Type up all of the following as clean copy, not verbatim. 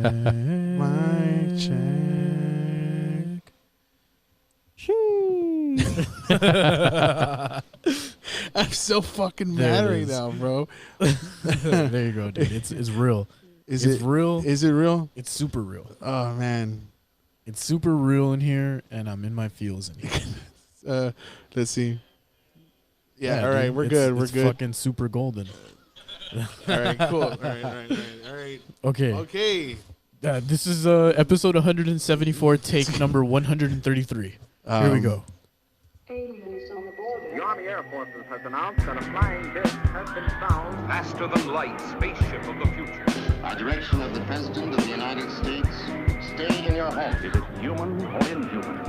Mic check. I'm so fucking mad right now, bro. There you go, dude. It's real. Is it's it real? Is it real? It's super real. Oh man, it's super real in here, and I'm in my feels in here. Let's see. Yeah, all dude, right, we're good. We're it's good. Fucking super golden. All right, cool. All right. Okay. Okay. This is episode 174, take number 133. Here we go. The Army Air Forces has announced that a flying disc has been found faster than light, spaceship of the future. By direction of the President of the United States, stay in your home. Is it human or inhuman?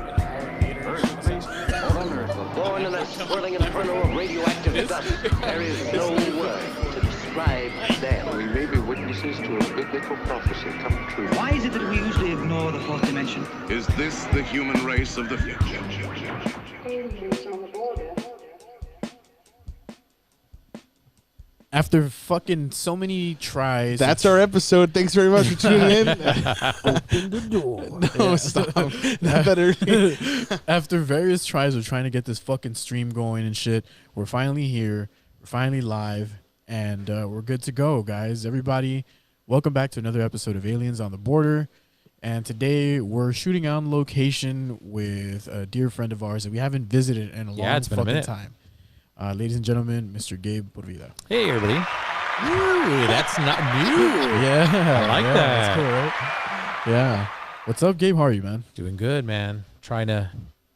Earth, space, Or on Earth. Go into that swirling inferno of radioactive dust. There is no word to describe them. We may be witnesses to a biblical prophecy come true. Why is it that we usually ignore the fourth dimension? Is this the human race of the future? Aliens on the border. After fucking so many tries. That's our episode. Thanks very much for tuning in. Open the door. No, stop. Not that early. After various tries of trying to get this fucking stream going and shit, we're finally here. We're finally live. And we're good to go, guys. Everybody, welcome back to another episode of Aliens on the Border. And today we're shooting on location with a dear friend of ours that we haven't visited in a long fucking time. Ladies and gentlemen, Mr. Gabe Por Vida. Hey, everybody. Ooh, that's not new. Yeah. I like that. That's cool, right? Yeah. What's up, Gabe? How are you, man? Doing good, man. Trying to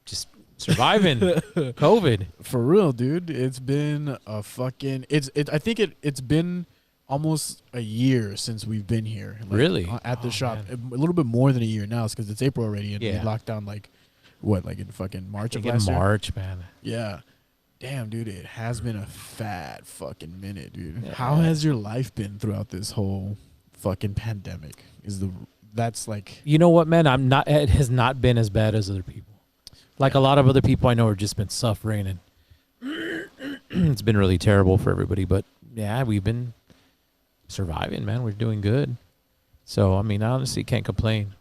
just surviving COVID. For real, dude. It's been a fucking... I think it's been almost a year since we've been here. Like, really? At the shop. Man. A little bit more than a year now because it's April already and we locked down like in fucking March of last year? In March, man. Yeah. Damn, dude, it has been a fat fucking minute, dude. Yeah. How has your life been throughout this whole fucking pandemic? That's like... You know what, man? It has not been as bad as other people. Like a lot of other people I know have just been suffering and it's been really terrible for everybody. But yeah, we've been surviving, man. We're doing good. So, I mean, I honestly can't complain.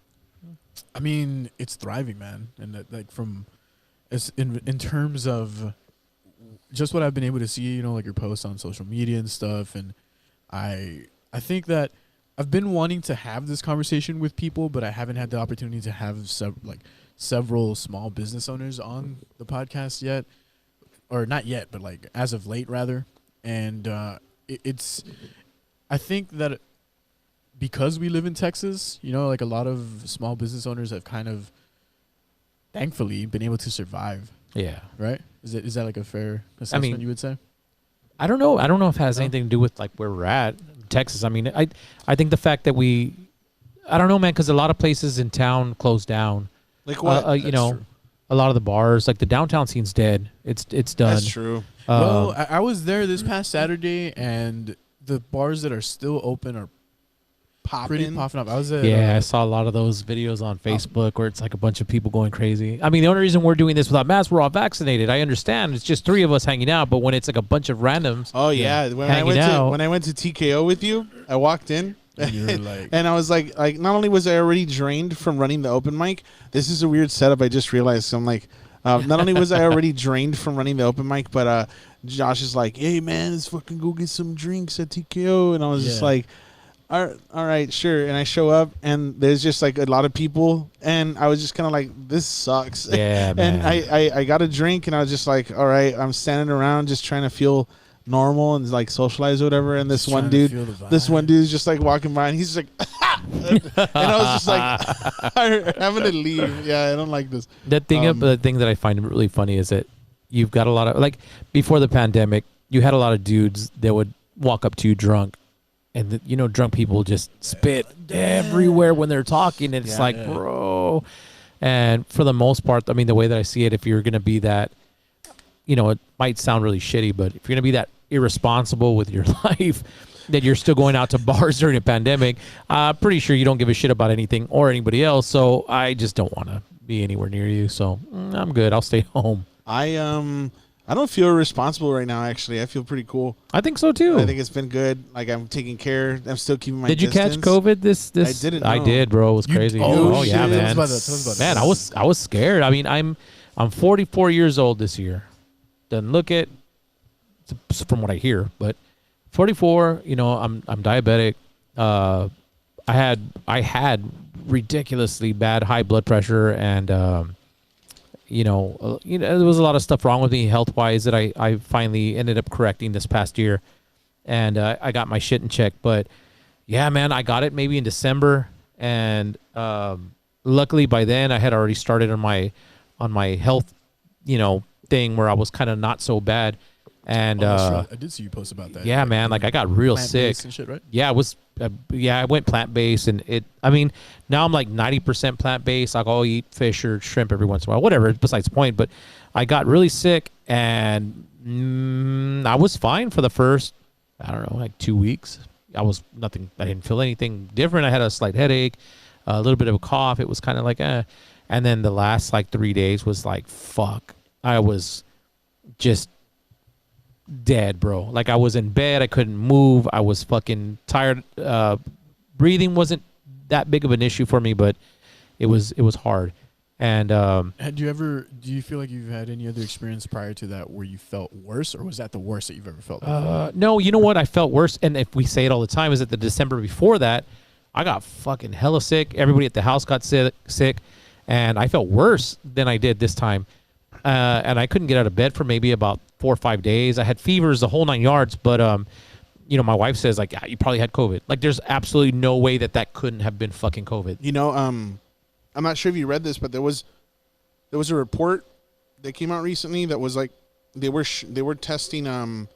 I mean, it's thriving, man. And that, like in terms of just what I've been able to see, you know, like your posts on social media and stuff. And I think that I've been wanting to have this conversation with people, but I haven't had the opportunity to have several small business owners on the podcast yet, or not yet, but like as of late rather. And I think that because we live in Texas, you know, like a lot of small business owners have kind of thankfully been able to survive. Yeah. Right? Is that like a fair assessment, you would say? I don't know. I don't know if it has anything to do with like where we're at, Texas. I mean, I think the fact that I don't know, man, because a lot of places in town closed down. Like what? You know, true. A lot of the bars, like the downtown scene's dead. It's done. That's true. Well, I was there this past Saturday, and the bars that are still open are pretty popping up. I was at, I saw a lot of those videos on Facebook where it's like a bunch of people going crazy. I mean, the only reason we're doing this without masks, we're all vaccinated. I understand. It's just 3 of us hanging out, but when it's like a bunch of randoms. Oh yeah, when I went to TKO with you, I walked in. And I was like, not only was I already drained from running the open mic, this is a weird setup. I just realized. So I'm like, not only was I already drained from running the open mic, but Josh is like, hey man, let's fucking go get some drinks at TKO. And I was just like, all right, sure. And I show up, and there's just like a lot of people, and I was just kind of like, this sucks. Yeah, man. And I got a drink, and I was just like, all right, I'm standing around just trying to feel normal and like socialize or whatever. And this one dude's just like walking by, and he's just like, and I was just like, I'm having to leave. Yeah, I don't like this. The thing that I find really funny is that you've got a lot of, like, before the pandemic, you had a lot of dudes that would walk up to you drunk. And, drunk people just spit everywhere when they're talking. And it's bro. And for the most part, I mean, the way that I see it, if you're going to be that, it might sound really shitty, but if you're going to be that irresponsible with your life, that you're still going out to bars during a pandemic, I'm pretty sure you don't give a shit about anything or anybody else. So I just don't want to be anywhere near you. So I'm good. I'll stay home. I don't feel responsible right now, actually. I feel pretty cool. I think so, too. I think it's been good. Like, I'm taking care. I'm still keeping my distance. Did you catch COVID this? I didn't know. I did, bro. It was crazy. Oh, yeah, shit. man. Tell us about Man, that. I was scared. I mean, I'm 44 years old this year. Doesn't look it from what I hear, but 44, you know, I'm diabetic. I had ridiculously bad high blood pressure, and you know, there was a lot of stuff wrong with me health-wise that I finally ended up correcting this past year, and I got my shit in check. But yeah, man, I got it maybe in December, and luckily by then I had already started on my health, you know, thing where I was kind of not so bad. And I did see you post about that. Yeah, man, like I got real sick. And shit, right? Yeah, it was. I went plant-based, and I mean, now I'm like 90% plant-based. Like I'll eat fish or shrimp every once in a while, whatever. Besides the point, but I got really sick, and I was fine for the first, I don't know, like 2 weeks. I didn't feel anything different. I had a slight headache, a little bit of a cough. It was kind of like, and then the last like 3 days was like, fuck. I was just dead, bro. Like I was in bed, I couldn't move, I was fucking tired. Breathing wasn't that big of an issue for me, but it was hard. And do you feel like you've had any other experience prior to that where you felt worse, or was that the worst that you've ever felt? No, you know what? I felt worse, and if we say it all the time, is that the December before that, I got fucking hella sick. Everybody at the house got sick, and I felt worse than I did this time. And I couldn't get out of bed for maybe about 4 or 5 days. I had fevers, the whole 9 yards. But, you know, my wife says, like, yeah, you probably had COVID. Like, there's absolutely no way that couldn't have been fucking COVID. You know, I'm not sure if you read this, but there was a report that came out recently that was like they were testing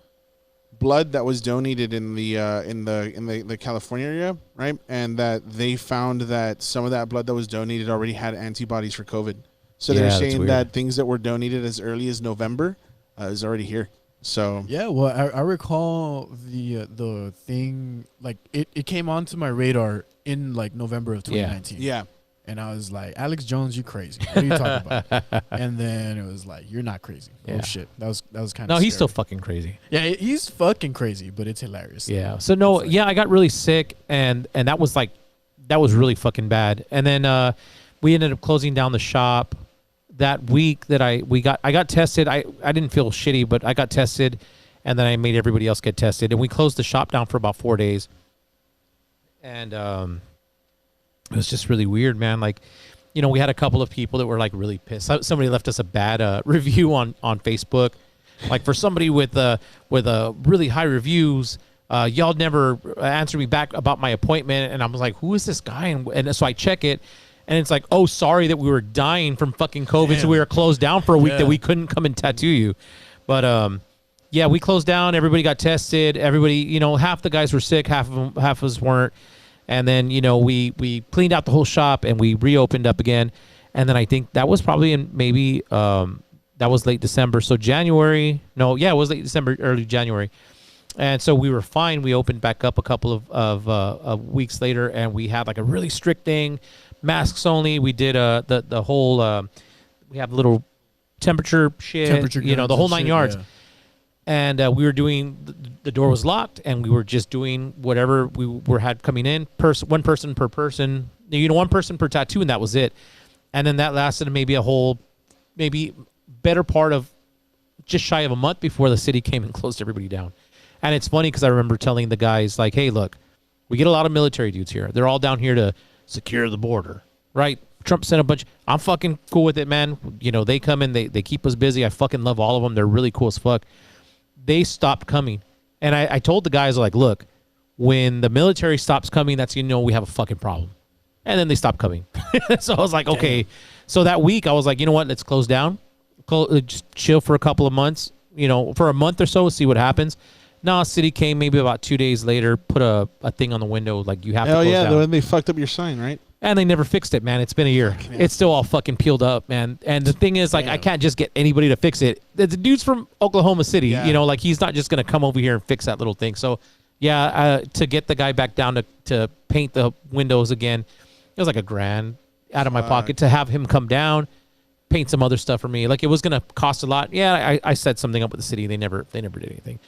blood that was donated in the California area, right? And that they found that some of that blood that was donated already had antibodies for COVID. So they're saying that things that were donated as early as November is already here. So yeah, well, I recall the thing, like it came onto my radar in like November of 2019. Yeah. And I was like, Alex Jones, you crazy. What are you talking about? And then it was like, you're not crazy. Yeah. Oh shit. That was kind of No, scary. he's still fucking crazy. Yeah, he's fucking crazy, but it's hilarious. Yeah. So no, like, yeah, I got really sick, and that was really fucking bad. And then we ended up closing down the shop. That week that I got tested, I didn't feel shitty, but I got tested, and then I made everybody else get tested, and we closed the shop down for about 4 days. And it was just really weird, man. Like, you know, we had a couple of people that were like really pissed. Somebody left us a bad review on Facebook, like for somebody with really high reviews. Y'all never answered me back about my appointment, and I was like, who is this guy? And so I check it. And it's like, oh, sorry that we were dying from fucking COVID, Damn. So we were closed down for a week that we couldn't come and tattoo you. But yeah, we closed down. Everybody got tested. Everybody, you know, half the guys were sick, half of us weren't. And then, you know, we cleaned out the whole shop and we reopened up again. And then I think that was probably in maybe that was late December. So January, it was late December, early January. And so we were fine. We opened back up a couple of weeks later, and we had like a really strict thing. Masks only. We did the whole. We have little temperature shit. The whole 9 yards. Yeah. And we were doing. The door was locked, and we were just doing whatever had coming in. One person per person. One person per tattoo, and that was it. And then that lasted maybe better part of just shy of a month before the city came and closed everybody down. And it's funny because I remember telling the guys, like, hey, look, we get a lot of military dudes here. They're all down here to secure the border, right? Trump sent a bunch. I'm fucking cool with it, man. You know, they come in, they keep us busy. I fucking love all of them. They're really cool as fuck. They stopped coming. And I told the guys, like, look, when the military stops coming, that's, we have a fucking problem. And then they stopped coming. So I was like, okay. So that week, I was like, you know what? Let's close down. Just chill for a couple of months, for a month or so, see what happens. No, city came maybe about 2 days later, put a thing on the window, like you have to close down. When they fucked up your sign, right? And they never fixed it, man. It's been a year. It's still all fucking peeled up, man. And the thing is, like, I can't just get anybody to fix it. The dude's from Oklahoma City, like, he's not just going to come over here and fix that little thing. So, yeah, to get the guy back down to paint the windows again, it was like $1,000 out of my pocket to have him come down. paint some other stuff for me. Like it was gonna cost a lot. Yeah, I set something up with the city. They never did anything.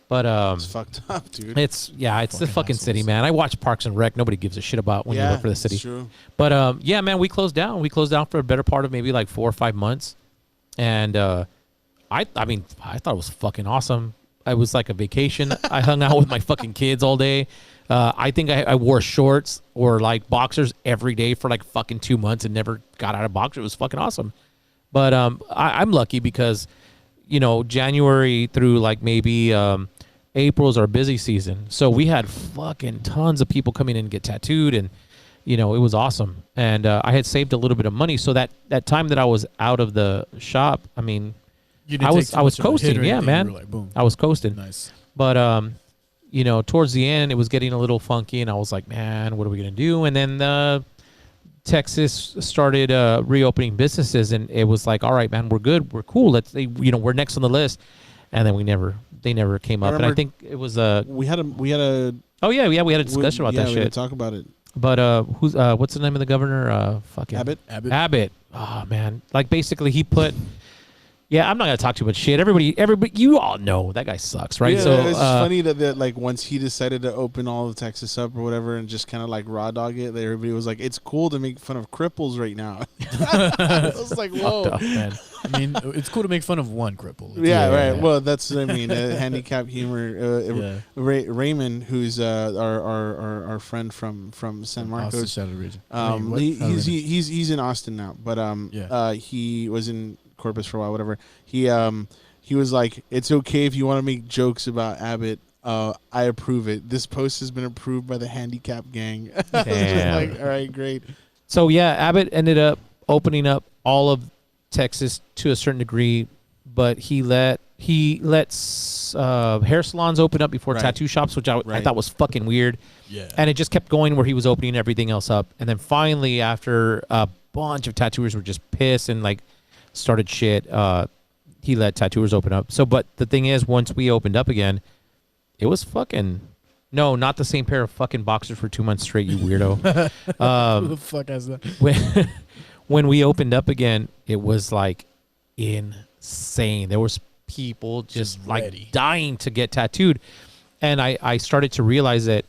But it's fucked up, dude. It's the fucking city, man. I watch Parks and Rec. Nobody gives a shit about when you work for the city. True. But yeah, man, we closed down. We closed down for a better part of maybe like 4 or 5 months, and I mean, I thought it was fucking awesome. It was like a vacation. I hung out with my fucking kids all day. I think I wore shorts or like boxers every day for like fucking 2 months and never got out of boxers. It was fucking awesome. But I'm lucky because, you know, January through like maybe April's our busy season. So we had fucking tons of people coming in and get tattooed, and, you know, it was awesome. And I had saved a little bit of money. So that time that I was out of the shop, I mean, I was coasting. Yeah, man. Like, boom. I was coasting. Nice. But, you know, towards the end, it was getting a little funky, and I was like, man, what are we going to do? And then Texas started reopening businesses, and it was like, all right, man, we're good. We're cool. We're next on the list. And then they never came up. And I think it was we had a we had a discussion about that shit. We had to talk about it. But what's the name of the governor? Abbott. Oh man, like basically he put. Yeah, I'm not gonna talk too much shit. Everybody, you all know that guy sucks, right? Yeah, so it's funny that like once he decided to open all of Texas up or whatever, and just kind of like raw dog it, that everybody was like, "It's cool to make fun of cripples right now." I was like, "Whoa!" Up, man. I mean, it's cool to make fun of one cripple. Yeah, right. Well, that's what I mean. Handicap humor. Raymond, who's our friend from San Marcos, Austin region. He's in Austin now, but he was in Corpus for a while, whatever. He was like, it's okay if you want to make jokes about Abbott. I approve it. This post has been approved by the handicap gang. Damn. Like, all right, great. So yeah, Abbott ended up opening up all of Texas to a certain degree, but he let hair salons open up before tattoo shops, which I thought was fucking weird. Yeah. And it just kept going where he was opening everything else up, and then finally, after a bunch of tattooers were just pissed and like started shit, he let tattooers open up. So, but the thing is, once we opened up again, it was fucking no, not the same pair of fucking boxers for 2 months straight, you weirdo. Who the fuck has that? When we opened up again, it was like insane. There was people just like dying to get tattooed, and I started to realize that,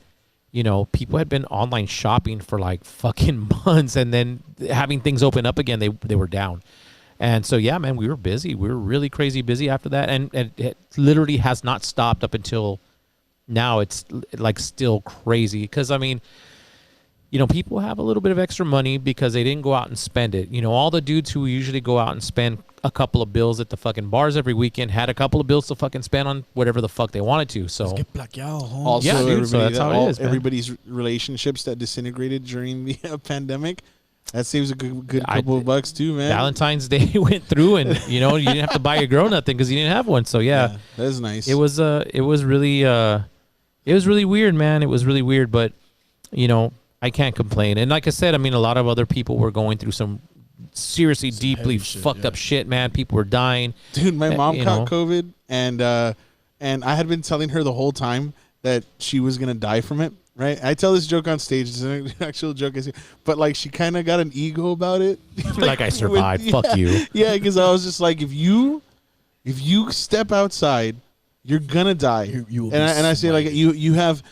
you know, people had been online shopping for like fucking months, and then having things open up again, they were down. And so, yeah, man, we were busy. We were really crazy busy after that. And it literally has not stopped up until now. It's like still crazy. Because, I mean, you know, people have a little bit of extra money because they didn't go out and spend it. You know, all the dudes who usually go out and spend a couple of bills at the fucking bars every weekend had a couple of bills to fucking spend on whatever the fuck they wanted to. So, also, yeah, dude, so that's how it is, man. Everybody's relationships that disintegrated during the pandemic. That saves a good couple of bucks too, man. Valentine's Day went through, and you know, you didn't have to buy your girl nothing because you didn't have one. So yeah, that is nice. It was really weird, man. It was really weird, but you know, I can't complain. And like I said, I mean, a lot of other people were going through some seriously deeply fucked up shit, man. People were dying. Dude, my mom caught COVID, and I had been telling her the whole time that she was gonna die from it. Right, I tell this joke on stage. It's an actual joke, but like she kind of got an ego about it. like I survived. Fuck you. Yeah, because I was just like, if you step outside, you're gonna die. And I say like you have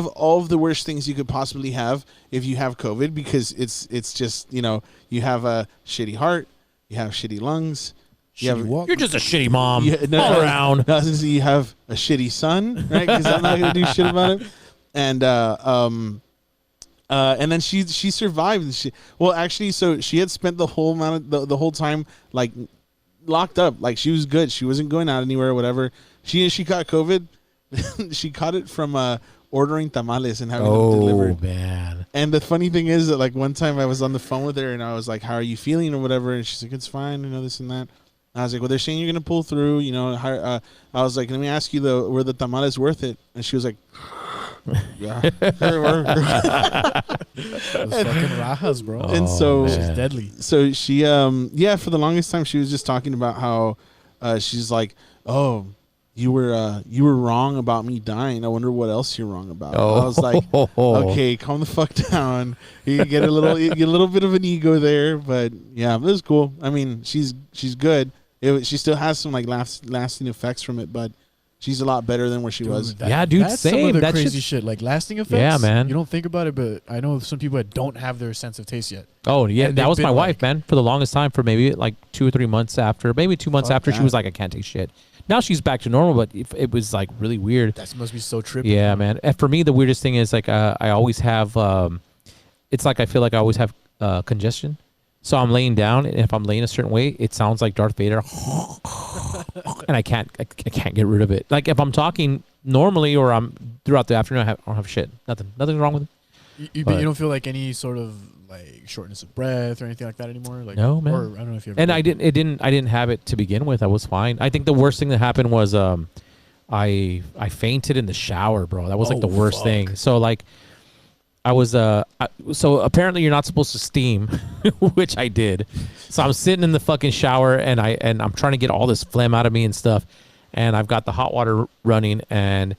all of the worst things you could possibly have if you have COVID, because it's just, you know, you have a shitty heart, you have shitty lungs. You're just a shitty mom all around. You have a shitty son, right? Because I'm not gonna do shit about it. And then she survived. So she had spent the whole amount of the whole time like locked up. Like she was good. She wasn't going out anywhere or whatever. She caught COVID. She caught it from ordering tamales and having them delivered. Oh man! And the funny thing is that like one time I was on the phone with her and I was like, "How are you feeling?" or whatever, and she's like, "It's fine," you know, this and that. And I was like, "Well, they're saying you're gonna pull through, you know." I was like, "Let me ask you though, were the tamales worth it?" And she was like, yeah. Those fucking rajas, bro. And so she's deadly. So she for the longest time she was just talking about how she's like, oh, you were wrong about me dying. I wonder what else you're wrong about. Oh. I was like, okay, calm the fuck down. You get a little bit of an ego there, but yeah, it was cool. I mean, she's good. She still has some like lasting effects from it, but she's a lot better than where she was. That's same. some of the That crazy shit, like lasting effects. Yeah, man. You don't think about it, but I know some people that don't have their sense of taste yet. Oh yeah, And that was they've my been, wife, like- man. For the longest time, for maybe like 2 or 3 months after, maybe 2 months Fuck after, she that. was like, I can't take shit. Now she's back to normal, but it was like really weird. That must be so trippy. Yeah, man. And for me, the weirdest thing is like I always have. It's like I feel like I always have congestion. So I'm laying down, and if I'm laying a certain way, it sounds like Darth Vader, and I can't get rid of it. Like if I'm talking normally or I'm throughout the afternoon, I don't have shit. Nothing's wrong with it. You don't feel like any sort of like shortness of breath or anything like that anymore? Like, No, man. Or I don't know if you ever And I didn't have it to begin with. I was fine. I think the worst thing that happened was I fainted in the shower, bro. That was like the worst thing. So like I was so apparently you're not supposed to steam, which I did. So I'm sitting in the fucking shower and I'm trying to get all this phlegm out of me and stuff, and I've got the hot water running, and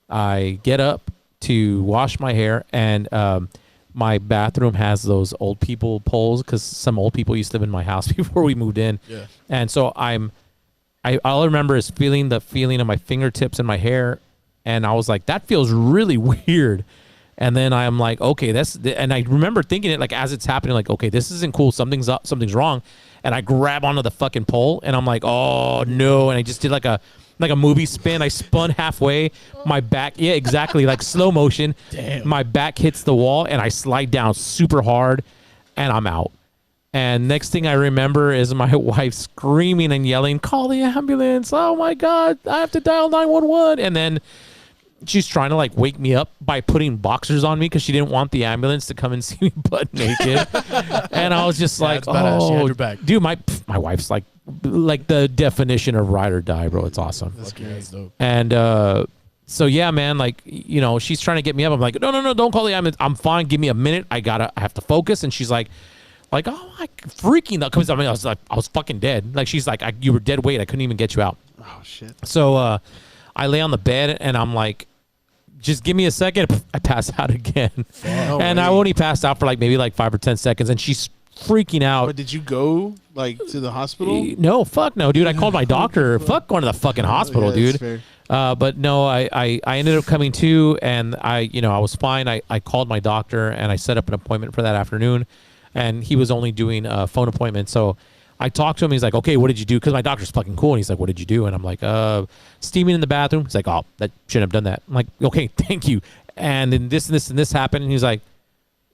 I get up to wash my hair, and my bathroom has those old people poles because some old people used to live in my house before we moved in. Yeah. And so all I remember is feeling the feeling of my fingertips in my hair, and I was like, that feels really weird. And then I'm like, okay, and I remember thinking it like as it's happening, like, okay, this isn't cool. Something's up, something's wrong. And I grab onto the fucking pole, and I'm like, oh no. And I just did like a movie spin. I spun halfway. My back, yeah, exactly, like slow motion. Damn. My back hits the wall, and I slide down super hard, and I'm out. And next thing I remember is my wife screaming and yelling, call the ambulance. Oh my God, I have to dial 911. And then she's trying to like wake me up by putting boxers on me because she didn't want the ambulance to come and see me butt naked. And I was just like, it's badass. She had oh, your back. dude, my wife's like the definition of ride or die, bro. It's awesome. That's dope. And so yeah, man, like, you know, she's trying to get me up. I'm like, no, don't call the ambulance. I'm fine. Give me a minute. I have to focus. And she's like, oh, I freaking out. Because I mean, I was fucking dead. Like, she's like, you were dead weight. I couldn't even get you out. Oh shit. So I lay on the bed, and I'm like, just give me a second. I pass out again. And I only passed out for like maybe like 5 or 10 seconds, and she's freaking out. But did you go like to the hospital? No, fuck no, dude. I called my doctor. Fuck going to the fucking hospital, Yeah, that's dude. fair. But no, I ended up coming to, and I was fine. I called my doctor, and I set up an appointment for that afternoon, and he was only doing a phone appointment. So I talked to him. He's like, okay, what did you do? Because my doctor's fucking cool. And he's like, what did you do? And I'm like, steaming in the bathroom. He's like, oh, that shouldn't have done that. I'm like, okay, thank you. And then this and this and this happened. And he's like,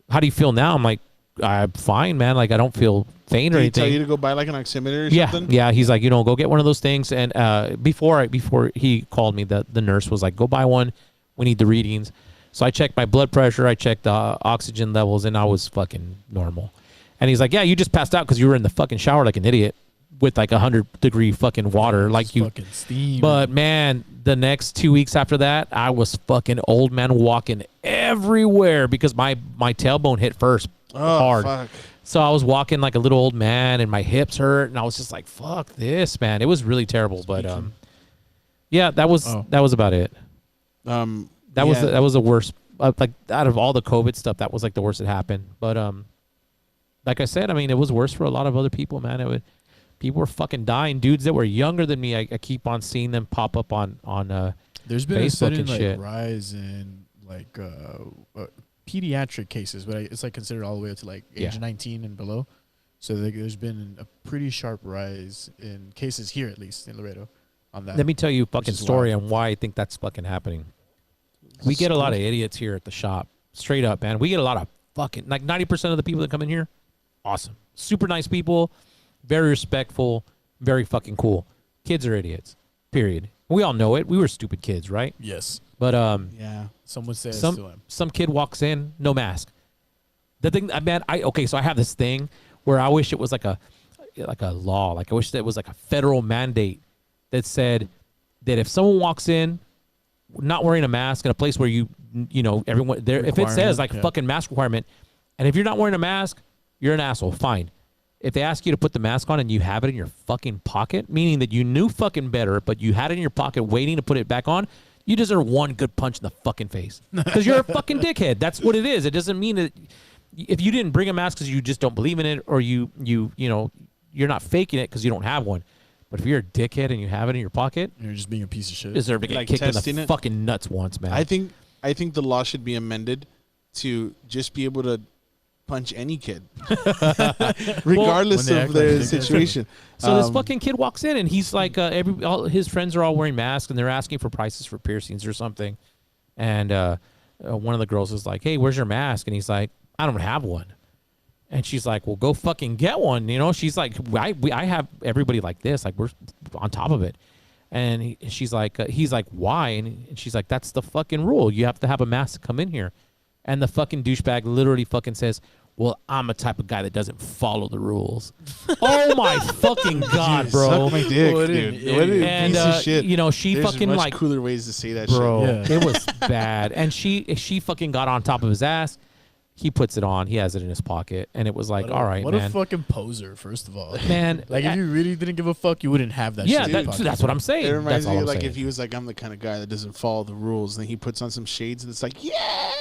how do you feel now? I'm like, I'm fine, man. Like, I don't feel faint or Did he anything. tell you to go buy like an oximeter or something? Yeah. He's like, go get one of those things. And before he called me, the nurse was like, go buy one. We need the readings. So I checked my blood pressure. I checked the oxygen levels, and I was fucking normal. And he's like, yeah, you just passed out because you were in the fucking shower like an idiot with like 100-degree fucking water. Like you fucking steam. But man, the next 2 weeks after that, I was fucking old man walking everywhere because my tailbone hit first hard. Fuck. So I was walking like a little old man, and my hips hurt, and I was just like, fuck this, man. It was really terrible. But yeah, that was about it. That was the worst. Like out of all the COVID stuff, that was like the worst that happened. But like I said, I mean, it was worse for a lot of other people, man. People were fucking dying. Dudes that were younger than me, I keep on seeing them pop up on There's been Facebook a sudden and like shit. rise in like pediatric cases, but it's like considered all the way up to like age 19 and below. So there's been a pretty sharp rise in cases here, at least in Laredo, on that. Let me tell you a fucking is story wild. on why I think that's fucking happening. We get a lot of idiots here at the shop. Straight up, man. We get a lot of fucking, like 90% of the people that come in here, awesome. Super nice people, very respectful, very fucking cool. Kids are idiots, period. We all know it. We were stupid kids, right? Yes. But yeah. Someone says to him. some kid walks in, no mask. The thing, man, so I have this thing where I wish it was like a law. Like I wish that it was like a federal mandate that said that if someone walks in not wearing a mask in a place where you know everyone there, if it says like fucking mask requirement, and if you're not wearing a mask, you're an asshole. Fine. if they ask you to put the mask on and you have it in your fucking pocket, meaning that you knew fucking better, but you had it in your pocket waiting to put it back on, you deserve one good punch in the fucking face. Because you're a fucking dickhead. That's what it is. It doesn't mean that if you didn't bring a mask because you just don't believe in it, or you know, you're not faking it because you don't have one. But if you're a dickhead and you have it in your pocket, you're just being a piece of shit. Deserve to get kicked in the fucking nuts once, man. I think the law should be amended to just be able to punch any kid, regardless of their situation. So this fucking kid walks in and he's like, all his friends are all wearing masks and they're asking for prices for piercings or something. And one of the girls is like, "Hey, where's your mask?" And he's like, "I don't have one." And she's like, "Well, go fucking get one." You know, she's like, I have everybody like this. Like, we're on top of it. And she's like, he's like, "Why?" And she's like, "That's the fucking rule. You have to have a mask to come in here." And the fucking douchebag literally fucking says, "Well, I'm a type of guy that doesn't follow the rules." Oh my fucking God, dude, bro! Suck my dick, dude. What a piece of shit. You know, she There's fucking much like cooler ways to say that, bro. shit. Yeah. It was bad, and she fucking got on top of his ass. He puts it on. He has it in his pocket, and it was like, all right, what man. a fucking poser! First of all, man. Like, if you really didn't give a fuck, you wouldn't have that. Yeah, shit that's what I'm saying. It reminds me of of like if he was like, "I'm the kind of guy that doesn't follow the rules," and then he puts on some shades, and it's like, yeah.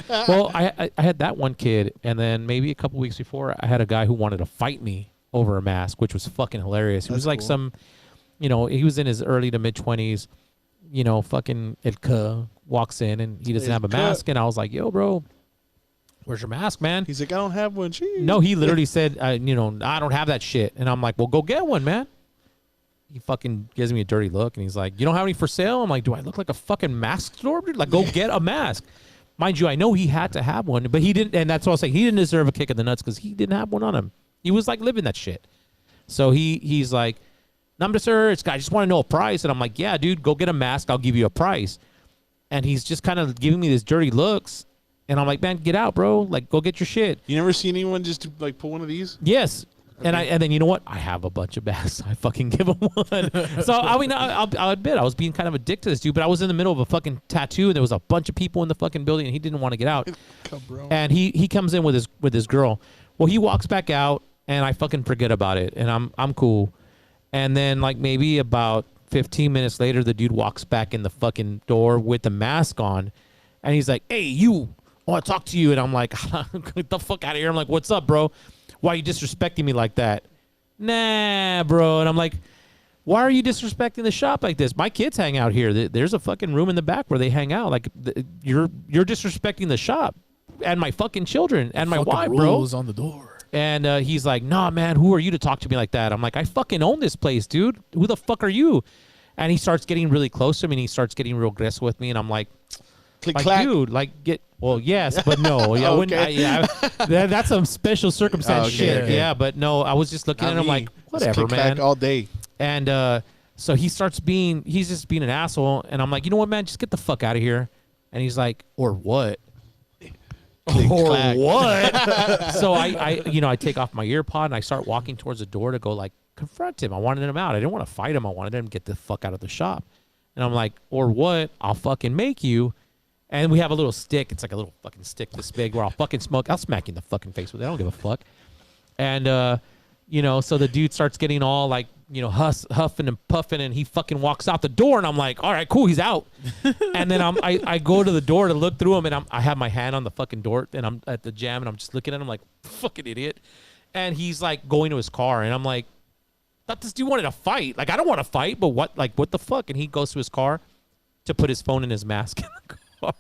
Well, I had that one kid, and then maybe a couple weeks before, I had a guy who wanted to fight me over a mask, which was fucking hilarious. He was like some, you know, he was in his early to mid 20s. You know, fucking Ilka walks in and he doesn't have a mask, and I was like, "Yo, bro, where's your mask, man?" He's like, "I don't have one." Jeez. No, he literally said, "You know, I don't have that shit." And I'm like, "Well, go get one, man." He fucking gives me a dirty look, and he's like, "You don't have any for sale?" I'm like, "Do I look like a fucking mask store, dude? Like, go get a mask." Mind you, I know he had to have one, but he didn't, and that's what I was saying. He didn't deserve a kick in the nuts because he didn't have one on him. He was like living that shit. So he's like, "Number, sir, I just want to know a price." And I'm like, "Yeah, dude, go get a mask. I'll give you a price." And he's just kind of giving me these dirty looks. And I'm like, "Man, get out, bro. Like, go get your shit." You never seen anyone just like pull one of these? Yes. Okay. And then you know what? I have a bunch of masks. I fucking give him one. So I mean, I'll admit I was being kind of a dick to this dude, but I was in the middle of a fucking tattoo, and there was a bunch of people in the fucking building, and he didn't want to get out. And he comes in with his girl. Well, he walks back out, and I fucking forget about it, and I'm cool. And then like maybe about 15 minutes later, the dude walks back in the fucking door with the mask on, and he's like, "Hey, you, I want to talk to you." And I'm like, "Get the fuck out of here." I'm like, "What's up, bro? Why are you disrespecting me like that?" "Nah, bro." And I'm like, "Why are you disrespecting the shop like this? My kids hang out here. There's a fucking room in the back where they hang out. Like, you're disrespecting the shop and my fucking children and my wife, bro." Rules on the door. And he's like, "Nah, man, who are you to talk to me like that?" I'm like, "I fucking own this place, dude. Who the fuck are you?" And he starts getting really close to me, and he starts getting real aggressive with me, and I'm like, Click, like, clack. dude, like, well, yes, but no. Yeah, that's some special circumstance shit. Yeah, but no, I was just looking at him like, whatever, click, man. clack all day. And so he's just being an asshole, and I'm like, "You know what, man? Just get the fuck out of here." And he's like, "Or what?" Or what? So I take off my ear pod and I start walking towards the door to go like confront him. I wanted him out. I didn't want to fight him. I wanted him to get the fuck out of the shop. And I'm like, "Or what? I'll fucking make you." And we have a little stick. It's like a little fucking stick this big where I'll fucking smack you in the fucking face with it. I don't give a fuck. And you know, so the dude starts getting all like, you know, huffing and puffing, and he fucking walks out the door, and I'm like, "All right, cool, he's out." And then I go to the door to look through him, and I have my hand on the fucking door, and I'm at the jam, and I'm just looking at him like, fucking idiot. And he's like going to his car, and I'm like, "Thought this dude wanted to fight. Like, I don't want to fight, but what the fuck?" And he goes to his car to put his phone in his mask in the car.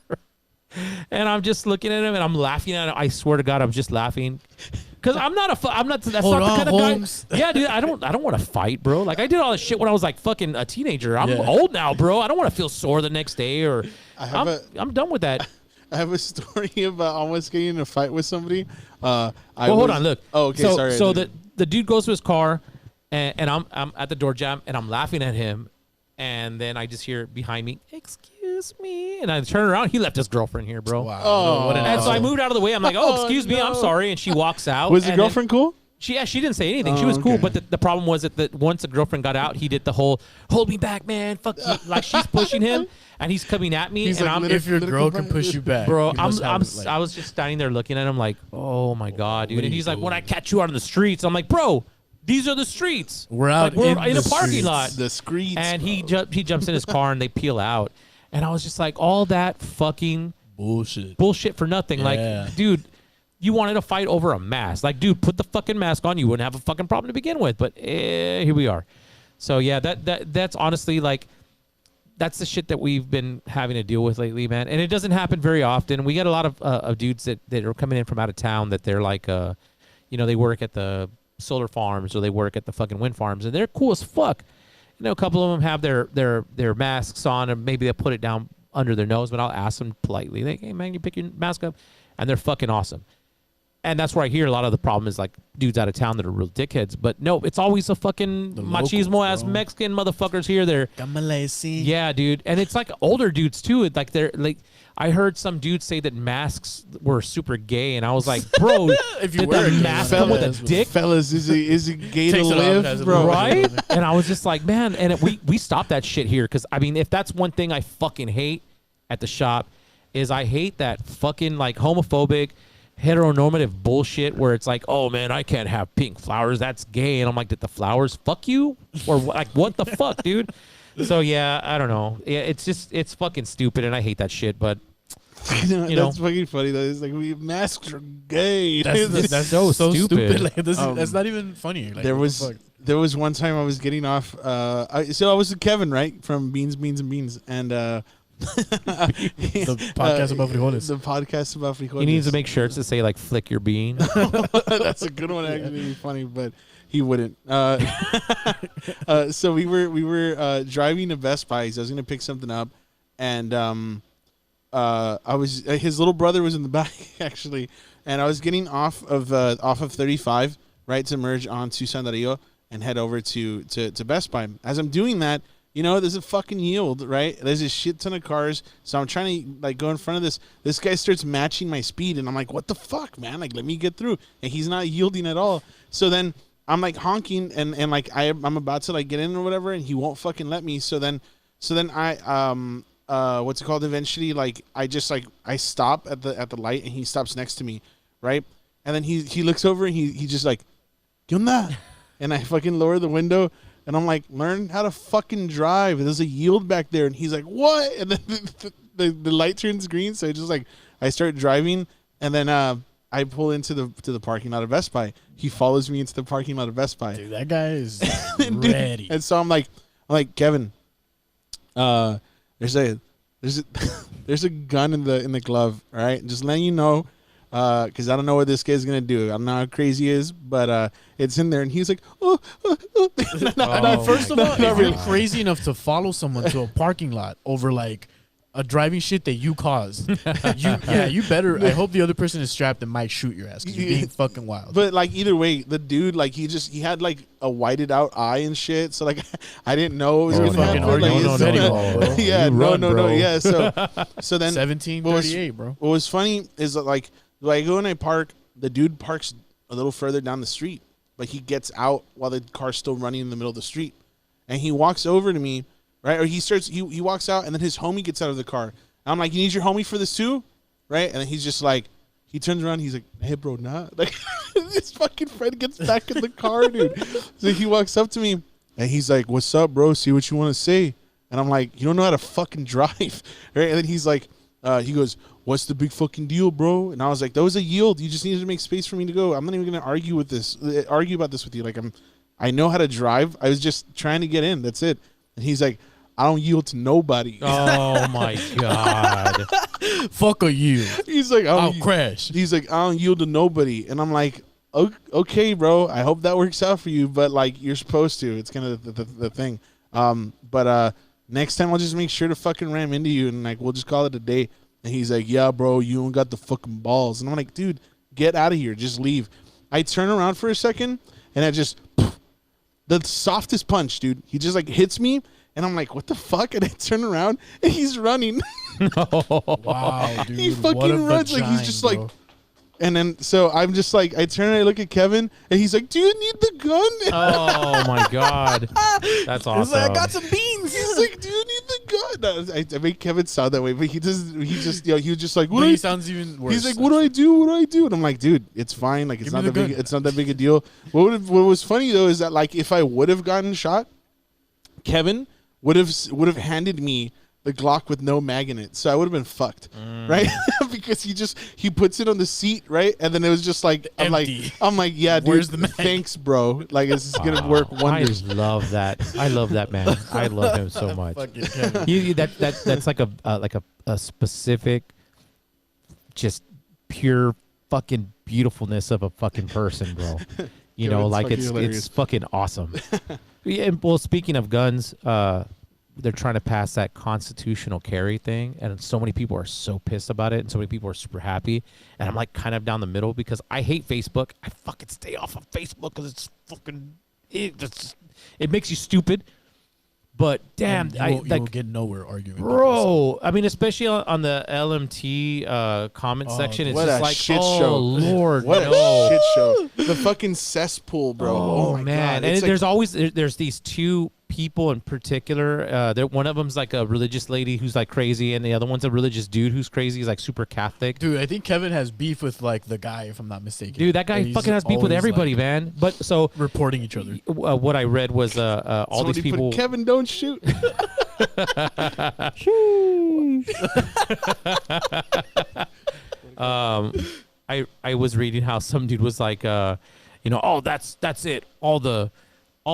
And I'm just looking at him, and I'm laughing at him. I swear to God, I'm just laughing. Cause I'm not. That's not the kind of guy. Yeah, dude. I don't want to fight, bro. Like, I did all this shit when I was like fucking a teenager. I'm old now, bro. I don't want to feel sore the next day, or I'm done with that. I have a story about almost getting in a fight with somebody. Hold on, look. Oh, okay, sorry. So the dude goes to his car, and I'm at the door jam, and I'm laughing at him, and then I just hear behind me, "Excuse me," and I turn around. He left his girlfriend here, bro. Wow. And so I moved out of the way. I'm like, "Oh, excuse me, I'm sorry," and she walks out. Was the girlfriend cool? She didn't say anything. She was cool, but the problem was that once the girlfriend got out, he did the whole hold me back, man. Fuck you. Like she's pushing him, and he's coming at me. He's and like, I'm, if your girl can push you back, bro, I was just standing there looking at him like, oh my god, dude. And he's like, when I catch you out on the streets, I'm like, bro, these are the streets. We're out. Like, we're in a parking lot. The streets. And he jumps in his car and they peel out, and I was just like, all that fucking bullshit for nothing. Yeah. Like, dude. You wanted to fight over a mask. Like, dude, put the fucking mask on. You wouldn't have a fucking problem to begin with. But here we are. So, yeah, that's honestly, like, that's the shit that we've been having to deal with lately, man. And it doesn't happen very often. We get a lot of dudes that are coming in from out of town that they're like, they work at the solar farms or they work at the fucking wind farms. And they're cool as fuck. You know, a couple of them have their masks on, and maybe they'll put it down under their nose. But I'll ask them politely, like, hey, man, you pick your mask up? And they're fucking awesome. And that's where I hear a lot of the problem is like dudes out of town that are real dickheads. But no, it's always a fucking machismo ass Mexican motherfuckers here. Yeah, dude. And it's like older dudes too. Like they're like, I heard some dudes say that masks were super gay, and I was like, bro, if you wear a mask come with a dick, fellas, is it gay to live, bro? Right? And I was just like, man, and we stopped that shit here because I mean, if that's one thing I fucking hate at the shop, is I hate that fucking like homophobic, heteronormative bullshit where it's like, oh man, I can't have pink flowers, that's gay. And I'm like, did the flowers fuck you? Or like, what the fuck, dude? So yeah, I don't know. Yeah, it's fucking stupid, and I hate that shit. But that's fucking funny though. It's like masks are gay. That's so stupid. Like, that's not even funny. Like, there was one time I was getting off. I was with Kevin, right, from Beans and Beans, and. The podcast about frijoles. The podcast about frijoles. He needs to make shirts that say like "flick your bean." That's a good one. Actually, be funny, but he wouldn't. So we were driving to Best Buy. I was gonna pick something up, and I was his little brother was in the back actually, and I was getting off of 35 right to merge onto San Dario and head over to Best Buy. As I'm doing that. You know, there's a fucking yield, right? There's a shit ton of cars. So I'm trying to, like, go in front of this. This guy starts matching my speed, and I'm like, what the fuck, man? Like, let me get through. And he's not yielding at all. So then I'm, like, honking, and like, I'm about to, like, get in or whatever, and he won't fucking let me. So then I, what's it called? Eventually, like, I just, like, I stop at the light, and he stops next to me, right? And then he looks over, and he just, like, ¿Qué onda? And I fucking lower the window. And I'm like, learn how to fucking drive. There's a yield back there. And he's like, what? And then the light turns green. So I start driving. And then I pull into the parking lot of Best Buy. He follows me into the parking lot of Best Buy. Dude, that guy is ready. And so I'm like, Kevin, there's a gun in the glove. All right. Just letting you know. Because I don't know what this guy's gonna do. I don't know how crazy he is, but it's in there, and he's like, First of all, if you're crazy enough to follow someone to a parking lot over like a driving shit that you caused, you better. I hope the other person is strapped and might shoot your ass because you're being fucking wild. But like either way, the dude like he had like a whited out eye and shit. So like I didn't know it was gonna happen. Like, yeah, no. Yeah, so then 1738, bro. What was funny is that like I go and I park. The dude parks a little further down the street, but he gets out while the car's still running in the middle of the street, and he walks over to me. Right, or he walks out, and then his homie gets out of the car. And I'm like, you need your homie for this too? Right? And then he's just like, he turns around, he's like, hey, bro, nah. Like, this fucking friend gets back in the car, dude. So he walks up to me, and he's like, what's up, bro? See what you want to say. And I'm like, you don't know how to fucking drive. Right? And then he's like, he goes, what's the big fucking deal, bro? And I was like, that was a yield. You just needed to make space for me to go. I'm not even going to argue about this with you. Like, I know how to drive. I was just trying to get in. That's it. And he's like, I don't yield to nobody. Oh my god! Fuck a you. He's like, I'll crash. He's like, I don't yield to nobody, and I'm like, okay, bro. I hope that works out for you, but like, you're supposed to. It's kind of the thing. But next time I'll just make sure to fucking ram into you, and like, we'll just call it a day. And he's like, yeah, bro, you don't got the fucking balls. And I'm like, dude, get out of here. Just leave. I turn around for a second, and I just the softest punch, dude. He just like hits me. And I'm like, what the fuck? And I turn around, and he's running. Wow, dude. He fucking runs. Like, he's just like, And then, so I'm just like, I turn and I look at Kevin, and he's like, "Do you need the gun?" Oh my god, that's awesome. He's like, "I got some beans." He's like, "Do you need the gun?" I made Kevin sound that way, but he just, he was just like, But he sounds even worse. He's like, "What do I do? What do I do?" And I'm like, "Dude, it's fine. Like, it's not that big. It's not that big a deal." What was funny though is that like, if I would have gotten shot, Kevin would have handed me the Glock with no mag in it, so I would have been fucked, right? Because he puts it on the seat, right? And then it was just like I'm like, yeah, dude, where's the mag? Thanks, bro. Like, this is gonna work wonders. I love that. I love that man. I love him so much. That's like a specific, just pure fucking beautifulness of a fucking person, bro. You know, like it's fucking awesome. Yeah, well, speaking of guns, they're trying to pass that constitutional carry thing, and so many people are so pissed about it, and so many people are super happy, and I'm like kind of down the middle because I hate Facebook. I fucking stay off of Facebook because it's fucking it makes you stupid. But damn, you won't get nowhere arguing, bro. I mean, especially on the LMT comment section, it's just like, shit oh show. Lord, what no. a shit show! The fucking cesspool, bro. Oh my man, God. and It's there's these two people in particular. One of them's like a religious lady who's like crazy, and the other one's a religious dude who's crazy. He's like super Catholic. Dude, I think Kevin has beef with like the guy, if I'm not mistaken. Dude, that guy fucking has beef with everybody, man. But so reporting each other. What I read was all these people. Kevin, don't shoot. I was reading how some dude was like, oh, that's it. All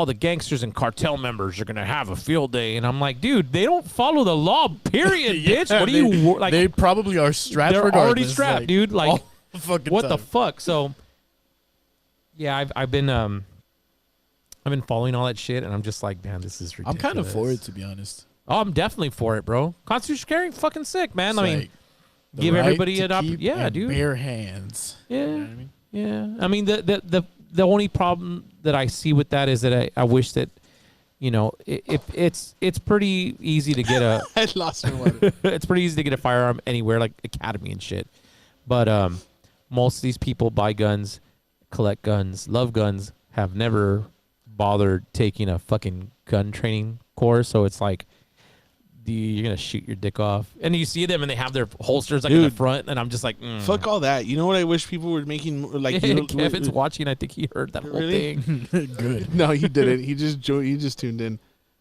the gangsters and cartel members are gonna have a field day, and I'm like, dude, they don't follow the law. Period, bitch. What do you like? They probably are strapped. They're already strapped, like, dude. Like, what the fuck? So, yeah, I've been following all that shit, and I'm just like, man, this is ridiculous. I'm kind of for it, to be honest. Oh, I'm definitely for it, bro. Constitutional carry, fucking sick, man. It's I mean, like give everybody an opportunity. Yeah, dude. Bare hands. Yeah, you know what I mean? Yeah. I mean, the only problem that I see with that is that I wish that, it's pretty easy to get a. I lost my water. It's pretty easy to get a firearm anywhere, like academy and shit. But most of these people buy guns, collect guns, love guns, have never bothered taking a fucking gun training course. So it's like, you're gonna shoot your dick off, and you see them, and they have their holsters like in the front, and I'm just like, fuck all that. You know what I wish people were making? Like, Kevin's watching. I think he heard that whole thing. Good. No, he didn't. He just tuned in.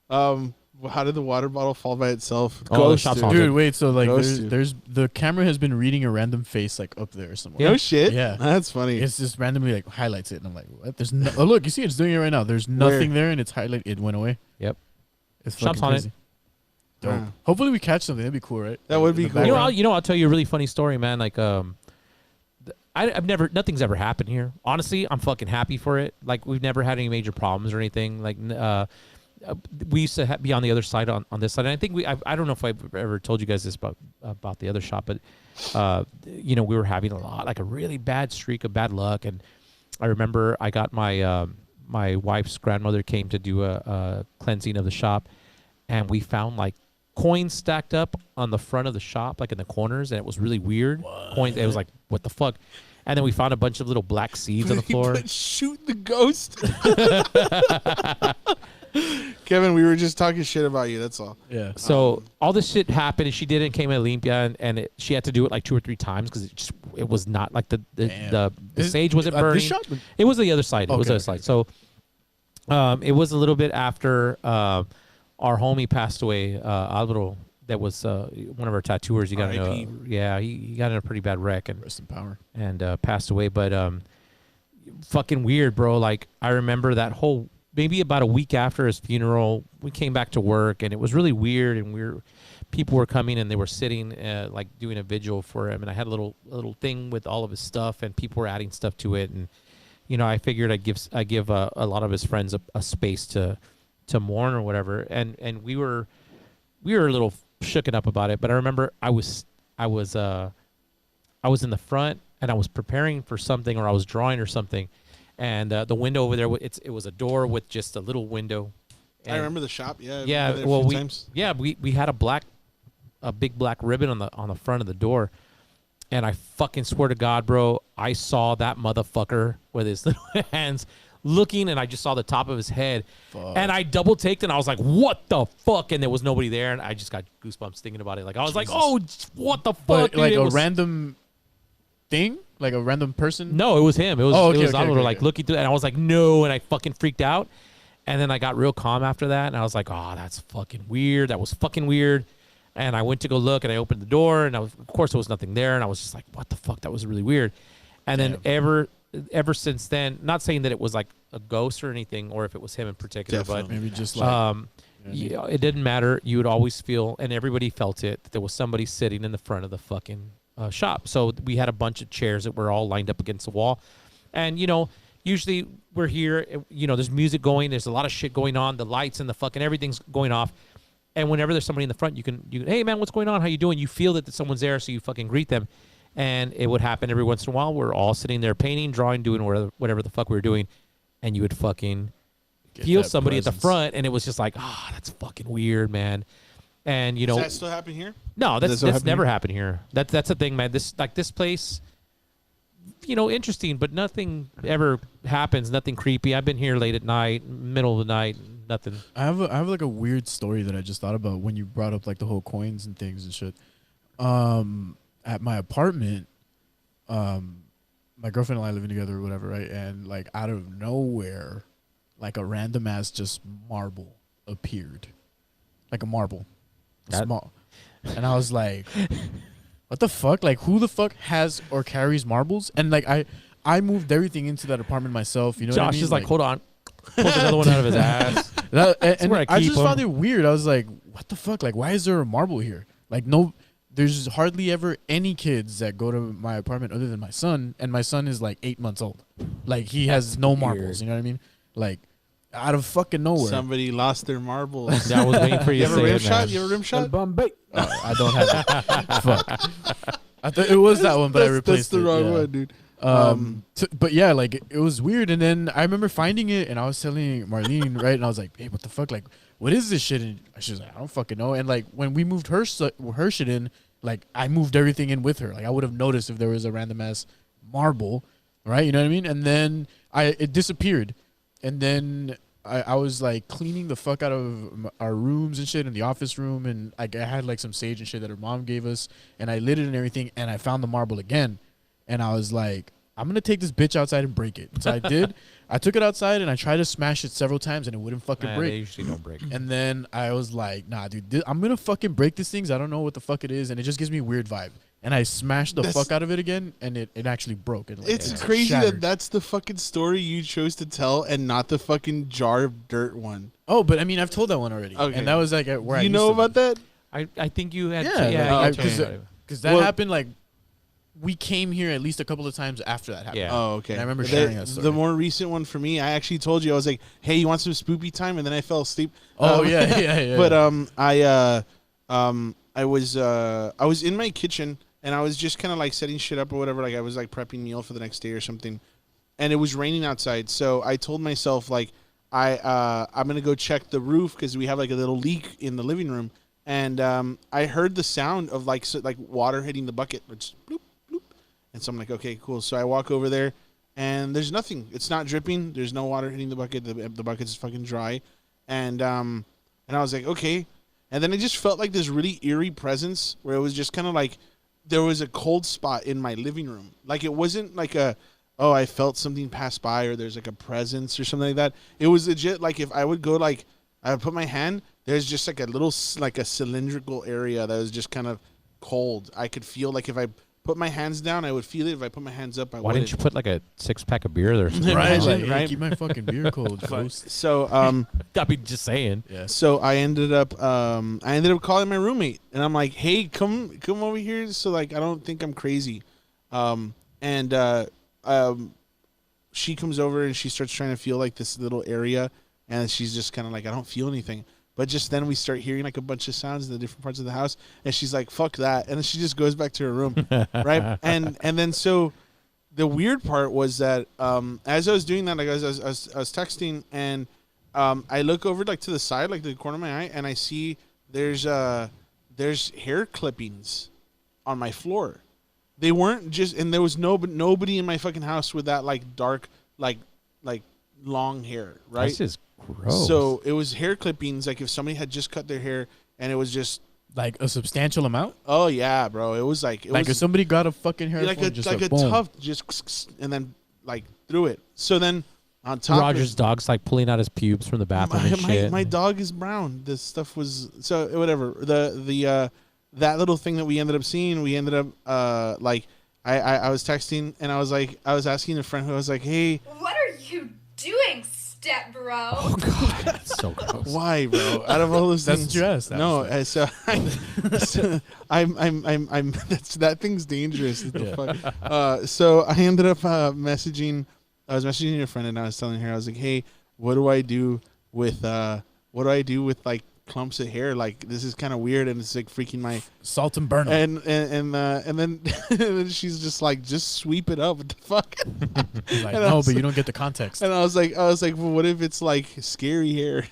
How did the water bottle fall by itself? Ghost, dude. Wait, so like, there's the camera has been reading a random face like up there somewhere. No shit. Yeah, that's funny. It's just randomly like highlights it, and I'm like, what? There's no. Oh, look, you see, it's doing it right now. There's nothing there, and it's highlight. It went away. Yep. It's Shots fucking on crazy. it. Dope. Hopefully we catch something. That'd be cool, right? That would be cool. I'll tell you a really funny story, man. Like, nothing's ever happened here. Honestly, I'm fucking happy for it. Like, we've never had any major problems or anything. Like, we used to be on the other side on this side. And I think I don't know if I've ever told you guys this about the other shop, but we were having a really bad streak of bad luck. And I remember I got my my wife's grandmother came to do a cleansing of the shop, and we found like coins stacked up on the front of the shop, like in the corners, and it was really weird. Coins. It was like, what the fuck? And then we found a bunch of little black seeds on the floor. Shoot the ghost. Kevin, we were just talking shit about you. That's all. Yeah. So all this shit happened, and she did it. Came in limpia, and she had to do it like 2 or 3 times because it was not like the sage wasn't burning. It was the other side. It was the other side. So it was a little bit after our homie passed away. Alvaro, that was one of our tattooers. He got he got in a pretty bad wreck and rest in power and passed away. But fucking weird, bro. Like, I remember that whole. Maybe about a week after his funeral, we came back to work, and it was really weird. And people were coming, and they were sitting, like doing a vigil for him. And I had a little thing with all of his stuff, and people were adding stuff to it. And I figured I give a lot of his friends a space to mourn or whatever. And we were a little shooken up about it. But I remember I was in the front, and I was preparing for something, or I was drawing or something. And the window over there, it was a door with just a little window. And I remember the shop. Yeah. Yeah. Well, we had a big black ribbon on the front of the door, And I fucking swear to God, bro, I saw that motherfucker with his little hands looking, and I just saw the top of his head. Fuck. And I double taked, and I was like, what the fuck? And there was nobody there, and I just got goosebumps thinking about it. Like, I was like, oh, what the fuck? But, dude? like, a random thing? Like a random person? No, it was him. It was okay. looking through, and I was like, no, and I fucking freaked out. And then I got real calm after that, and I was like, oh, that's fucking weird. That was fucking weird. And I went to go look, and I opened the door, and of course there was nothing there, and I was just like, what the fuck? That was really weird. And then ever since then, not saying that it was like a ghost or anything, or if it was him in particular, but maybe just like it didn't matter. You would always feel, and everybody felt it, that there was somebody sitting in the front of the fucking shop. So we had a bunch of chairs that were all lined up against the wall, and usually we're here, there's music going, there's a lot of shit going on, the lights and the fucking everything's going off. And whenever there's somebody in the front, you can, hey man, what's going on? How you doing? You feel that someone's there, so you fucking greet them. And it would happen every once in a while. We're all sitting there painting, drawing, doing whatever the fuck we were doing, and you would fucking feel somebody at the front, and it was just like, that's fucking weird, man. And Does that still happen here? No, that's never happened here. That's the thing, man. This place, interesting, but nothing ever happens. Nothing creepy. I've been here late at night, middle of the night. Nothing. I have like a weird story that I just thought about when you brought up like the whole coins and things and shit. At my apartment, my girlfriend and I living together or whatever, right? And like out of nowhere, like a random ass just marble appeared, like a marble, small. And I was like, what the fuck? Like, who the fuck has or carries marbles? And like I moved everything into that apartment myself. You know, Josh what I mean? is like, hold on. Pulled another one out of his ass. And I just found it weird. I was like, what the fuck? Like, why is there a marble here? Like, no, there's hardly ever any kids that go to my apartment other than my son. And my son is like 8 months old. Like, he has no marbles. You know what I mean? Like, out of fucking nowhere. Somebody lost their marbles. I was waiting for you to say it, man. You have a rim shot? Bombay. I don't have it. Fuck. I thought it was that one, but I replaced it. That's the wrong one, dude. But yeah, like it was weird. And then I remember finding it, and I was telling Marlene, right? And I was like, "Hey, what the fuck? Like, what is this shit?" And she was like, "I don't fucking know." And like when we moved her shit in, like I moved everything in with her. Like I would have noticed if there was a random ass marble, right? You know what I mean? And then it disappeared, and then I was like cleaning the fuck out of our rooms and shit in the office room, and I had like some sage and shit that her mom gave us, and I lit it and everything, and I found the marble again. And I was like, I'm going to take this bitch outside and break it. So I did. I took it outside, and I tried to smash it several times, and it wouldn't fucking break. They usually don't break. And then I was like, nah, dude, I'm going to fucking break this thing. I don't know what the fuck it is, and it just gives me a weird vibe. And I smashed the fuck out of it again, and it actually broke. It's crazy shattered. That's the fucking story you chose to tell and not the fucking jar of dirt one. Oh, but I mean, I've told that one already. Okay. And that was like where you know about that? I think you had because that happened like we came here at least a couple of times after that happened. Yeah. Oh, okay. And I remember sharing that story. The more recent one for me, I actually told you, I was like, hey, you want some spoopy time? And then I fell asleep. Oh, yeah. But I was in my kitchen, and I was just kind of like setting shit up or whatever. Like I was like prepping meal for the next day or something. And it was raining outside. So I told myself like, I'm going to go check the roof because we have like a little leak in the living room. And I heard the sound of like water hitting the bucket. It's bloop, bloop. And so I'm like, okay, cool. So I walk over there, and there's nothing. It's not dripping. There's no water hitting the bucket. The bucket's fucking dry. And I was like, okay. And then I just felt like this really eerie presence where it was just kind of like there was a cold spot in my living room. Like it wasn't like I felt something pass by or there's like a presence or something like that. It was legit like if I would go like I would put my hand, there's just like a little like a cylindrical area that was just kind of cold. I could feel like if I put my hands down, I would feel it. If I put my hands up, I wouldn't. Why didn't you put like a 6-pack of beer there? Right, right. Keep my fucking beer cold, folks. So, I mean, just saying. Yeah. So I ended up calling my roommate, and I'm like, "Hey, come over here." So like, I don't think I'm crazy. She comes over and she starts trying to feel like this little area, and she's just kind of like, "I don't feel anything." But just then we start hearing like a bunch of sounds in the different parts of the house, and she's like, "Fuck that!" And then she just goes back to her room, right? And then so the weird part was that as I was doing that, like I was texting, and I look over like to the side, like the corner of my eye, and I see there's hair clippings on my floor, They weren't just, and there was nobody in my fucking house with that like dark, like long hair, right? That's just gross. So it was hair clippings. Like if somebody had just cut their hair and it was just like a substantial amount. Oh yeah, bro. It was like if somebody got a fucking hair, like a tuft, just and then like threw it. So then on top, Roger's dog's like pulling out his pubes from the bathroom and shit. My dog is brown. This stuff was so whatever. The that little thing that we ended up seeing, we ended up like I was texting and I was asking a friend who I was like, hey, what are you doing, step bro? Oh god, that's so gross. Why, bro? Out of all those things, that's no. So I'm that thing's dangerous. So I ended up messaging. I was messaging a friend and I was telling her, I was like, hey, what do I do with like clumps of hair? Like this is kind of weird and it's like freaking my salt and burn them. And then she's just like, just sweep it up. What the fuck? Like, no, but you don't get the context. And I was like, well, what if it's like scary hair?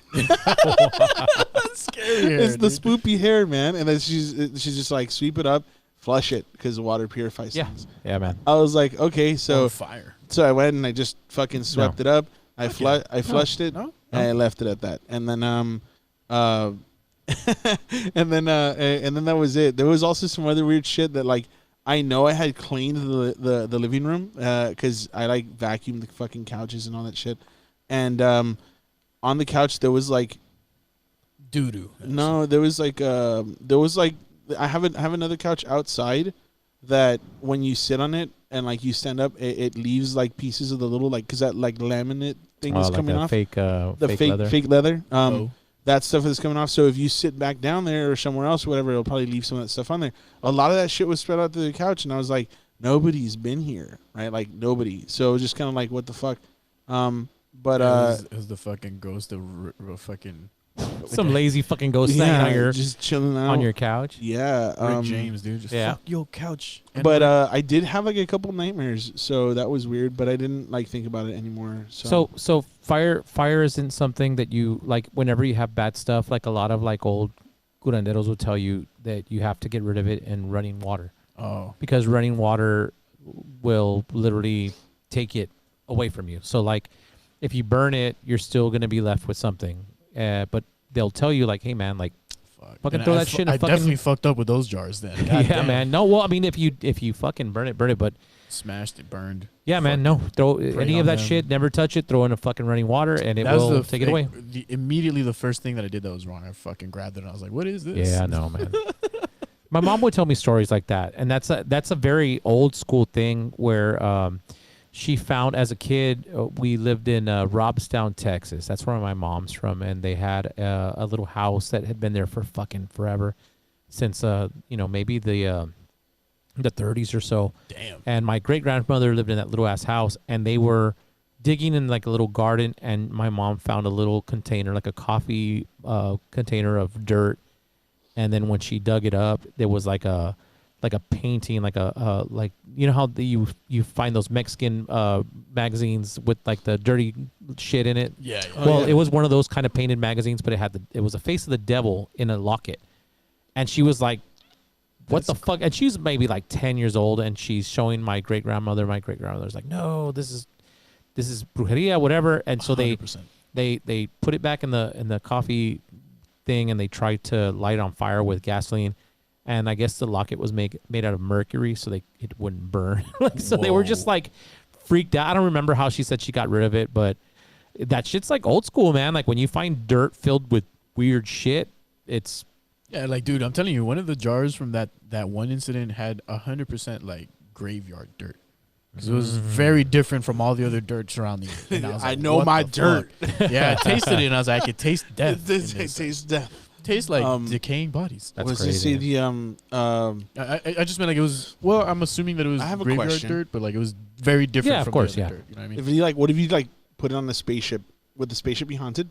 Scary hair. It's the spoopy hair, man. And then she's just like, sweep it up, flush it because water purifies things. Yeah, man. I was like, okay, so fire. So I went and I just fucking swept it up. I flushed it and I left it at that. And then and then that was it. There was also some other weird shit that like I know I had cleaned the living room because I like vacuumed the fucking couches and all that shit. And on the couch there was like doo doo. No, there was like I have another couch outside that when you sit on it and like you stand up, it leaves like pieces of the little like because that like laminate thing is like coming off. Fake leather. That stuff is coming off. So if you sit back down there or somewhere else, or whatever, it'll probably leave some of that stuff on there. A lot of that shit was spread out to the couch, and I was like, nobody's been here, right? Like nobody. So it was just kind of like, what the fuck? But it was the fucking ghost of fucking. Some lazy fucking ghost thing on your just chilling out on your couch. Yeah, Rick James, dude. Just fuck your couch. But I did have like a couple nightmares, so that was weird. But I didn't like think about it anymore. So fire isn't something that you like. Whenever you have bad stuff, like a lot of like old curanderos will tell you that you have to get rid of it in running water. Oh, because running water will literally take it away from you. So like, if you burn it, you're still gonna be left with something. But they'll tell you like, hey man, like, fucking throw that shit in I definitely fucked up with those jars then. Yeah, damn. Man. No, well, I mean, if you fucking burn it, but smashed it, burned. Yeah, man. No, throw any of that shit. Never touch it. Throw in a fucking running water, and it will take it away. Immediately, the first thing that I did that was wrong. I fucking grabbed it and I was like, "What is this?" Yeah, no, man. My mom would tell me stories like that, and that's a very old school thing where she found as a kid. We lived in Robstown, Texas. That's where my mom's from, and they had a little house that had been there for fucking forever, since maybe the 30s or so. Damn. And my great grandmother lived in that little ass house, and they were digging in like a little garden, and my mom found a little container, like a coffee container of dirt, and then when she dug it up, there was like a painting, like you know how you find those Mexican magazines with like the dirty shit in it. Yeah. It was one of those kind of painted magazines, but it was a face of the devil in a locket, and she was like, "What the fuck?" And she's maybe like 10 years old, and she's showing my great grandmother. My great grandmother's like, "No, this is brujeria, whatever." And so 100%. they put it back in the coffee thing, and they tried to light it on fire with gasoline. And I guess the locket was made out of mercury, so it wouldn't burn. So they were just like freaked out. I don't remember how she said she got rid of it, but that shit's like old school, man. Like when you find dirt filled with weird shit, it's like, dude, I'm telling you, one of the jars from that one incident had 100% like graveyard dirt. Because it was very different from all the other dirt surrounding it. And I was like, I know my dirt. Yeah, I tasted it, and I was like, I could taste death. It tastes death. Tastes like decaying bodies. That's was crazy. The I just meant like it was. Well, I'm assuming that it was graveyard dirt, but like it was very different from the other dirt. You know what I mean? If you what if you like put it on the spaceship? Would the spaceship be haunted?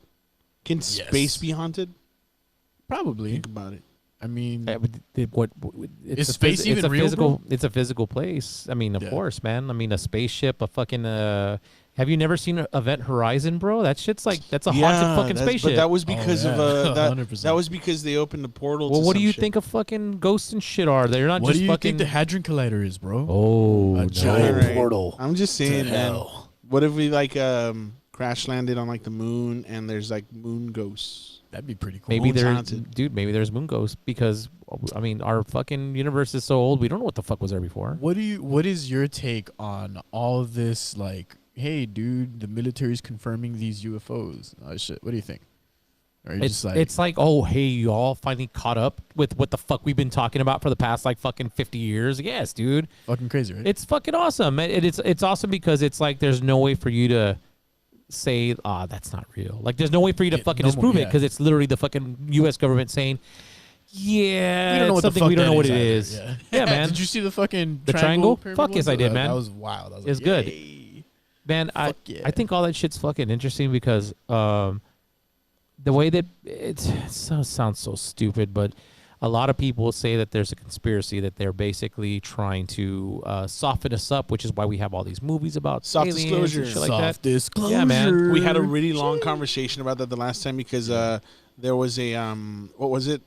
Can space be haunted? Probably. Think about it. I mean, is space even real? It's a physical place. I mean, of course, man. I mean, a spaceship, a fucking Have you never seen Event Horizon, bro? That shit's like that's a haunted fucking spaceship. But that was because of that. 100%. That was because they opened the portal. Well, to what do some you shit. think of fucking ghosts and shit are? They're not What just do you fucking. think the Hadron Collider is, bro? Oh, A no. giant Right. portal. I'm just saying, to man. hell. What if we like crash landed on like the moon and there's like moon ghosts? That'd be pretty cool. Maybe Moon's there's, haunted. dude. Maybe there's moon ghosts because I mean our fucking universe is so old. We don't know what the fuck was there before. What is your take on all of this? Like, hey, dude, the military's confirming these UFOs. Oh shit. What do you think? Or you just like, It's like, oh, hey, you all finally caught up with what the fuck we've been talking about for the past like fucking 50 years. Yes, dude. fucking crazy, right? It's fucking awesome. It's awesome because it's like there's no way for you to say, that's not real. Like there's no way for you to fucking disprove it because it's literally the fucking U.S. government saying, yeah, we don't know it's what the something fuck we don't know what it either. is. Yeah, man. Did you see the fucking The triangle? pyramid Fuck yes, ones? I did, man. That was wild. I was It's like, good. yay. Man, Fuck yeah. I think all that shit's fucking interesting because the way that it sounds so stupid, but a lot of people say that there's a conspiracy that they're basically trying to soften us up, which is why we have all these movies about Soft aliens disclosure. and shit like Soft that. disclosure. Yeah, man. We had a really long conversation about that the last time because there was a what was it?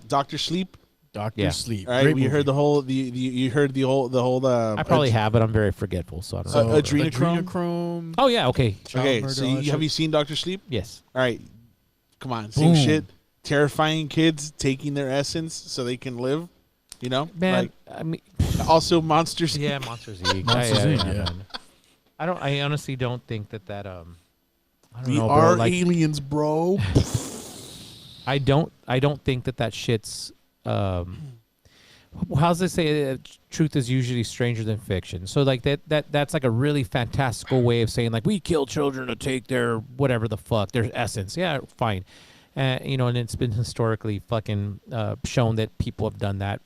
Dr. Sleep. Dr. Yeah. Sleep. All right, Great we movie. heard the whole you heard the whole I probably have, but I'm very forgetful, so I don't know. Adrenochrome. Adrenochrome. Oh yeah, okay, Child Okay, murder, so all that have shit. you seen Dr. Sleep? yes. All right, come on, same Boom. shit. Terrifying kids taking their essence so they can live. You know, Man, I mean, also Monsters. yeah, Monsters Inc. Monsters Inc., yeah. man. I honestly don't think that I don't We know, bro. are Like, aliens, bro. I don't think that shit's how's they say truth is usually stranger than fiction. So like that's like a really fantastical way of saying like we kill children to take their whatever the fuck their essence. Yeah, fine. And it's been historically fucking shown that people have done that,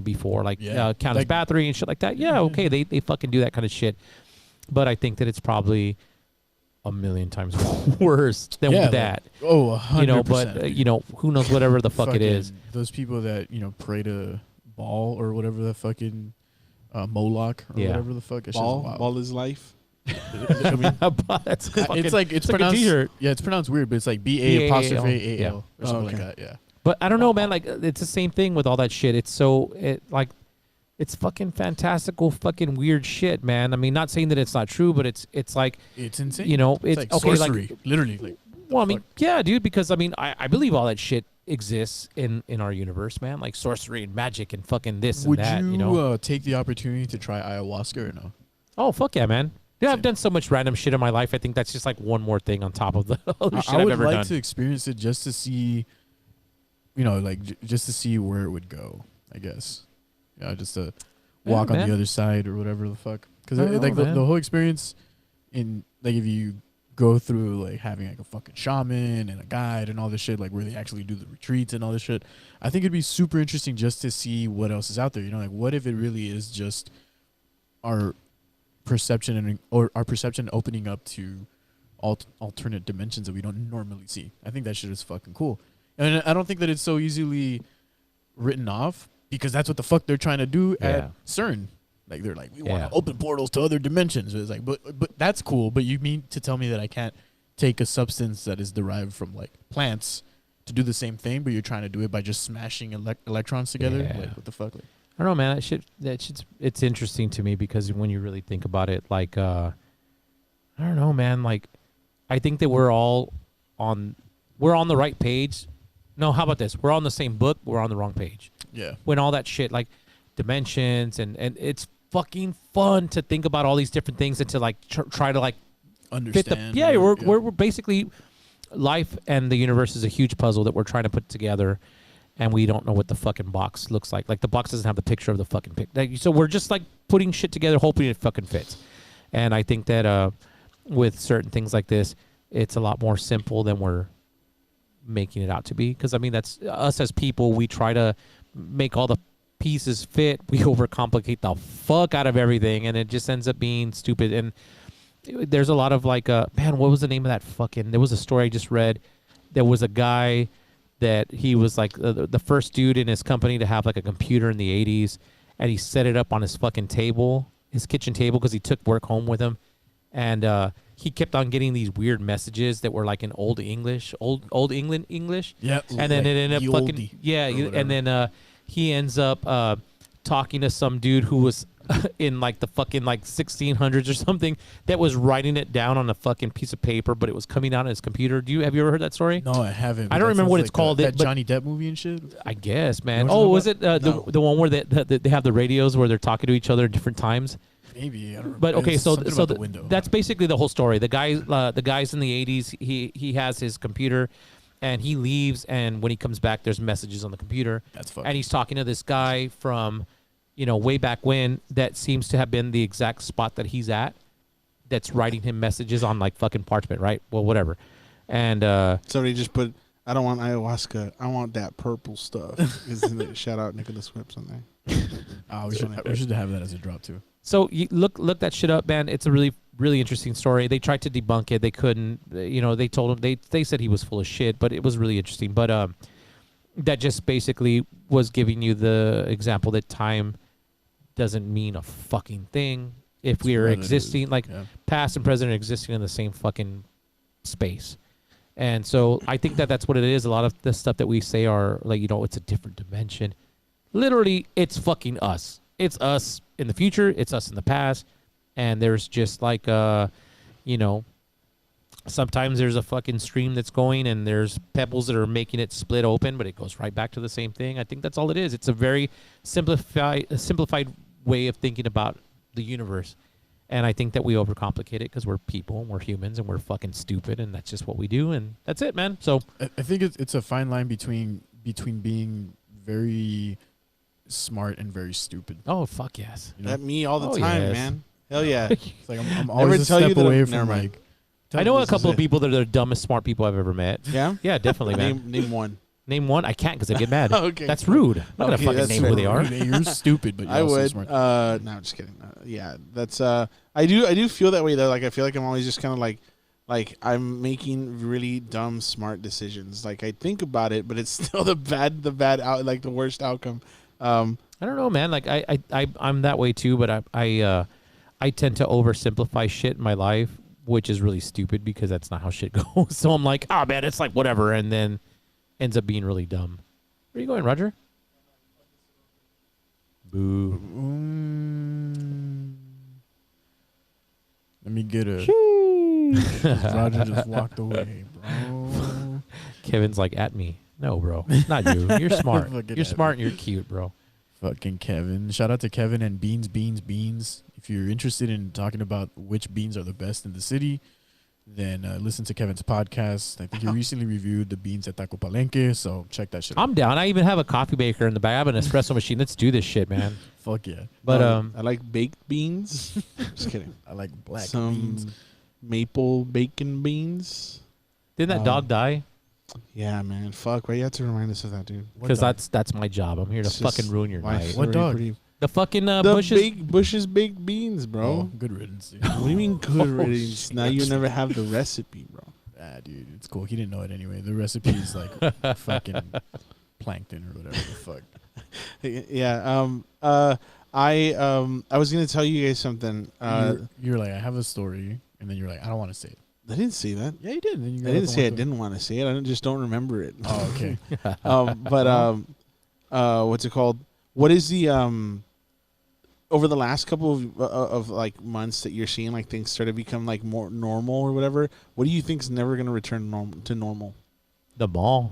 before, like Countess Like- Bathory and shit like that. Yeah, okay, they fucking do that kind of shit. But I think that it's probably a million times worse than that. Like, 100%. But who knows whatever the fuck it is. Those people that, pray to Baal or whatever the fucking Moloch or Yeah. whatever the fuck. It's just wild. Ball is life. I mean, That's fucking, it's like it's like a pronounced. t-shirt. Yeah, it's pronounced weird, but it's like B-A-A-L. BA''A''AL Yeah. or something okay. like that. Yeah. But I don't know, man. Like it's the same thing with all that shit. It's it's fucking fantastical, fucking weird shit, man. I mean, not saying that it's not true, but it's like It's insane. it's like okay. sorcery, Like, literally. Like, well, I mean, yeah, dude. Because I mean, I believe all that shit exists in our universe, man. Like sorcery and magic and fucking this and would that. you take the opportunity to try ayahuasca or no? Oh fuck yeah, man. Yeah, I've done so much random shit in my life. I think that's just like one more thing on top of the other shit I I've would ever like done. to experience it just to see, just to see where it would go. I guess, just to walk on man. the other side or whatever the fuck. Because I don't like know, the man. whole experience, in like if you go through like having like a fucking shaman and a guide and all this shit, like where they actually do the retreats and all this shit, I think it'd be super interesting just to see what else is out there. Like what if it really is just our perception or our perception opening up to alternate dimensions that we don't normally see. I think that shit is fucking cool. And I don't think that it's so easily written off because that's what the fuck they're trying to do at CERN. Like they're like, we want to open portals to other dimensions. It's like, but that's cool. But you mean to tell me that I can't take a substance that is derived from like plants to do the same thing, but you're trying to do it by just smashing electrons together? Yeah. Like, what the fuck? Like, I don't know, man. It's interesting to me because when you really think about it, like, I don't know, man. Like, I think that we're on the right page. No, how about this? We're on the same book. We're on the wrong page. yeah. When all that shit, like dimensions and it's fucking fun to think about all these different things and to like try to like fit the Understand. we're basically life and the universe is a huge puzzle that we're trying to put together. And we don't know what the fucking box looks like. Like the box doesn't have the picture of the fucking pic. Like, so we're just like putting shit together, hoping it fucking fits. And I think that with certain things like this, it's a lot more simple than we're making it out to be. Because I mean, that's us as people. We try to make all the pieces fit. We overcomplicate the fuck out of everything, and it just ends up being stupid. And there's a lot of like, man, what was the name of that fucking? There was a story I just read. There was a guy that he was like the first dude in his company to have like a computer in the 80s, and he set it up on his fucking table his kitchen table because he took work home with him, and he kept on getting these weird messages that were like in old England English. Yeah, and then it ended up fucking and then he ends up talking to some dude who was in like the fucking like 1600s or something that was writing it down on a fucking piece of paper, but it was coming out on his computer. Have you ever heard that story? No, I haven't. I don't remember what it's called. That Johnny Depp movie and shit. I guess, man. Oh, was it the one where they have the radios where they're talking to each other at different times? Maybe I don't know. But okay, so that's basically the whole story. The guys in the 80s. He has his computer, and he leaves, and when he comes back, there's messages on the computer. That's fucking. And he's talking to this guy from, way back when, that seems to have been the exact spot that he's at, that's writing him messages on like fucking parchment, right? Well, whatever. And somebody just put, I don't want ayahuasca, I want that purple stuff. Isn't it? Shout out Nicholas Whips on there. We should have that as a drop too. So you look that shit up, man. It's a really, really interesting story. They tried to debunk it. They couldn't. They told him, they said he was full of shit, but it was really interesting. But that just basically was giving you the example that time doesn't mean a fucking thing if we are existing, past and present are existing in the same fucking space. And so I think that's what it is. A lot of the stuff that we say are like, it's a different dimension. Literally, it's fucking us. It's us in the future. It's us in the past. And there's just like, sometimes there's a fucking stream that's going and there's pebbles that are making it split open, but it goes right back to the same thing. I think that's all it is. It's a very simplified way of thinking about the universe. And I think that we overcomplicate it because we're people and we're humans and we're fucking stupid, and that's just what we do, and that's it, man. So I think it's a fine line between being very smart and very stupid. Oh, fuck yes. That me all the time, man. Hell yeah. It's like I'm always a step away from like. I know a couple of people that are the dumbest smart people I've ever met. Yeah? Yeah, definitely, man. Name one. Name one? I can't because I get mad. Okay. That's rude. I'm not going to fucking name who they are. You're stupid, but you're I also would. smart. No, I'm just kidding. Yeah, that's I do feel that way though. Like I feel like I'm always just kind of like I'm making really dumb smart decisions. Like I think about it, but it's still the bad out, like the worst outcome. I don't know, man. Like I'm that way too, but I tend to oversimplify shit in my life, which is really stupid because that's not how shit goes. So I'm like, man, it's like whatever, and then ends up being really dumb. Where are you going, Roger? Boo. Let me get a. Roger just walked away, bro. Kevin's like, at me. No, bro. Not you. You're smart. You're smart and you're cute, bro. Fucking Kevin. Shout out to Kevin and Beans. If you're interested in talking about which beans are the best in the city, then listen to Kevin's podcast. I think he recently reviewed the beans at Taco Palenque, so check that shit out. I'm down. I even have a coffee maker in the back. I have an espresso machine. Let's do this shit, man. Fuck yeah. But I like baked beans. Just kidding. I like black Some beans. Maple bacon beans. Didn't that dog die? Yeah, man. Fuck. Why you have to remind us of that, dude? Because that's my job. I'm here to fucking ruin your night. What dog? The fucking Bush's Bush's baked beans, bro. Oh, good riddance. Dude. What do you mean good riddance? Now you never have the recipe, bro. Dude, it's cool. He didn't know it anyway. The recipe is like fucking plankton or whatever the fuck. Yeah. I was gonna tell you guys something. You're like, I have a story, and then you're like, I don't want to say it. I didn't say that. Yeah, you did. Then you I didn't say I didn't want to say it. I just don't remember it. Oh, okay. What's it called? What is the over the last couple of like months that you're seeing like things start to become like more normal or whatever? What do you think is never going to return to normal? The mall.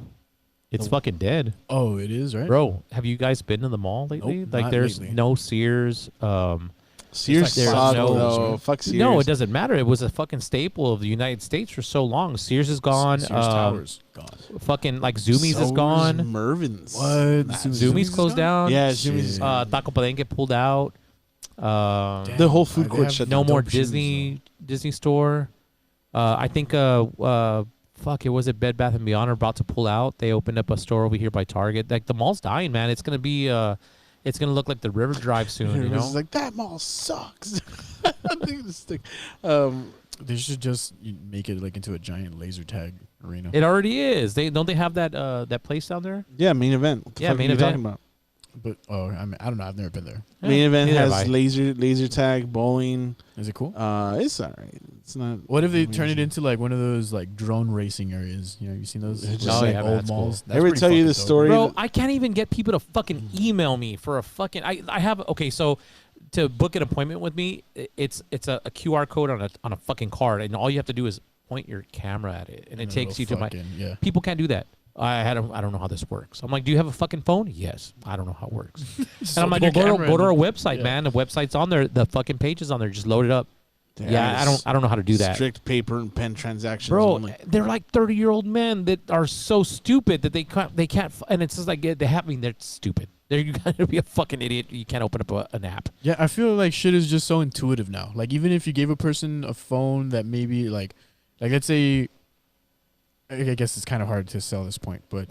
It's fucking dead. Oh, it is, right? Bro, have you guys been to the mall lately? Nope, like, there's lately. no Sears. Sears sucked, no, fuck Sears. No, it doesn't matter. It was a fucking staple of the United States for so long. Sears is gone. Sears Towers gone. Fucking like Zoomies is gone. Mervin's. What? Zoomies closed down. Yeah, Zoomies. Taco Palenque pulled out. The whole food court shut down. No more Disney store. I think fuck it, was it Bed Bath & Beyond are about to pull out. They opened up a store over here by Target. Like the mall's dying, man. It's gonna be it's gonna look like the River Drive soon. You know, it's like that mall sucks. They should just make it like into a giant laser tag arena. It already is. They have that that place down there. Yeah, Main Event. What the fuck Main are you Event. talking about? But I mean, I don't know. I've never been there. Main event neither have has I. laser tag, bowling. Is it cool? It's alright. It's not. What if they turn it into like one of those like drone racing areas? You know, you seen those? It's Just just like yeah, old that's cool. malls. That's Ever pretty tell you fucking the dope. story? Bro, I can't even get people to fucking email me for a fucking. I have okay. So to book an appointment with me, it's a QR code on a fucking card, and all you have to do is point your camera at it, and it takes you to my. Yeah. People can't do that. I don't know how this works. I'm like, do you have a fucking phone? Yes. I don't know how it works. And I'm like, well, go to our website, man. The website's on there. The fucking page is on there. Just load it up. Yeah, I don't know how to do that. Strict paper and pen transactions. Bro, only. they're like 30-year-old men that are so stupid that they can't. And it's just like they have. I mean, they're stupid. You gotta be a fucking idiot. You can't open up an app. Yeah, I feel like shit is just so intuitive now. Like even if you gave a person a phone that maybe like let's say, I guess it's kind of hard to sell this point, but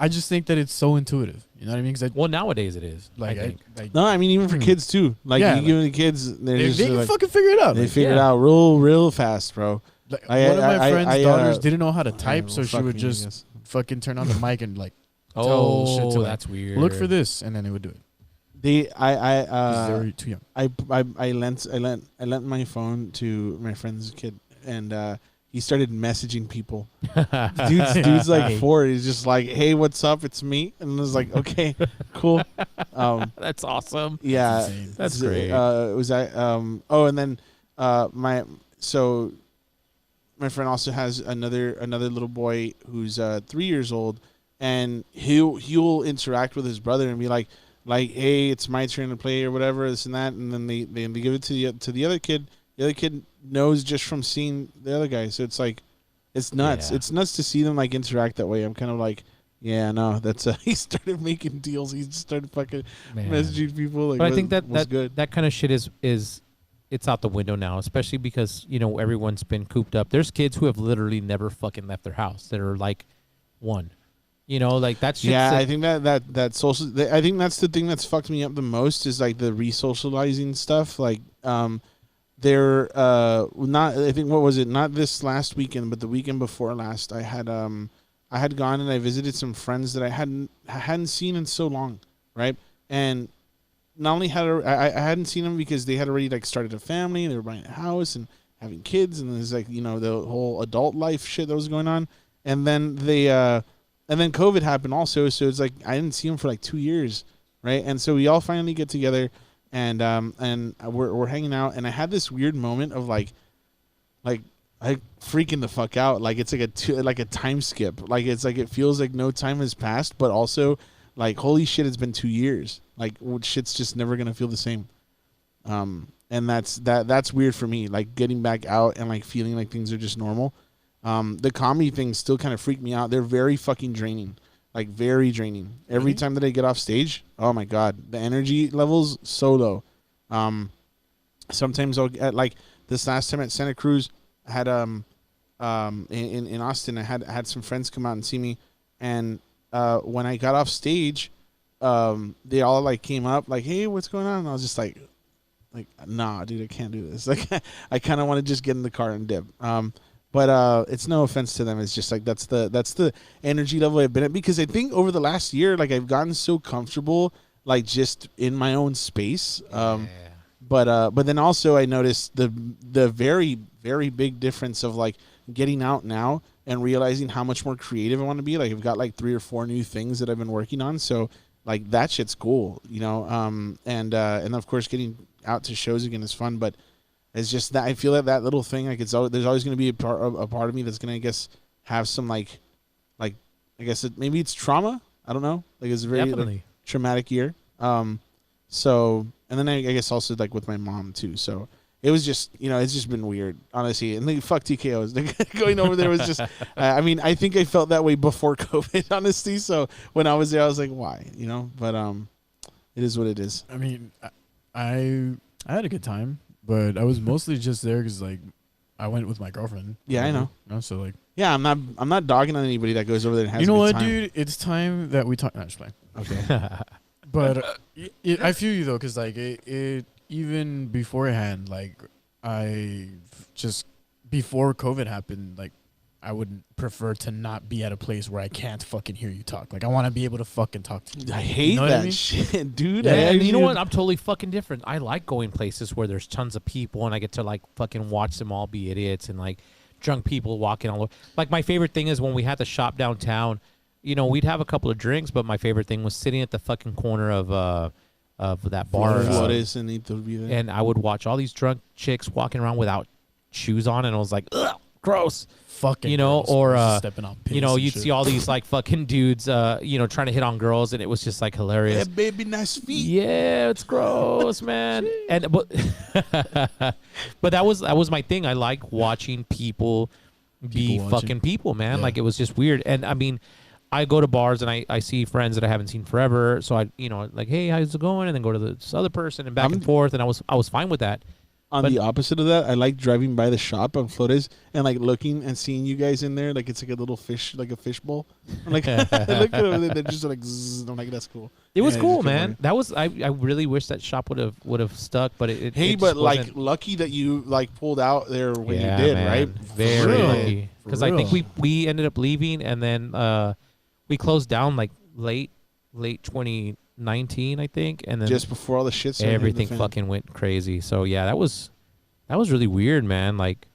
I just think that it's so intuitive. You know what I mean? Well, nowadays it is. Like, I think. No, I mean even for kids too. Like Yeah, you give the kids, they can like, fucking figure it out. they Like, figure it out real fast, bro. like, I- one of my I- friend's I, daughters didn't know how to type, well, so she fuck would me, I just guess. fucking turn on the mic and like tell shit Oh, to like, that's weird. look for this, and then they would do it. They 'Cause they were too young. I lent my phone to my friend's kid, and he started messaging people. Dude's like 4. He's just like, "Hey, what's up? It's me." And I was like, "Okay, cool." That's awesome. Yeah, insane. That's great. Was I? And then my friend also has another little boy who's 3 years old, and he'll interact with his brother and be like, "Hey, it's my turn to play" or whatever, this and that, and then they give it to the other kid. The other kid knows just from seeing the other guy, so it's like, it's nuts. Yeah. It's nuts to see them like interact that way. I'm kind of like, yeah, no, that's he started making deals. He just started fucking messaging people. Like, But I think was good. that kind of shit is it's out the window now, especially because everyone's been cooped up. There's kids who have literally never fucking left their house that are like 1. Like that shit. Yeah, I think that social. I think that's the thing that's fucked me up the most is like the re-socializing stuff. Like, they're not. I think what was it? Not this last weekend, but the weekend before last. I had gone and I visited some friends that I hadn't seen in so long, right? And not only I hadn't seen them because they had already like started a family, they were buying a house and having kids, and there's like the whole adult life shit that was going on, and then and then COVID happened also, so it's like I didn't see them for like 2 years, right? And so we all finally get together, and we're hanging out, and I had this weird moment of like freaking the fuck out, like it's like a time skip, like it's like it feels like no time has passed, but also like holy shit, it's been 2 years, like shit's just never gonna feel the same, and that's weird for me, like getting back out and like feeling like things are just normal. The comedy things still kind of freak me out. They're very fucking draining, like very draining. Every time that I get off stage, oh my god, the energy levels so low. Sometimes I'll get like this last time at Santa Cruz, I had in Austin, I had some friends come out and see me, and when I got off stage, they all like came up like, "Hey, what's going on?" And I was just like, nah, dude, I can't do this. Like, I kind of want to just get in the car and dip. But it's no offense to them. It's just like that's the energy level I've been at, because I think over the last year, like I've gotten so comfortable, like just in my own space. But then also I noticed the very, very big difference of like getting out now and realizing how much more creative I want to be. Like I've got like 3 or 4 new things that I've been working on. So like that shit's cool, and of course getting out to shows again is fun, but it's just that I feel that little thing, like there's always going to be a part of me that's going to, I guess, have some like I guess maybe it's trauma. I don't know. Like it's a very like, traumatic year. So, and then I guess also like with my mom too. So it was just, it's just been weird, honestly. And like, fuck TKOs. Going over there was just, I mean, I think I felt that way before COVID, honestly. So when I was there, I was like, why, But it is what it is. I mean, I had a good time, but I was mostly just there because like I went with my girlfriend. Yeah, I know. So like, yeah, I'm not dogging on anybody that goes over there and has. You know a good what, time. dude? It's time that we talk. No, just playing. Okay. But I feel you though, because like it even beforehand, like I just before COVID happened, like I would prefer to not be at a place where I can't fucking hear you talk. Like, I want to be able to fucking talk to you. I hate that shit, dude. Yeah, and you know what? I'm totally fucking different. I like going places where there's tons of people and I get to like fucking watch them all be idiots and like drunk people walking all over. Like, my favorite thing is when we had the shop downtown, you know, we'd have a couple of drinks, but my favorite thing was sitting at the fucking corner of that bar. And I would watch all these drunk chicks walking around without shoes on, and I was like, ugh, gross. Fucking, you know, gross. or stepping on piss you know, and you'd shit. see all these like fucking dudes, you know, trying to hit on girls, and it was just like hilarious. Yeah, baby, nice feet. Yeah, it's gross, man. And but that was my thing. I like watching people be fucking people, man. Yeah. Like, it was just weird. And I mean, I go to bars and I see friends that I haven't seen forever, so I, you know, like, hey, how's it going? And then go to this other person and back and forth, and I was fine with that. On the opposite of that, I like driving by the shop on Flores and like looking and seeing you guys in there, like it's like a little fish, like a fish bowl. I'm like, I look at them and they're just like, zzz, I'm like, that's cool. It was cool, man. That was I really wish that shop would have stuck, but it. Hey, it but like, wasn't. lucky that you like pulled out there when Yeah, you did, man. right? Very real. lucky, because I think we ended up leaving, and then we closed down like late 2019, I think, and then Just before all the shit started hitting the everything fan. fucking went crazy. So yeah, that was really weird, man. Like,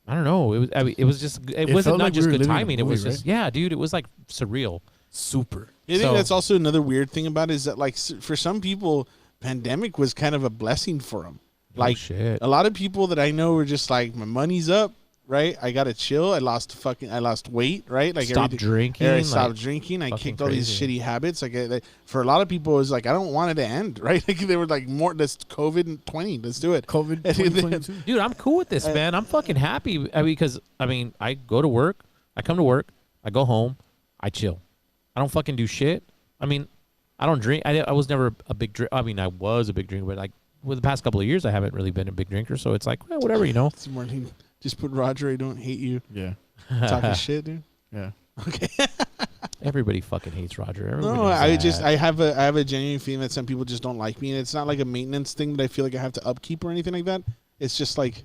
I don't know. It was just it wasn't felt not like we just were good living in a timing. It was movie, just yeah, dude. It was like surreal. Super. I think So- that's also another weird thing about it is that like for some people, pandemic was kind of a blessing for them. Like shit. a lot of people that I know were just like, my money's up, right? I gotta chill. I lost weight, right? Like Stop drinking. I like, stopped drinking. I fucking kicked all these crazy. shitty habits. Like for a lot of people, it was like I don't want it to end, right? Like they were like, more. Let's COVID-20. Let's do it. COVID 2022. Dude, I'm cool with this, man. I'm fucking happy because I go to work, I come to work, I go home, I chill. I don't fucking do shit. I mean, I don't drink. I was never a big drink. I mean, I was a big drinker, but like with the past couple of years, I haven't really been a big drinker. So it's like, well, whatever, you know. This morning, just put Roger. I don't hate you. Yeah. Talking shit, dude. Yeah. Okay. Everybody fucking hates Roger. Everybody No, knows that. I have a genuine feeling that some people just don't like me, and it's not like a maintenance thing that I feel like I have to upkeep or anything like that. It's just like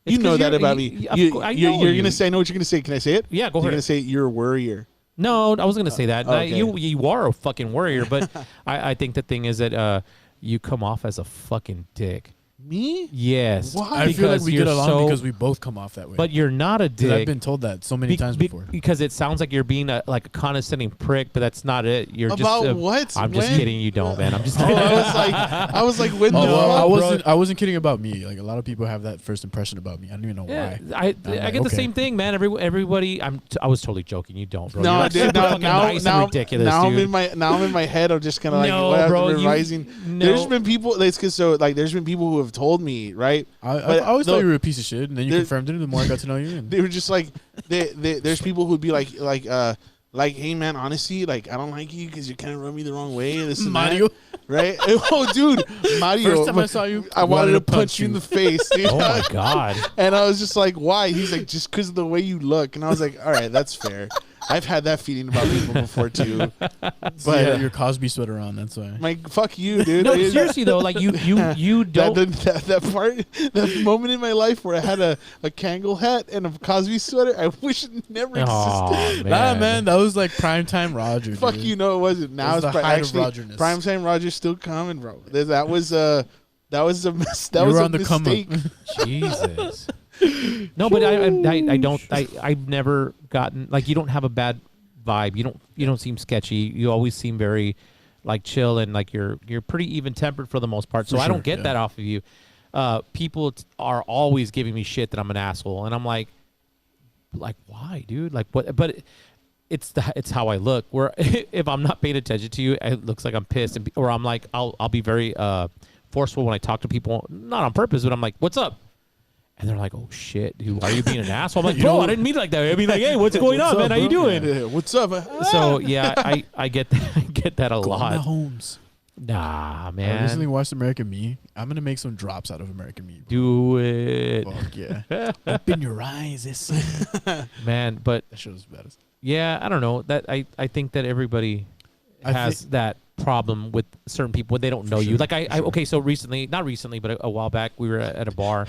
It's you know 'cause that you're- about me. I know You're you. gonna say. I know what you're gonna say. Can I say it? Yeah, go You're ahead. gonna say you're a worrier. No, I was gonna say that. Okay. You are a fucking warrior, but I think the thing is that you come off as a fucking dick. Me? Yes. Why? I feel like we you're get along so- because we both come off that way. But you're not a dick. I've been told that so many times before. Because it sounds like you're being a condescending prick, but that's not it. You're About just what? I'm just When? kidding. You don't, man. I'm just Oh, kidding. I was like, when Oh, the well, fuck? I wasn't kidding about me. Like, a lot of people have that first impression about me. I don't even know Yeah, why. I I'm get like, the okay. same thing, man. Everybody. I was totally joking. You don't, bro. No, You're like dude. super No, fucking nice and ridiculous, now dude. I'm in my head. I'm just kind of like, No, what, bro, revising. no. There's been people. There's been people who have told me, right? I always the- thought you were a piece of shit, and then you there- confirmed it. The more I got to know you, and They were just like, there's people who'd be like, hey man, honestly, like I don't like you because you kind of rub me the wrong way. This and Mario. that, right? Oh, dude, Mario. First time I saw you, I wanted to punch you in the face, dude. Oh my god. And I was just like, why? He's like, just because of the way you look. And I was like, all right, that's fair. I've had that feeling about people before too. But yeah, your Cosby sweater on. That's why. like, fuck you, dude. No, seriously though, like you don't. That moment in my life where I had a Kangol hat and a Cosby sweater, I wish it never existed. Oh, Nah, man, that was like primetime Roger. Fuck dude. you, no, it wasn't. Now was it's the height of actually Rogerness. primetime Roger's still coming, bro. That was a that You was were a on the come up. mistake. Jesus. No, but I don't. I've never gotten like you don't have a bad vibe. You don't seem sketchy. You always seem very like chill and like you're pretty even tempered for the most part. So For I don't sure, get yeah. that off of you. People are always giving me shit that I'm an asshole, and I'm like why, dude? Like what? But it's how I look. Where if I'm not paying attention to you, it looks like I'm pissed, or I'm like I'll be very forceful when I talk to people, not on purpose, but I'm like, what's up? And they're like, oh shit, dude, why are you being an asshole? I'm like, bro, I didn't mean it like that. I mean, like, hey, what's going on, man? How you doing? Yeah, what's up? So yeah, I get that. I get that a Go lot. to Holmes. Nah, I man. recently watched American Me. I'm gonna make some drops out of American Me. Do it, Fuck yeah! Open your eyes, man. But that show's bad. yeah, I don't know. That I think that everybody has that problem with certain people when they don't know you. sure, Like for sure. okay, so not recently, but a while back, we were at a bar,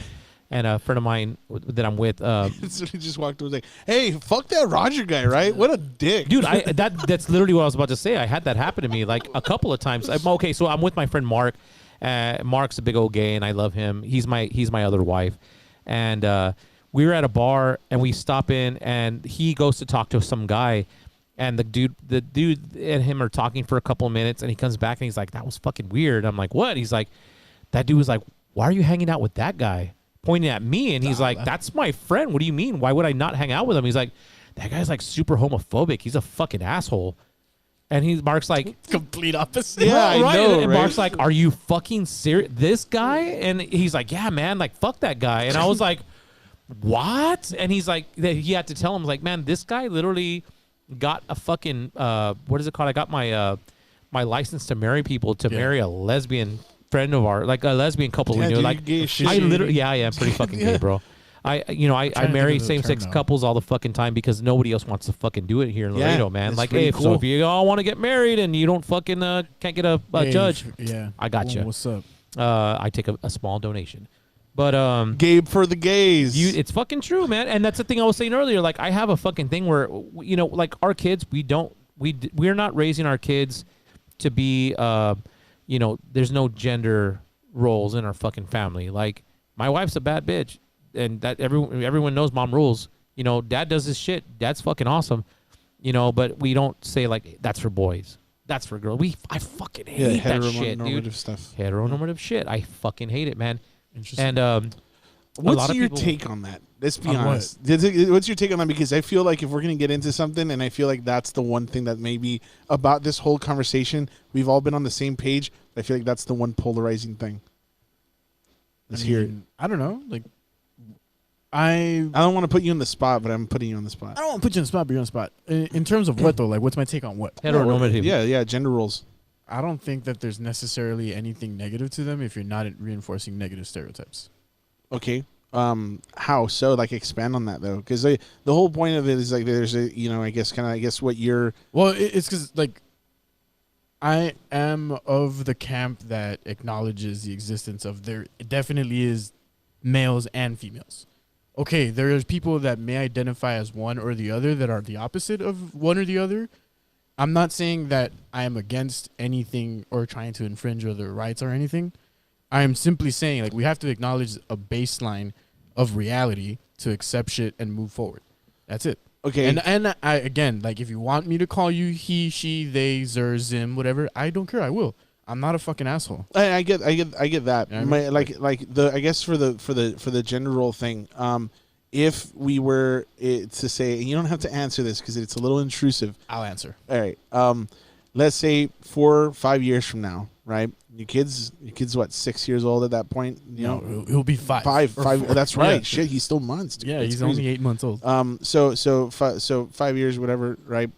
and a friend of mine that I'm with. So he just walked over and was like, "Hey, fuck that Roger guy, right? What a dick, dude." That's literally what I was about to say. I had that happen to me like a couple of times. Okay, so I'm with my friend Mark. Mark's a big old gay, and I love him. He's my other wife, and we were at a bar, and we stop in, and he goes to talk to some guy, and the dude and him are talking for a couple of minutes, and he comes back and he's like, "That was fucking weird." I'm like, "What?" He's like, "That dude was like, why are you hanging out with that guy?" Pointing at me, and he's like, "That's my friend. What do you mean? Why would I not hang out with him?" He's like, "That guy's like super homophobic. He's a fucking asshole." And Mark's like, complete opposite. Yeah, right. I know, And right? Mark's like, "Are you fucking serious? This guy?" And he's like, "Yeah, man. Like, fuck that guy." And I was like, "What?" And he's like, he had to tell him, like, "Man, this guy literally got a fucking what is it called? I got my my license to marry people to marry a lesbian friend of ours, like a lesbian couple we knew. Dude, Like, gay shit. I literally, I am pretty fucking gay, bro. I marry same-sex couples all the fucking time because nobody else wants to fucking do it here in Laredo, man. Like, hey, so if you all want to get married and you don't fucking can't get a judge, I got you. What's up? I take a small donation, but Gabe for the gays. it's fucking true, man. And that's the thing I was saying earlier. Like, I have a fucking thing where like our kids, we're not raising our kids to be there's no gender roles in our fucking family. Like, my wife's a bad bitch. And that everyone knows mom rules. Dad does his shit. Dad's fucking awesome. But we don't say like that's for boys. That's for girls. I fucking hate that shit, dude. Stuff. Heteronormative shit. I fucking hate it, man. Interesting. And what's your take on that? Let's be honest. What's your take on that? Because I feel like if we're gonna get into something, and I feel like that's the one thing that maybe about this whole conversation, we've all been on the same page. I feel like that's the one polarizing thing. Let's hear it. I don't know. Like, I don't want to put you on the spot, but I'm putting you on the spot. I don't want to put you on the spot, but you're on the spot. In terms of what, though? Like, what's my take on what? Heteronormative. Yeah, gender roles. I don't think that there's necessarily anything negative to them if you're not reinforcing negative stereotypes. Okay. How so? Like, expand on that though, because the whole point of it is like there's a I guess what you're. Well, it's because like I am of the camp that acknowledges the existence of there definitely is males and females. Okay, there's people that may identify as one or the other that are the opposite of one or the other. I'm not saying that I am against anything or trying to infringe other rights or anything. I am simply saying, like, we have to acknowledge a baseline of reality to accept shit and move forward. That's it. Okay. And I again, like, if you want me to call you he, she, they, zer, zim, whatever, I don't care. I will. I'm not a fucking asshole. I get that. You know what I mean? I guess for the gender role thing, if we were to say, and you don't have to answer this because it's a little intrusive. I'll answer. All right. Let's say 4 or 5 years from now, right? Your kid's what, 6 years old at that point? He'll be 5. Five. That's right. Yeah. Shit, he's still months. Dude. Yeah, That's he's crazy. only 8 months old. So 5 years, whatever, right?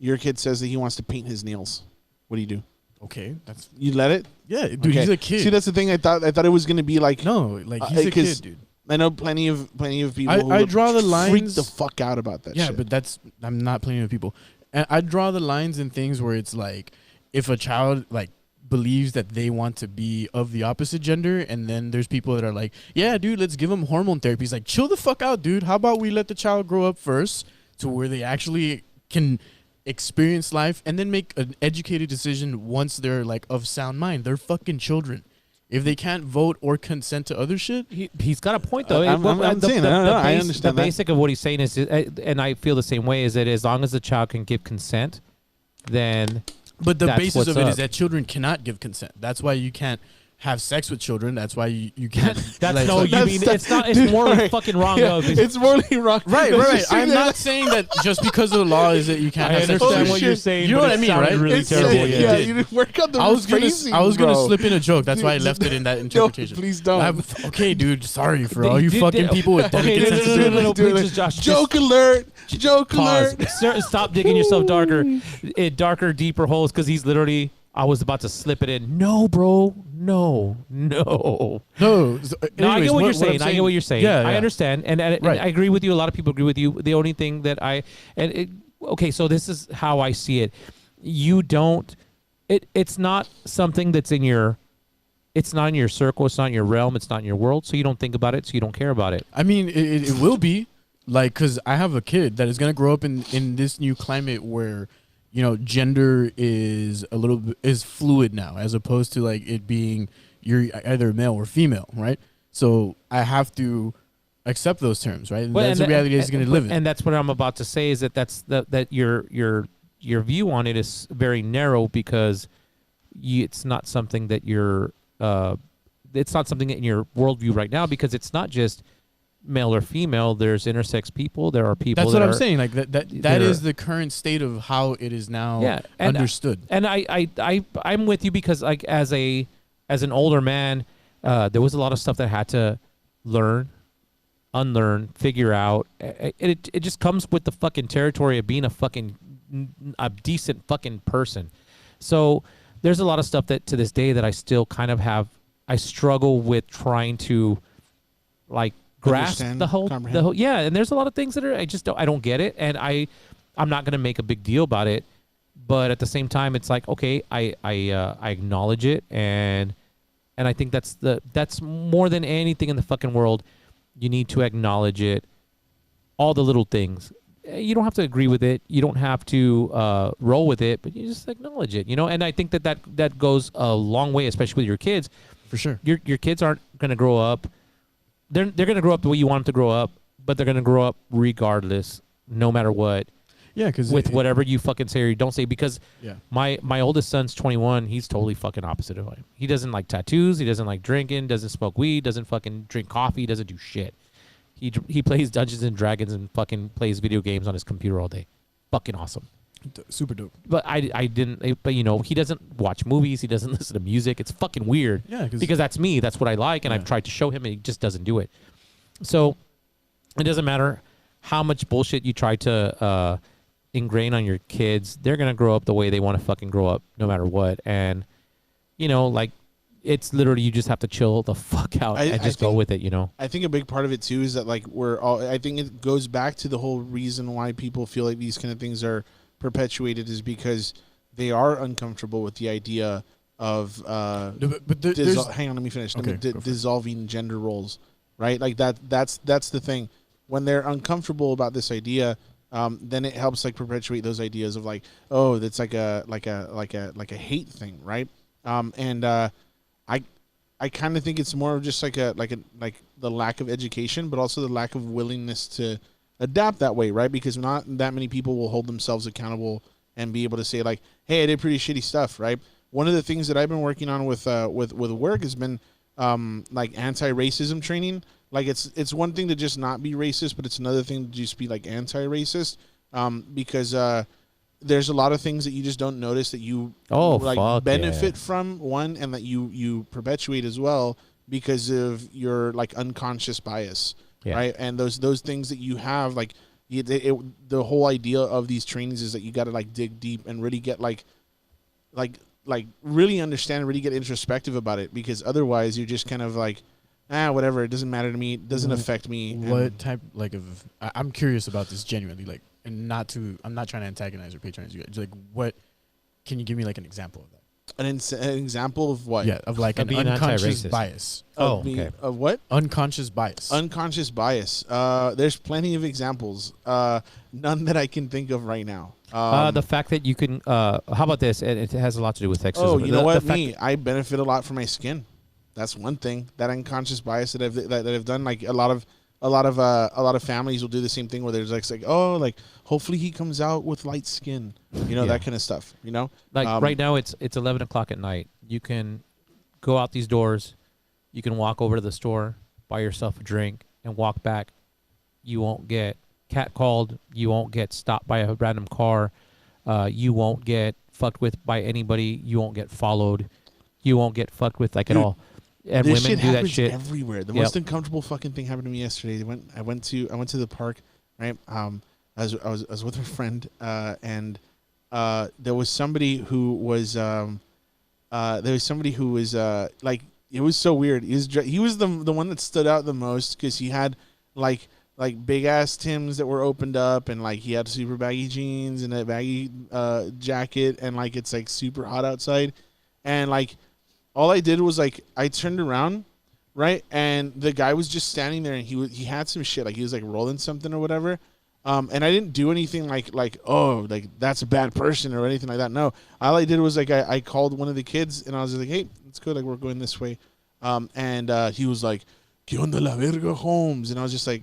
Your kid says that he wants to paint his nails. What do you do? Okay, you let it? Yeah, dude, okay. he's a kid. See, that's the thing. I thought it was gonna be like no, like he's a kid, dude. I know plenty of people. I draw the lines. Freak the fuck out about that. Yeah, shit. but I'm not plenty of people. And I draw the lines in things where it's like, if a child like believes that they want to be of the opposite gender, and then there's people that are like, yeah, dude, let's give them hormone therapy. He's like, chill the fuck out, dude. How about we let the child grow up first to where they actually can experience life and then make an educated decision once they're like of sound mind. They're fucking children. If they can't vote or consent to other shit, he's got a point though. I'm saying I understand the basic of what he's saying is, and I feel the same way, is that as long as the child can give consent, then. But the basis of it is that children cannot give consent. That's why you can't have sex with children. That's why you can't. That's no. You mean it's not? It's morally fucking wrong. Yeah, it's morally wrong. Right. I'm not saying that just because of the law is that you can't. I have sex understand with what you're saying. You know what I mean, right? Really it's terrible. Yeah, you didn't work out the phrasing. I was gonna bro. slip in a joke. That's why I left it in that interpretation. No, please don't. Okay, dude. Sorry for all you fucking people with delicate sensitivity. No, please, Josh. Joke alert. Joke alert. Stop digging yourself darker, deeper holes, because he's literally. I was about to slip it in. No, bro. No. No, I get what you're saying. I get what you're saying. Yeah, I understand, and right. I agree with you. A lot of people agree with you. The only thing that okay, so this is how I see it. You don't. It's not something that's in your it's not in your circle, it's not in your realm, it's not in your world, so you don't think about it, so you don't care about it. I mean, it will be like, because I have a kid that is gonna grow up in this new climate where, you know, gender is is fluid now, as opposed to like it being you're either male or female, right? So I have to accept those terms, right? And that's the reality he's going to live in. And that's what I'm about to say is that your view on it is very narrow because it's not something that it's not something in your worldview right now, because it's not just male or female. There's intersex people. There are people. That's what I'm saying. Like that is the current state of how it is now understood. And I'm with you, because like as an older man, there was a lot of stuff that I had to learn, unlearn, figure out. It just comes with the fucking territory of being a decent fucking person. So there's a lot of stuff that to this day that I still kind of I struggle with trying to like grasp the whole yeah. And there's a lot of things that I don't get it, and I'm not gonna make a big deal about it. But at the same time, it's like, okay, I acknowledge it, and I think that's more than anything in the fucking world. You need to acknowledge it, all the little things. You don't have to agree with it. You don't have to roll with it, but you just acknowledge it, you know. And I think that goes a long way, especially with your kids. For sure, your kids aren't gonna grow up. They're gonna grow up the way you want them to grow up, but they're gonna grow up regardless, no matter what. Yeah, because with whatever you fucking say or you don't say, because my oldest son's 21. He's totally fucking opposite of mine. He doesn't like tattoos. He doesn't like drinking. Doesn't smoke weed. Doesn't fucking drink coffee. Doesn't do shit. He plays Dungeons and Dragons and fucking plays video games on his computer all day. Fucking awesome. Super dope. But I didn't. But you know, he doesn't watch movies. He doesn't listen to music. It's fucking weird. Yeah, because that's me. That's what I like, and I've tried to show him, and he just doesn't do it. So it doesn't matter how much bullshit you try to ingrain on your kids. They're gonna grow up the way they want to fucking grow up, no matter what. And you know, like, it's literally, you just have to chill the fuck out and just go with it, you know. I think a big part of it too is that, like, I think it goes back to the whole reason why people feel like these kind of things are perpetuated is because they are uncomfortable with the idea of hang on, let me finish. Okay, dissolving gender roles, right? Like that's the thing. When they're uncomfortable about this idea, then it helps like perpetuate those ideas of like, oh, that's like a hate thing, right? I kind of think it's more of just like the lack of education, but also the lack of willingness to adapt that way, right? Because not that many people will hold themselves accountable and be able to say like, hey, I did pretty shitty stuff, right? One of the things that I've been working on with work has been like anti-racism training. Like it's one thing to just not be racist, but it's another thing to just be like anti-racist, because there's a lot of things that you just don't notice that you benefit from, one, and that you perpetuate as well because of your like unconscious bias, right? And those things that you have, like the whole idea of these trainings is that you got to like dig deep and really get like really understand and really get introspective about it, because otherwise you're just kind of like, whatever, it doesn't matter to me, it doesn't affect me. What type like of I'm curious about this genuinely, like, and I'm not trying to antagonize or patronize you guys. Like, what can you give me like an example of that? An example of what? Yeah, of like an unconscious bias. Okay. Of what? Unconscious bias. Unconscious bias. There's plenty of examples. None that I can think of right now. The fact that you can. How about this? It has a lot to do with sexism. Oh, you know what? I benefit a lot from my skin. That's one thing. That unconscious bias that I've done. Like a lot of families will do the same thing where they're like oh, like hopefully he comes out with light skin, you know, that kind of stuff, you know. Like right now it's 11 o'clock at night. You can go out these doors, you can walk over to the store, buy yourself a drink, and walk back. You won't get catcalled. You won't get stopped by a random car. You won't get fucked with by anybody. You won't get followed. You won't get fucked with like at all. And this women shit do that shit everywhere. The most uncomfortable fucking thing happened to me yesterday. I went to the park, right? I was with a friend, and there was somebody who was like, it was so weird. He was the one that stood out the most because he had like big ass Timbs that were opened up, and like he had super baggy jeans and a baggy jacket, and like it's like super hot outside, and like all I did was like I turned around, right, and the guy was just standing there, and he had some shit, like he was like rolling something or whatever. And I didn't do anything like oh, like that's a bad person or anything like that. No, all I did was like I called one of the kids and I was like, hey, it's good, like we're going this way. And he was like, ¿Qué onda la verga, Holmes? And I was just like,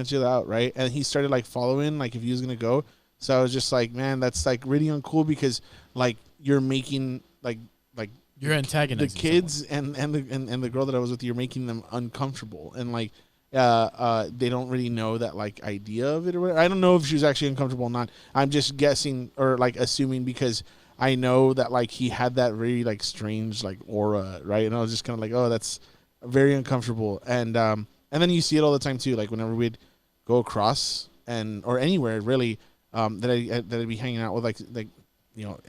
chill out, right? And he started like following, like if he was gonna go. So I was just like, man, that's like really uncool because like you're making like you're antagonizing the kids and the girl that I was with. You're making them uncomfortable and like. They don't really know that like idea of it or whatever. I don't know if she was actually uncomfortable or not. I'm just guessing or like assuming because I know that like he had that very like strange like aura, right? And I was just kind of like, oh, that's very uncomfortable. And then you see it all the time too. Like whenever we'd go across or anywhere really that I'd be hanging out with like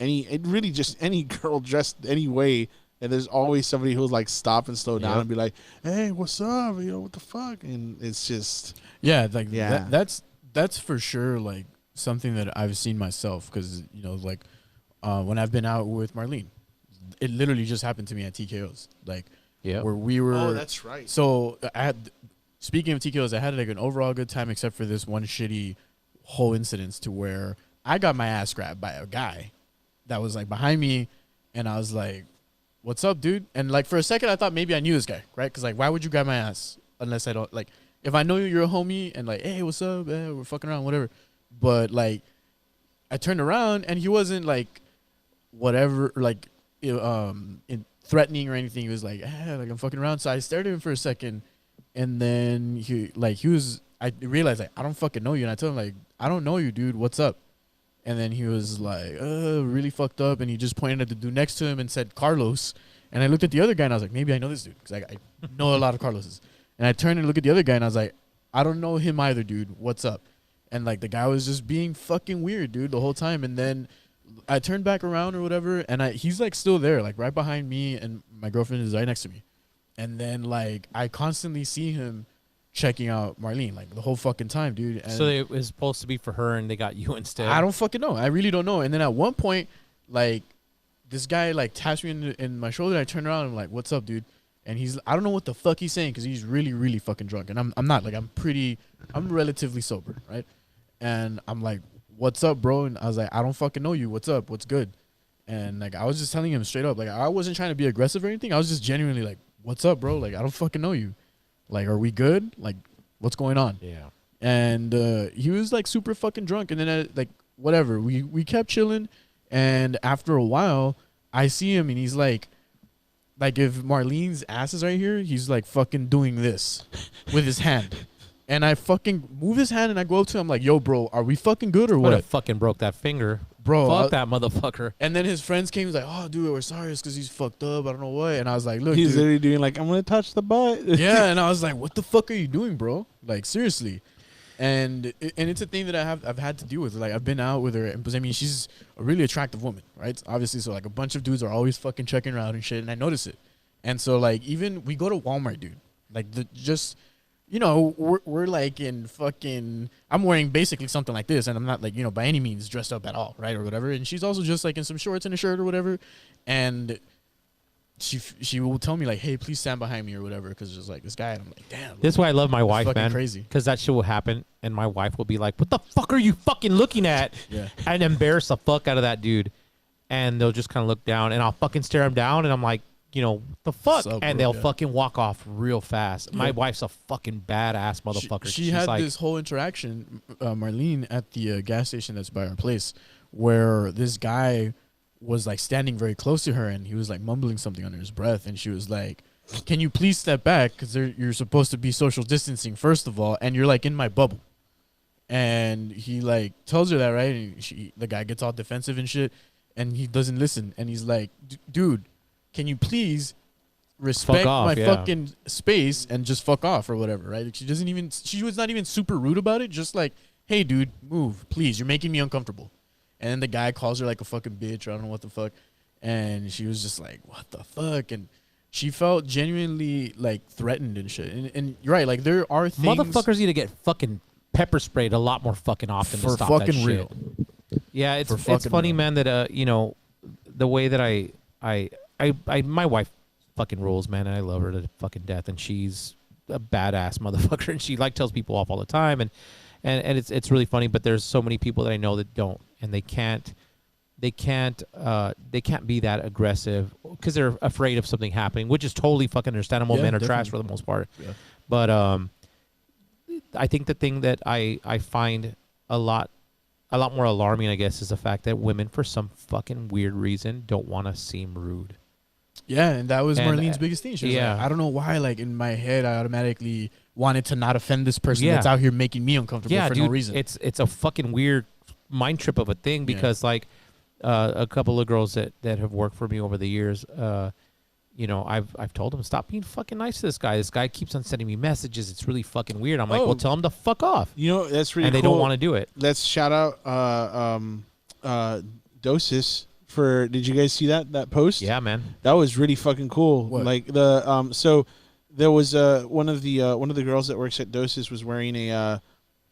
any girl dressed any way. And there's always somebody who'll like stop and slow down and be like, "Hey, what's up? What the fuck?" And it's just that's for sure like something that I've seen myself because like when I've been out with Marlene, it literally just happened to me at TKOs, like where we were. Oh, that's right. So speaking of TKOs, I had like an overall good time except for this one shitty whole incident to where I got my ass grabbed by a guy that was like behind me, and I was like, what's up, dude? And like for a second, I thought maybe I knew this guy, right? Because like, why would you grab my ass unless I don't like? If I know you're a homie and like, hey, what's up? We're fucking around, whatever. But like, I turned around and he wasn't like, whatever, like, in threatening or anything. He was like, like I'm fucking around. So I stared at him for a second, and then I realized like I don't fucking know you, and I told him like I don't know you, dude. What's up? And then he was like, really fucked up. And he just pointed at the dude next to him and said, Carlos. And I looked at the other guy and I was like, maybe I know this dude. Because I know a lot of Carloses. And I turned and looked at the other guy and I was like, I don't know him either, dude. What's up? And like the guy was just being fucking weird, dude, the whole time. And then I turned back around or whatever. And he's like still there, like right behind me. And my girlfriend is right next to me. And then like I constantly see him checking out Marlene like the whole fucking time, dude. And so it was supposed to be for her and they got you instead? I don't fucking know. I really don't know. And then at one point, like this guy like taps me in my shoulder. I turn around and I'm like, what's up, dude? And I don't know what the fuck he's saying because he's really, really fucking drunk. And I'm not, like I'm relatively sober, right? And I'm like, what's up, bro? And I was like, I don't fucking know you. What's up? What's good? And like I was just telling him straight up. Like I wasn't trying to be aggressive or anything. I was just genuinely like, what's up, bro? Like I don't fucking know you. Like, are we good? Like, what's going on? Yeah. And he was like super fucking drunk. And then like whatever, we kept chilling. And after a while, I see him and he's like if Marlene's ass is right here, he's like fucking doing this with his hand. And I fucking move his hand and I go up to him like, yo, bro, are we fucking good or what? I fucking broke that finger. Bro. Fuck that motherfucker. And then his friends came. He's like, oh, dude, we're sorry. It's because he's fucked up. I don't know what. And I was like, look, he's dude. literally doing like, I'm going to touch the butt. Yeah. And I was like, what the fuck are you doing, bro? Like, seriously. And it's a thing that I've had to deal with. Like, I've been out with her. And I mean, she's a really attractive woman, right? Obviously. So, like, a bunch of dudes are always fucking checking her out and shit. And I notice it. And so, like, even we go to Walmart, dude. Like, we're like in fucking, I'm wearing basically something like this, and I'm not like, by any means dressed up at all, right, or whatever. And she's also just like in some shorts and a shirt or whatever. And she will tell me like, hey, please stand behind me or whatever, because just like this guy. And I'm like, damn. This is why I love my wife, man. Crazy. Because that shit will happen, and my wife will be like, what the fuck are you fucking looking at? Yeah. And embarrass the fuck out of that dude. And they'll just kind of look down, and I'll fucking stare him down, and I'm like, what the fuck? So, and they'll fucking walk off real fast. Yeah. My wife's a fucking badass motherfucker. She had like, this whole interaction, Marlene, at the gas station that's by our place, where this guy was like standing very close to her, and he was like mumbling something under his breath, and she was like, can you please step back, because you're supposed to be social distancing first of all, and you're like in my bubble. And he like tells her that, right? And the guy gets all defensive and shit, and he doesn't listen, and he's like, dude, can you please respect my fucking space and just fuck off or whatever, right? Like she was not even super rude about it. Just like, hey, dude, move, please. You're making me uncomfortable. And then the guy calls her like a fucking bitch or I don't know what the fuck. And she was just like, what the fuck? And she felt genuinely like threatened and shit. And you're right. Like there are things. Motherfuckers need to get fucking pepper sprayed a lot more fucking often to stop that shit. Real. Yeah, it's funny, real. Man, that, the way that my wife fucking rules, man. And I love her to fucking death. And she's a badass motherfucker. And she like tells people off all the time. And it's really funny. But there's so many people that I know that don't, and they can't be that aggressive because they're afraid of something happening, which is totally fucking understandable. Men are trash for the most part. Yeah. But I think the thing that I find a lot more alarming, I guess, is the fact that women, for some fucking weird reason, don't want to seem rude. Yeah, and that was Marlene's biggest thing. She was like, I don't know why, like, in my head, I automatically wanted to not offend this person that's out here making me uncomfortable for no reason. It's a fucking weird mind trip of a thing because, like, a couple of girls that have worked for me over the years, you know, I've told them, stop being fucking nice to this guy. This guy keeps on sending me messages. It's really fucking weird. I'm like, well, tell him to fuck off. You know, that's really cool. And they don't want to do it. Let's shout out Dosis for, did you guys see that post? Yeah, man. That was really fucking cool. What? Like the so there was one of the girls that works at Dosis was wearing a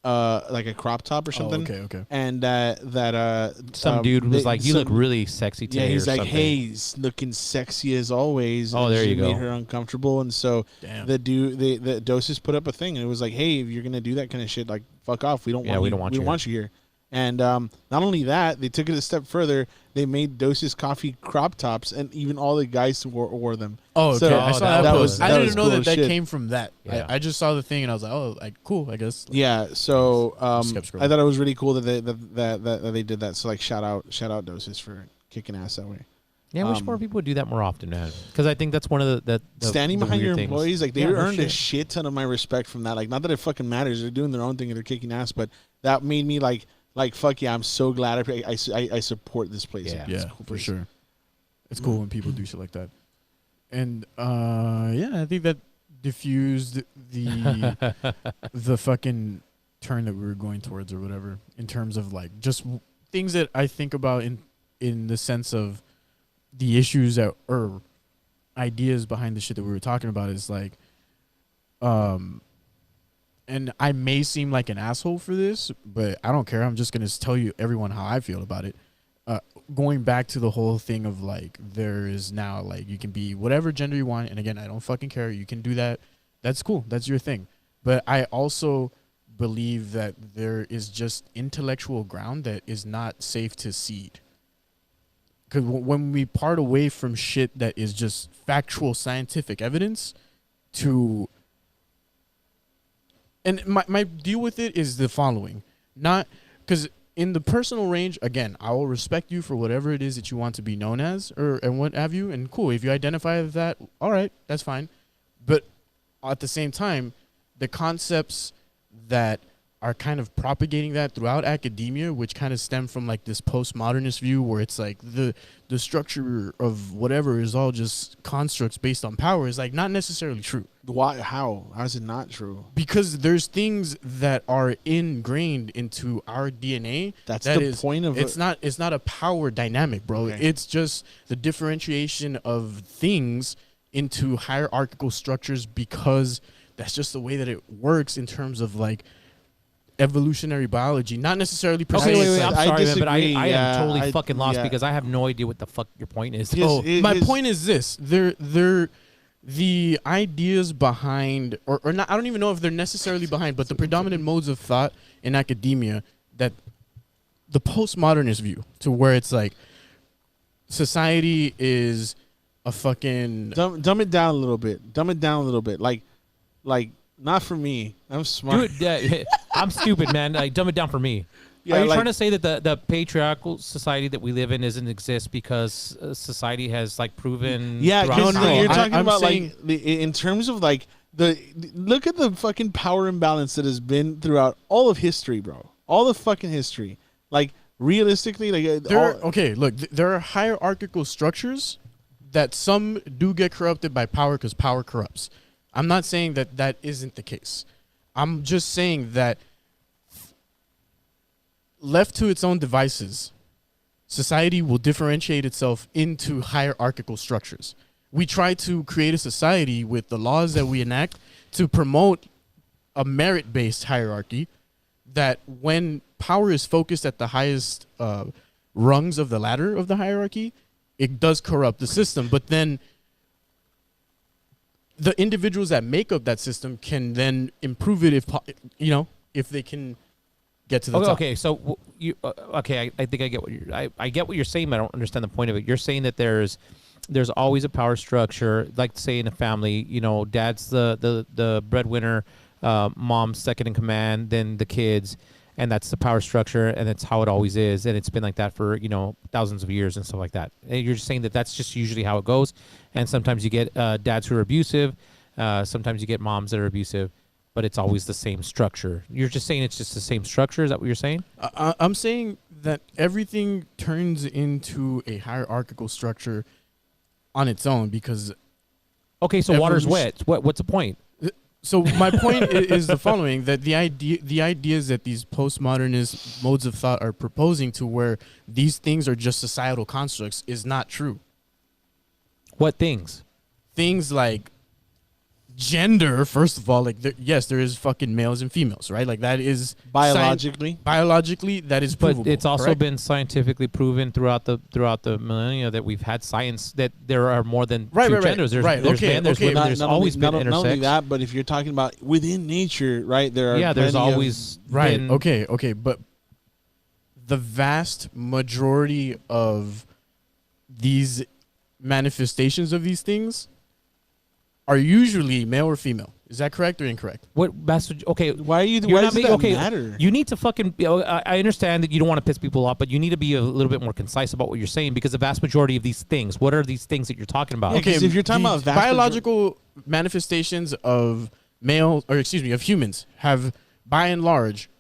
like a crop top or something. Oh, okay. And some dude was like, "You look really sexy today." Yeah, he's like, something. "Hey, he's looking sexy as always." Oh, and there she you go. Made her uncomfortable, and so the Doses put up a thing, and it was like, "Hey, if you're gonna do that kind of shit, like, fuck off. We don't want you here." And not only that, they took it a step further. They made Doses coffee crop tops, and even all the guys wore them. Oh, okay. So, I saw that post. I didn't know cool that shit. came from that. Yeah. I just saw the thing and I was like, oh, like cool, I guess. Like, yeah. So I thought it was really cool that they did that. So like shout out Doses for kicking ass that way. Yeah, I wish more people would do that more often, man. Because I think that's one of the standing behind your things. employees. Like they earned a shit ton of my respect from that. Like not that it fucking matters. They're doing their own thing and they're kicking ass, but that made me like fuck yeah. I'm so glad I support this place. Yeah, cool for sure. It's cool when people do shit like that. And I think that diffused the fucking turn that we were going towards or whatever in terms of like just things that I think about in the sense of the issues that or ideas behind the shit that we were talking about is like and I may seem like an asshole for this, but I don't care. I'm just going to tell you everyone how I feel about it. Going back to the whole thing of like there is now like you can be whatever gender you want, and again I don't fucking care, you can do that, that's cool, that's your thing. But I also believe that there is just intellectual ground that is not safe to cede, because when we part away from shit that is just factual scientific evidence to, and my deal with it is the following, not because in the personal range, again, I will respect you for whatever it is that you want to be known as, and what have you. And cool, if you identify with that, all right, that's fine. But at the same time, the concepts that are kind of propagating that throughout academia, which kind of stem from like this postmodernist view where it's like the structure of whatever is all just constructs based on power, is like not necessarily true. Why? How is it not true? Because there's things that are ingrained into our DNA. That's the point of it. It's not a power dynamic, bro. Okay. It's just the differentiation of things into hierarchical structures, because that's just the way that it works in terms of like evolutionary biology, not necessarily Okay, wait, I'm sorry, man, but I am totally I fucking lost because I have no idea what the fuck your point is. My point is this: the ideas behind, or not, I don't even know if they're necessarily behind, but the predominant modes of thought in academia, that the postmodernist view, to where it's like society is a fucking dumb it down a little bit. Like not for me. I'm smart. Dude, I'm stupid, man. Like, dumb it down for me. Yeah, Are you trying to say that the patriarchal society that we live in doesn't exist because society has like proven? Yeah, no. You're talking about saying, like in terms of like look at the fucking power imbalance that has been throughout all of history, bro. All of fucking history. Like realistically, like there are hierarchical structures that some do get corrupted by power because power corrupts. I'm not saying that isn't the case. I'm just saying that left to its own devices, society will differentiate itself into hierarchical structures. We try to create a society with the laws that we enact to promote a merit-based hierarchy, that when power is focused at the highest rungs of the ladder of the hierarchy, it does corrupt the system. But then the individuals that make up that system can then improve it if they can get to the top. Okay, so I think I get what I get what you're saying, but I don't understand the point of it. You're saying that there's always a power structure, like say in a family, dad's the breadwinner, mom's second in command, then the kids, and that's the power structure, and that's how it always is, and it's been like that for thousands of years and stuff like that. And you're just saying that that's just usually how it goes, and sometimes you get dads who are abusive, sometimes you get moms that are abusive, but it's always the same structure. You're just saying it's just the same structure? Is that what you're saying? I'm saying that everything turns into a hierarchical structure on its own because... Okay, so water's wet. What's the point? So my point is the following, that the ideas that these postmodernist modes of thought are proposing to where these things are just societal constructs is not true. What things? Things like gender, first of all, like yes, there is fucking males and females, right? Like that is biologically that is provable. But it's also correct? been scientifically proven throughout the millennia that we've had science that there are more than two genders. There's men, there's women, there's always been intersex. Not only that, but if you're talking about within nature, right? There are there's always been, okay, but the vast majority of these manifestations of these things are usually male or female. Is that correct or incorrect? Okay, why are you? Why does that matter? You need to fucking. I understand that you don't want to piss people off, but you need to be a little bit more concise about what you're saying because the vast majority of these things. What are these things that you're talking about? Okay, if you're talking about biological manifestations of of humans, have by and large,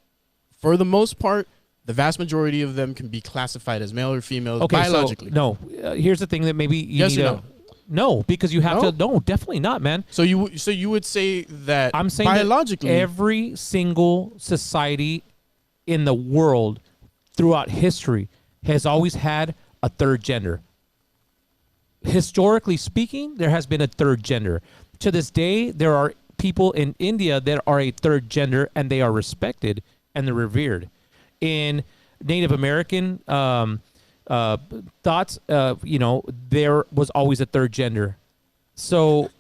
for the most part, the vast majority of them can be classified as male or female biologically. So, here's the thing that maybe you need to. No, because you have to. No, definitely not, man. So you would say that I'm saying biologically, that every single society in the world throughout history has always had a third gender. Historically speaking, there has been a third gender. To this day, there are people in India that are a third gender, and they are respected and they're revered. In Native American thoughts, there was always a third gender. So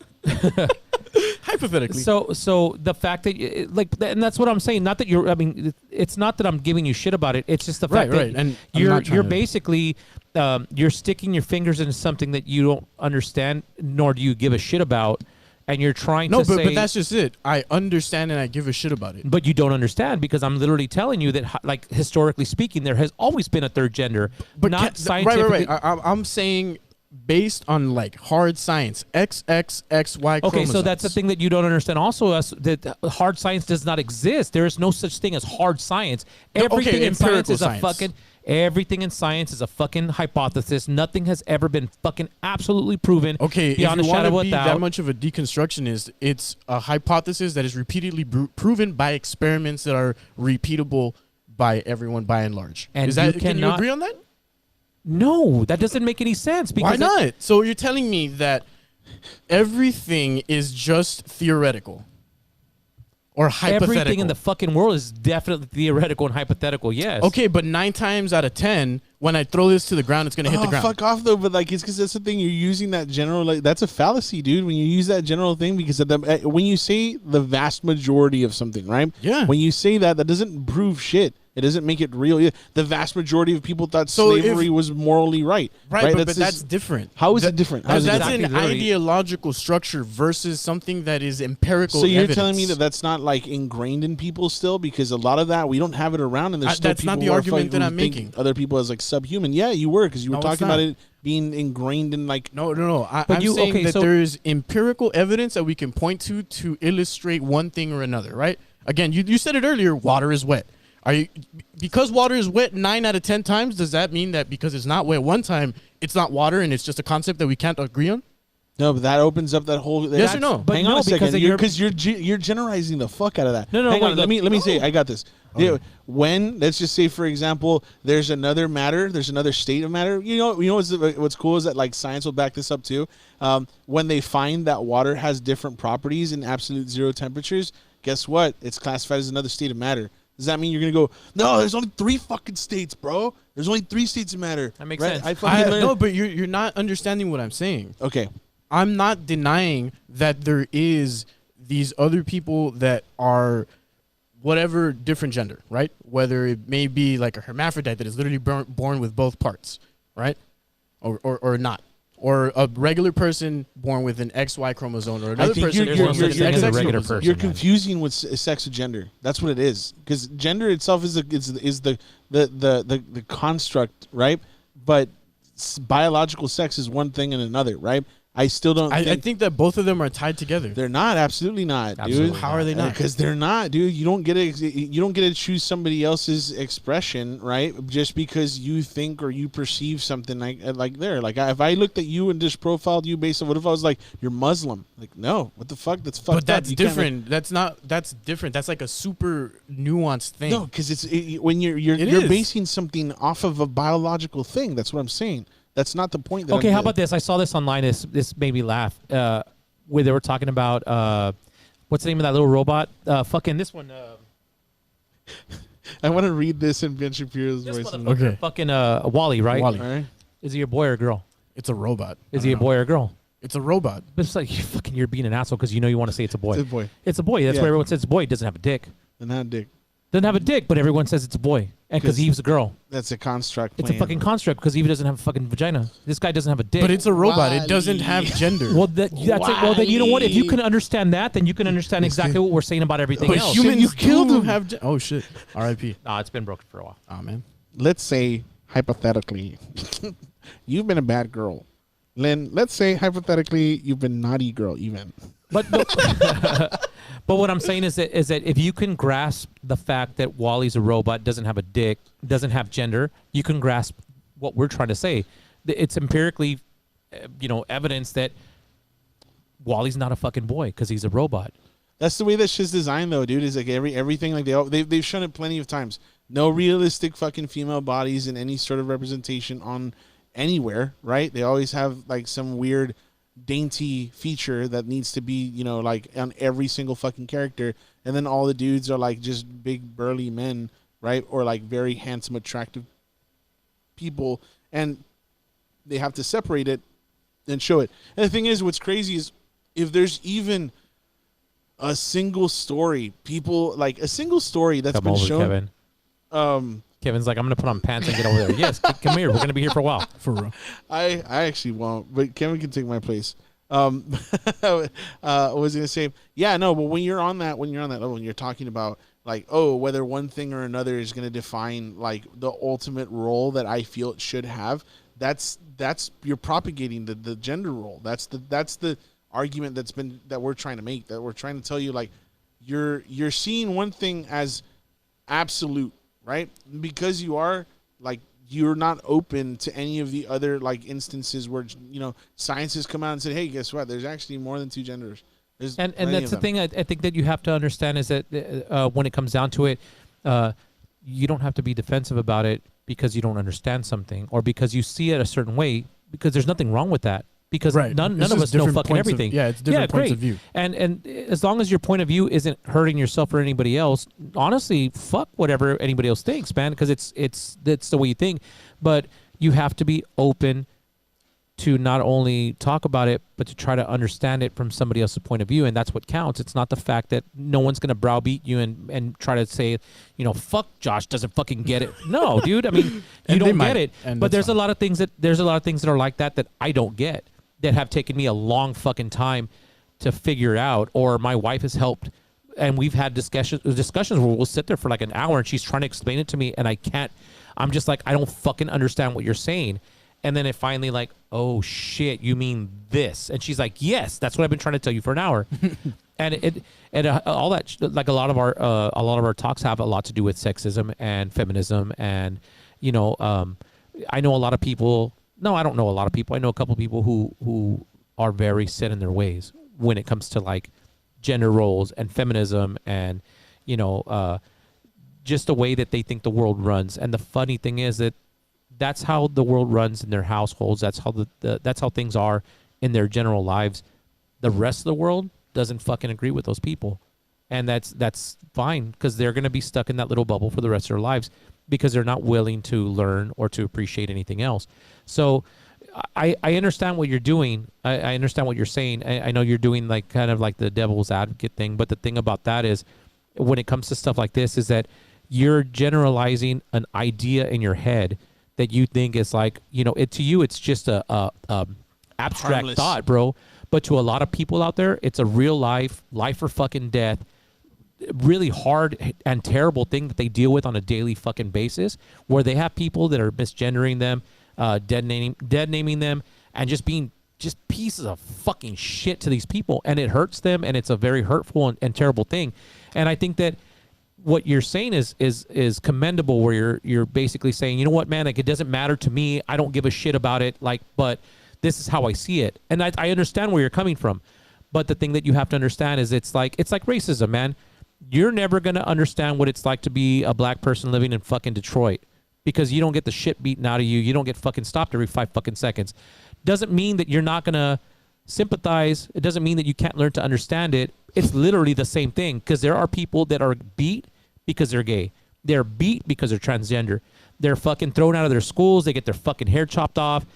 hypothetically. So the fact that and that's what I'm saying. Not that you're. I mean, it's not that I'm giving you shit about it. It's just the fact that and you're basically you're sticking your fingers into something that you don't understand, nor do you give a shit about. And you're trying to say... but that's just it. I understand and I give a shit about it. But you don't understand because I'm literally telling you that, like, historically speaking, there has always been a third gender. But not scientifically... Right. I'm saying based on, like, hard science. XXXY chromosomes. Okay, so that's the thing that you don't understand also, that hard science does not exist. There is no such thing as hard science. Everything in science is a fucking... Everything in science is a fucking hypothesis. Nothing has ever been fucking absolutely proven. Okay, beyond if you a shadow want to of be a doubt. that much of a deconstructionist, it's a hypothesis that is repeatedly proven by experiments that are repeatable by everyone by and large. And can you agree on that? No, that doesn't make any sense. Why not? So you're telling me that everything is just theoretical? Or hypothetical. Everything in the fucking world is definitely theoretical and hypothetical, yes. Okay, but 9 times out of 10, when I throw this to the ground, it's going to hit the ground. Fuck off, though. But, like, it's because that's the thing. You're using that general, like, that's a fallacy, dude, when you use that general thing. Because when you say the vast majority of something, right? Yeah. When you say that doesn't prove shit. It doesn't make it real. The vast majority of people thought slavery was morally right. Right, but that's different. How is it different? Because that's an ideological structure versus something that is empirical. So you're evidence. telling me that that's not like ingrained in people still? Because a lot of that we don't have it around, and there's still that's people not the who argument that I'm making. Other people as like subhuman. Yeah, you were because you were talking about it being ingrained in like. No. I'm saying that there is empirical evidence that we can point to illustrate one thing or another. Right? Again, you said it earlier. Water is wet. Because water is wet 9 out of 10 times, does that mean that because it's not wet one time, it's not water and it's just a concept that we can't agree on? No, but that opens up that whole. Yes or no? But hang on a second, because you're generalizing the fuck out of that. No. Hang on, let me say, I got this. Okay. Yeah, when let's just say, for example, there's another matter, there's another state of matter. You know what's cool is that like science will back this up too. When they find that water has different properties in absolute zero temperatures, guess what? It's classified as another state of matter. Does that mean you're going to go, no, there's only 3 fucking states, bro? There's only 3 states of matter. That makes sense. No, but you're not understanding what I'm saying. Okay. I'm not denying that there is these other people that are whatever different gender, right? Whether it may be like a hermaphrodite that is literally born with both parts, right? Or not. Or a regular person born with an XY chromosome, or another person born with an XX regular chromosome. You're confusing with sex with gender. That's what it is. Because gender itself is the construct, right? But biological sex is one thing and another, right? I still don't. I think that both of them are tied together. They're not. Absolutely not, dude. How are they not? Because they're not, dude. You don't get to choose somebody else's expression, right? Just because you think or you perceive something like there. Like if I looked at you and just profiled you based on what if I was like you're Muslim? Like no, what the fuck? That's fucked up. But that's different. That's different. That's like a super nuanced thing. No, because when you're basing something off of a biological thing. That's what I'm saying. That's not the point. Okay, how about this? I saw this online. This made me laugh. Where they were talking about what's the name of that little robot? Fucking this one. I want to read this in Ben Shapiro's voice. Okay. Fucking Wally, right? Wally. All right. Is he a boy or a girl? It's a robot. Is he a boy or a girl? It's a robot. But it's like you're being an asshole because you know you want to say it's a boy. It's a boy. It's a boy. That's why everyone says it's a boy. It doesn't have a dick. And not a dick. Doesn't have a dick, but everyone says it's a boy. And because Eve's a girl. That's a construct. It's a fucking construct because Eve doesn't have a fucking vagina. This guy doesn't have a dick. But it's a robot. It doesn't have gender. Well, that's it. Well, then you know what? If you can understand that, then you can understand exactly what we're saying about everything But else. humans you killed him. Oh shit! R.I.P. Nah, it's been broken for a while. Oh man. Let's say hypothetically, you've been a bad girl. Lynn, let's say hypothetically you've been naughty girl even. But but what I'm saying is that if you can grasp the fact that Wally's a robot, doesn't have a dick, doesn't have gender, you can grasp what we're trying to say. It's empirically, evidence that Wally's not a fucking boy because he's a robot. That's the way that shit's designed, though, dude. Is like everything like they've shown it plenty of times. No realistic fucking female bodies in any sort of representation on anywhere, right? They always have like some weird dainty feature that needs to be, like on every single fucking character, and then all the dudes are like just big burly men, right? Or like very handsome, attractive people, and they have to separate it and show it. And the thing is, what's crazy is if there's even a single story, that's come been over, shown. Kevin. Kevin's like, I'm gonna put on pants and get over there. Yes, come here. We're gonna be here for a while. For real. I actually won't, but Kevin can take my place. I was gonna say, yeah, no, but when you're on that level, when you're talking about like, oh, whether one thing or another is gonna define like the ultimate role that I feel it should have, that's you're propagating the gender role. That's the argument that we're trying to make. That we're trying to tell you, like, you're seeing one thing as absolute. Right? Because you're not open to any of the other like instances where science has come out and said, hey, guess what? There's actually more than two genders. And that's the thing I think that you have to understand is that when it comes down to it, you don't have to be defensive about it because you don't understand something or because you see it a certain way, because there's nothing wrong with that. Because none of us know fucking everything. It's different points of view. And as long as your point of view isn't hurting yourself or anybody else, honestly, fuck whatever anybody else thinks, man, because it's the way you think. But you have to be open to not only talk about it, but to try to understand it from somebody else's point of view, and that's what counts. It's not the fact that no one's going to browbeat you and try to say, fuck Josh doesn't fucking get it. No, dude. I mean, you don't get it. But there's a lot of things that are like that I don't get. That have taken me a long fucking time to figure out, or my wife has helped, and we've had discussions where we'll sit there for like an hour and she's trying to explain it to me and I can't. I'm just like, I don't fucking understand what you're saying. And then it finally like, oh shit, you mean this? And she's like, yes, that's what I've been trying to tell you for an hour. And all that, like a lot of our talks have a lot to do with sexism and feminism, and I know a lot of people. No, I don't know a lot of people. I know a couple of people who are very set in their ways when it comes to like gender roles and feminism and, just the way that they think the world runs. And the funny thing is that that's how the world runs in their households. That's how that's how things are in their general lives. The rest of the world doesn't fucking agree with those people. And that's fine, because they're going to be stuck in that little bubble for the rest of their lives because they're not willing to learn or to appreciate anything else. So I understand what you're doing. I understand what you're saying. I know you're doing like kind of like the devil's advocate thing. But the thing about that is, when it comes to stuff like this, is that you're generalizing an idea in your head that you think is like, to you, it's just a abstract Harmless thought, bro. But to a lot of people out there, it's a real life or fucking death, really hard and terrible thing that they deal with on a daily fucking basis, where they have people that are misgendering them, dead naming them, and just being just pieces of fucking shit to these people, and it hurts them, and it's a very hurtful and terrible thing. And I think that what you're saying is commendable, where you're basically saying, you know what, man, like, it doesn't matter to me, I don't give a shit about it, like, but this is how I see it. And I understand where you're coming from, but the thing that you have to understand is it's like racism, man. You're never going to understand what it's like to be a black person living in fucking Detroit, because you don't get the shit beaten out of you. You don't get fucking stopped every 5 fucking seconds. Doesn't mean that you're not going to sympathize. It doesn't mean that you can't learn to understand it. It's literally the same thing, because there are people that are beat because they're gay. They're beat because they're transgender. They're fucking thrown out of their schools. They get their fucking hair chopped off.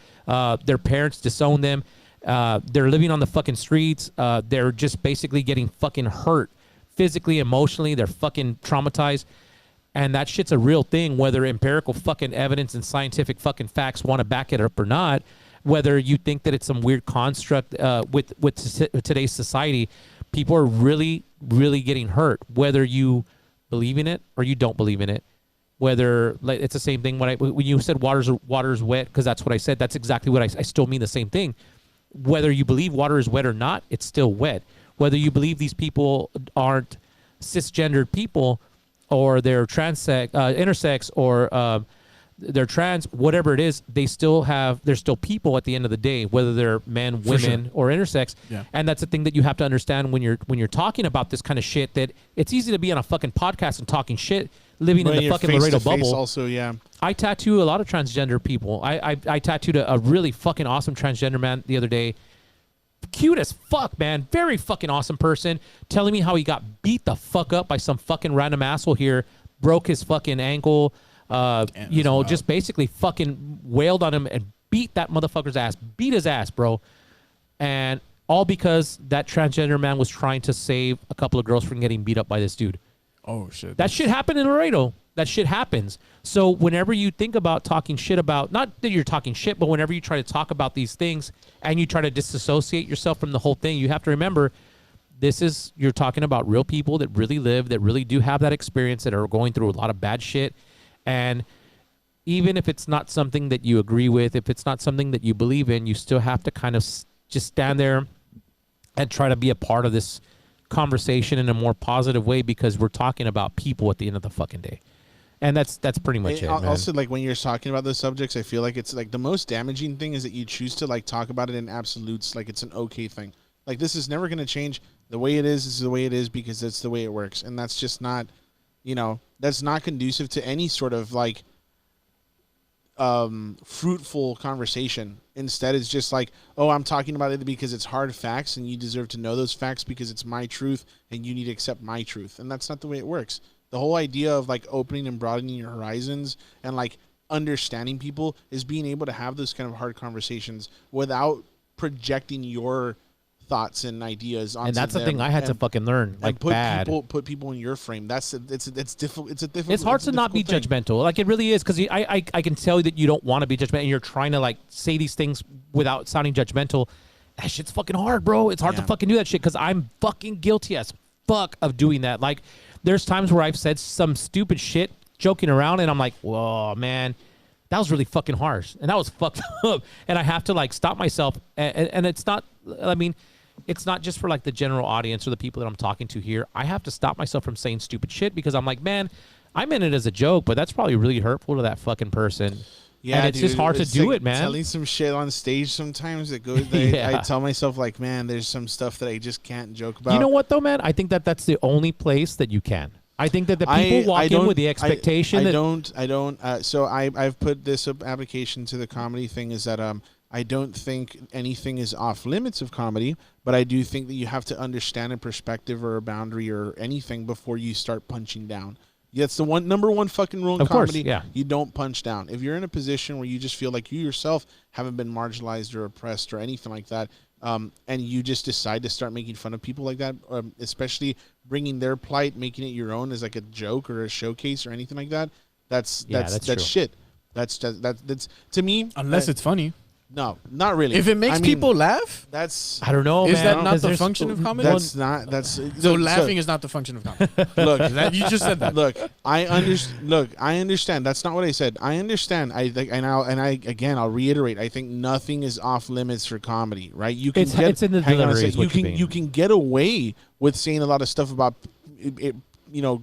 Their parents disown them. They're living on the fucking streets. They're just basically getting fucking hurt physically, emotionally. They're fucking traumatized. And that shit's a real thing, whether empirical fucking evidence and scientific fucking facts want to back it up or not, whether you think that it's some weird construct with today's society. People are really, really getting hurt, whether you believe in it or you don't believe in it. Whether, like, it's the same thing when you said water's wet, because that's what I said. That's exactly what I still mean the same thing. Whether you believe water is wet or not, it's still wet. Whether you believe these people aren't cisgendered people, or they're intersex, or they're trans, whatever it is, they're still people at the end of the day, whether they're men, women, or intersex. Yeah. And that's the thing that you have to understand when you're talking about this kind of shit, that it's easy to be on a fucking podcast and talking shit, living in the fucking Laredo bubble. Also, yeah. I tattoo a lot of transgender people. I tattooed a really fucking awesome transgender man the other day. Cute as fuck, man. Very fucking awesome person, telling me how he got beat the fuck up by some fucking random asshole here, broke his fucking ankle, just basically fucking wailed on him and beat that motherfucker's ass, beat his ass, bro. And all because that transgender man was trying to save a couple of girls from getting beat up by this dude. Oh, shit. That shit happened in Laredo. That shit happens. So whenever you think about talking shit about, not that you're talking shit, but whenever you try to talk about these things and you try to disassociate yourself from the whole thing, you have to remember you're talking about real people that really live, that really do have that experience, that are going through a lot of bad shit. And even if it's not something that you agree with, if it's not something that you believe in, you still have to kind of just stand there and try to be a part of this conversation in a more positive way, because we're talking about people at the end of the fucking day. And that's pretty much it, man. Also, like, when you're talking about those subjects, I feel like it's like the most damaging thing is that you choose to like talk about it in absolutes, like it's an okay thing. Like, this is never going to change. The way it is the way it is, because that's the way it works. And that's just not, that's not conducive to any sort of like fruitful conversation. Instead, it's just like, oh, I'm talking about it because it's hard facts and you deserve to know those facts because it's my truth and you need to accept my truth. And that's not the way it works. The whole idea of like opening and broadening your horizons and like understanding people is being able to have those kind of hard conversations without projecting your thoughts and ideas onto them. And that's the thing I had to fucking learn. Like, put people in your frame. It's difficult. It's hard to not be judgmental. Like, it really is, because I can tell you that you don't want to be judgmental, and you're trying to like say these things without sounding judgmental. That shit's fucking hard, bro. It's hard to fucking do that shit, because I'm fucking guilty as fuck of doing that. Like, there's times where I've said some stupid shit joking around, and I'm like, whoa, man, that was really fucking harsh, and that was fucked up. And I have to like stop myself. And it's not, I mean, it's not just for like the general audience or the people that I'm talking to here. I have to stop myself from saying stupid shit, because I'm like, man, I meant it as a joke, but that's probably really hurtful to that fucking person. Yeah, and it's just hard to do it, man. Telling some shit on stage sometimes that goes. I tell myself like, man, there's some stuff that I just can't joke about. You know what though, man? I think that's the only place that you can. I think that the people walk in with the expectation. So I've put this application to the comedy thing, is that I don't think anything is off limits of comedy, but I do think that you have to understand a perspective or a boundary or anything before you start punching down. That's the number one fucking rule in Of course, comedy. yeah. You don't punch down. If you're in a position where you just feel like you yourself haven't been marginalized or oppressed or anything like that, and you just decide to start making fun of people like that, especially bringing their plight, making it your own as like a joke or a showcase or anything like that, that's true. shit. That's to me. Unless it's funny. No, not really. If it makes people laugh, that's I don't know. Is man, that not 'cause the there's- function of comedy? That's not. That's So laughing is not the function of comedy. Look, You just said that. Look, I understand. That's not what I said. I understand. I'll reiterate. I think nothing is off limits for comedy, right? You can it's in the hang on a delivery is second. what You can get away with saying a lot of stuff about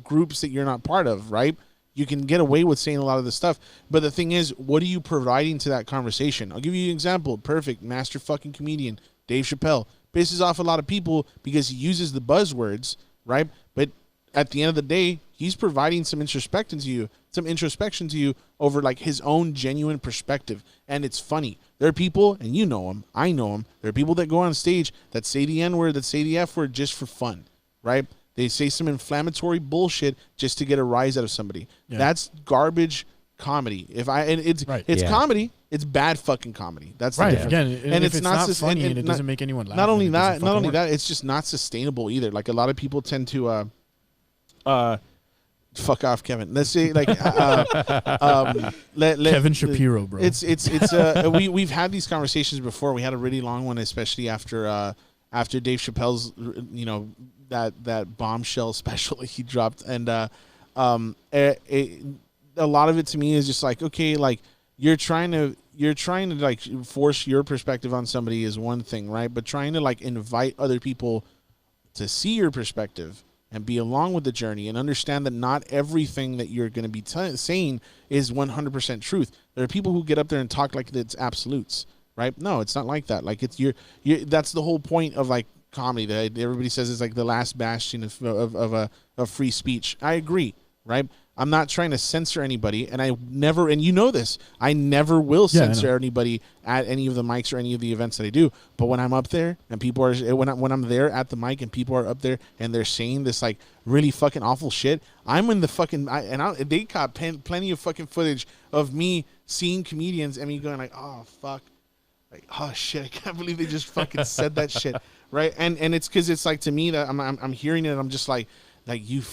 groups that you're not part of, right? You can get away with saying a lot of this stuff, but the thing is, what are you providing to that conversation? I'll give you an example. Perfect, master fucking comedian Dave Chappelle pisses off a lot of people because he uses the buzzwords, right? But at the end of the day, he's providing some introspection to you over like his own genuine perspective, and it's funny. There are people, and you know them, I know them. There are people that go on stage that say the N word, that say the F word just for fun, right? They say some inflammatory bullshit just to get a rise out of somebody. Yeah. That's garbage comedy. It's comedy. It's bad fucking comedy. That's right. The difference. Again, and it's not funny and it doesn't make anyone laugh. Not only that, it's just not sustainable either. Like a lot of people tend to fuck off, Kevin. Let's say like Kevin Shapiro, bro. We've had these conversations before. We had a really long one, especially after Dave Chappelle's that bombshell special he dropped, and a lot of it to me is just like, okay, like you're trying to like force your perspective on somebody is one thing, right? But trying to like invite other people to see your perspective and be along with the journey and understand that not everything that you're going to be saying is 100% truth. There are people who get up there and talk like it's absolutes, right? No, it's not like that. Like it's that's the whole point of like comedy that everybody says is like the last bastion of free speech. I agree, right? I'm not trying to censor anybody, and you know this, I never will censor anybody at any of the mics or any of the events that I do. But when I'm up there and people are, when I'm there at the mic and people are up there and they're saying this like really fucking awful shit, I'm in the fucking, they caught plenty of fucking footage of me seeing comedians and me going like, oh fuck, like, oh shit, I can't believe they just fucking said that shit, right? And it's because it's like, to me, that I'm hearing it and I'm just like you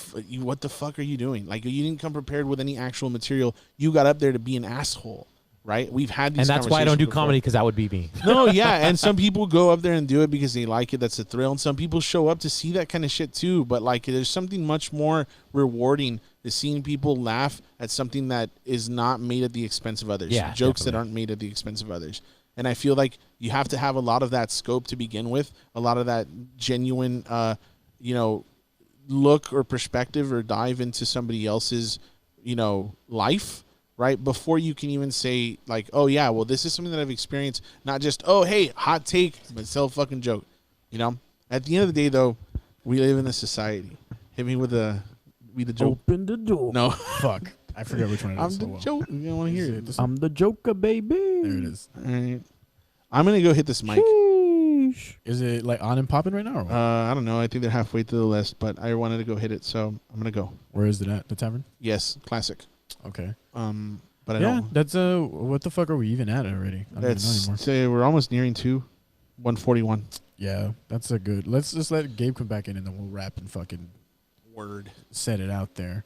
what the fuck are you doing? Like, you didn't come prepared with any actual material. You got up there to be an asshole, right? We've had these, and that's why I don't do comedy, because that would be me. No, yeah, and some people go up there and do it because they like it. That's a thrill, and some people show up to see that kind of shit too. But like, there's something much more rewarding to seeing people laugh at something that is not made at the expense of others. Yeah, jokes definitely. that aren't made at the expense of others. And I feel like you have to have a lot of that scope to begin with, a lot of that genuine, look or perspective or dive into somebody else's, life, right? Before you can even say like, oh yeah, well, this is something that I've experienced, not just, oh, hey, hot take, but still a fucking joke, At the end of the day, though, we live in a society. Hit me with the joke. Open the door. No. Fuck. I forgot which one it is. I'm the joke. You don't want to hear it. I'm the Joker, baby. There it is. All right. I'm going to go hit this mic. Is it like on and popping right now? Or what? I don't know. I think they're halfway through the list, but I wanted to go hit it, so I'm going to go. Where is it at? The tavern? Yes. Classic. Okay. But I yeah, don't. That's what the fuck are we even at already? I don't even know anymore. Say we're almost nearing 141. Yeah, that's a good. Let's just let Gabe come back in and then we'll wrap and fucking set it out there.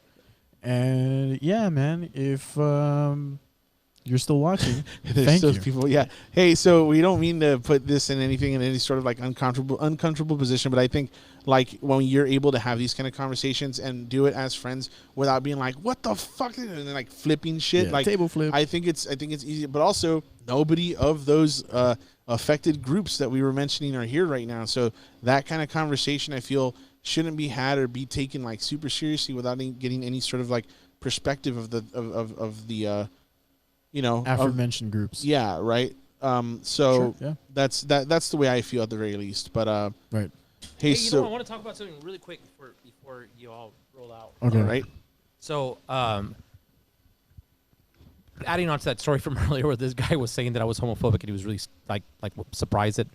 And yeah, man, if you're still watching, thank you. People, yeah. Hey, so we don't mean to put this in any sort of like uncomfortable position, but I think like when you're able to have these kind of conversations and do it as friends without being like, what the fuck, and then like flipping shit, like table flip. I think it's easy, but also nobody of those affected groups that we were mentioning are here right now. So that kind of conversation, I feel, shouldn't be had or be taken like super seriously without getting any sort of like perspective of the aforementioned groups. Yeah, right. So sure, yeah. that's the way I feel at the very least. But right. Hey, so I want to talk about something really quick before you all roll out. Okay. All right. So adding on to that story from earlier, where this guy was saying that I was homophobic, and he was really like surprised that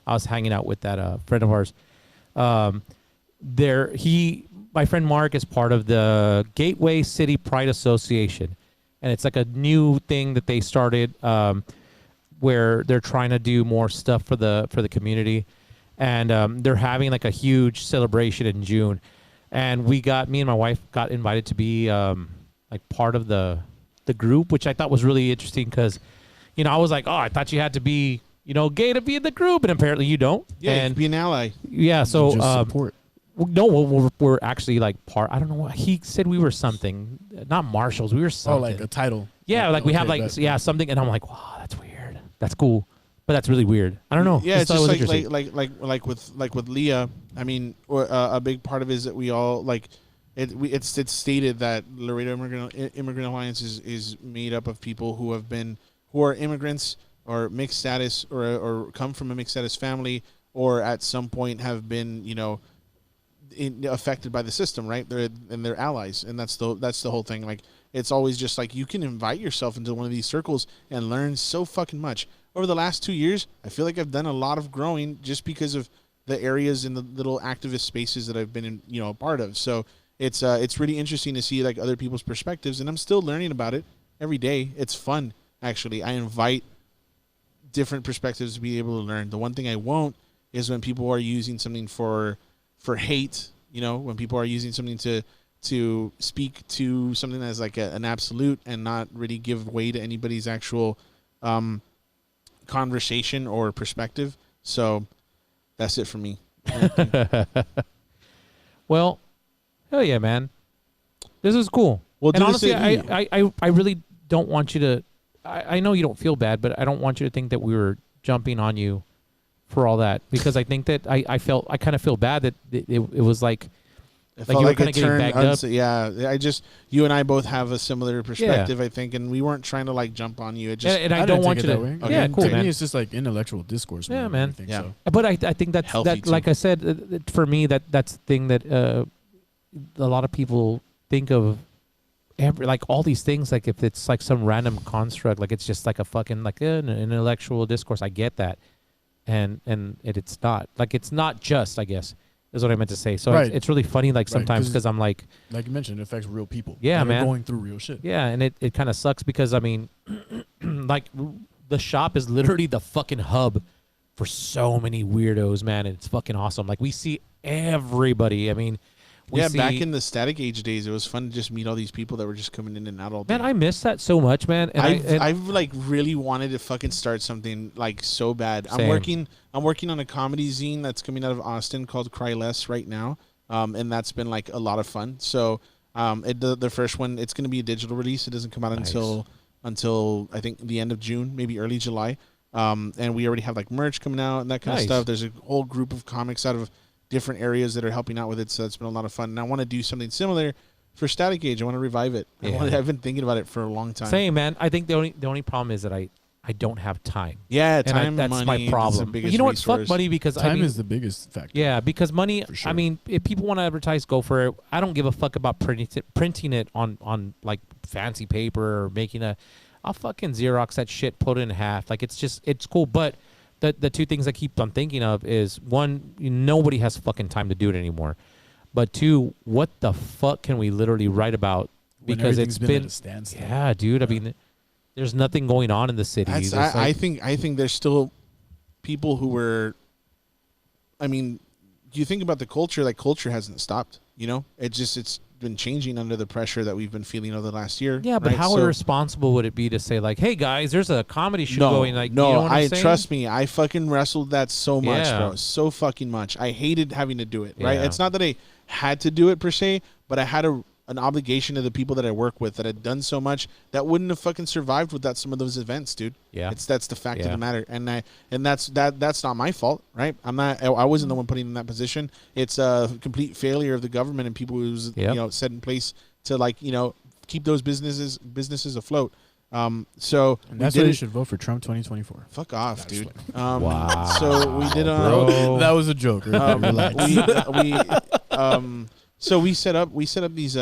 I was hanging out with that friend of ours. my friend Mark is part of the Gateway City Pride Association, and it's like a new thing that they started where they're trying to do more stuff for the community, and they're having like a huge celebration in June, and me and my wife got invited to be like part of the group, which I thought was really interesting because, you know, I was like, oh, I thought you had to be, you know, gay to be in the group, and apparently you don't. Yeah, and you can be an ally. Yeah, so just support. no, we're actually like part. I don't know what he said. We were something, not marshals. We were something. Oh, like a title. Yeah, like we have like something, and I'm like, wow, that's weird. That's cool, but that's really weird. I don't know. Yeah, it's Just just like with Leah. I mean, a big part of it is that we all like. It's stated that Laredo Immigrant Alliance is made up of people who are immigrants or mixed status or come from a mixed status family or at some point have been, you know, affected by the system, right? They're allies, and that's the whole thing. Like, it's always just like you can invite yourself into one of these circles and learn so fucking much. Over the last 2 years, I feel like I've done a lot of growing just because of the areas and the little activist spaces that I've been in, you know, a part of. So it's really interesting to see like other people's perspectives, and I'm still learning about it every day. It's fun, actually. I invite different perspectives to be able to learn. The one thing I won't is when people are using something for hate, you know, when people are using something to speak to something as like an absolute and not really give way to anybody's actual conversation or perspective. So that's it for me. Well, hell yeah, man. This is cool. Well, and honestly, I really don't want you to. I know you don't feel bad, but I don't want you to think that we were jumping on you for all that, because I think that I kind of feel bad that it was like you were kind of getting backed up. Yeah, you and I both have a similar perspective, I think, and we weren't trying to like jump on you. It just and I don't want you to. Okay. Yeah, cool, to man. me, it's just like intellectual discourse. Yeah, man. Yeah. So. But I think that's Healthy that. Like I said, for me, that's the thing that a lot of people think of. Like all these things, like if it's like some random construct, like it's just like a fucking like an intellectual discourse. I get that, and it's not like it's not just, I guess, is what I meant to say. So right. it's really funny, like sometimes because I'm like you mentioned, it affects real people. Yeah, man, going through real shit. Yeah, and it kind of sucks because I mean, like the shop is literally the fucking hub for so many weirdos, man, and it's fucking awesome. Like we see everybody. I mean. Back in the Static Age days, it was fun to just meet all these people that were just coming in and out all day. Man, I miss that so much, man. And I've like really wanted to fucking start something like so bad. Same. I'm working on a comedy zine that's coming out of Austin called Cry Less right now, and that's been like a lot of fun. So the first one, it's going to be a digital release. It doesn't come out until I think the end of June, maybe early July. And we already have like merch coming out and that kind of stuff. There's a whole group of comics out of different areas that are helping out with it, so it's been a lot of fun. And I want to do something similar for Static Age. I want to revive it. Yeah. I've been thinking about it for a long time. Same, man. I think the only problem is that I don't have time. Yeah, time, that's money, my problem. You know what? Resource. Fuck money, because time is the biggest factor. Yeah, because money. Sure. I mean, if people want to advertise, go for it. I don't give a fuck about printing it on like fancy paper or making I'll fucking Xerox that shit, put it in half. Like it's cool, but. The two things I keep on thinking of is, one, nobody has fucking time to do it anymore. But two, what the fuck can we literally write about? Because it's been at a standstill. Yeah, dude. I mean, there's nothing going on in the city. I think there's still people who were. I mean, you think about the culture. Like, culture hasn't stopped. You know, it's been changing under the pressure that we've been feeling over the last year. Yeah, but right? how irresponsible would it be to say like, "Hey guys, there's a comedy show going"? Like, no, you know what I'm saying? Trust me, I fucking wrestled that so much, bro, so fucking much. I hated having to do it. Right? Yeah. It's not that I had to do it per se, but I had an obligation to the people that I work with that had done so much that wouldn't have fucking survived without some of those events, dude. Yeah, that's the fact of the matter, and that's not my fault, right? I wasn't the one putting in that position. It's a complete failure of the government and people who's set in place to keep those businesses afloat. So and that's why you should vote for Trump 2024. Fuck off, dude. Wow. So we did. That was a joke. So we set up these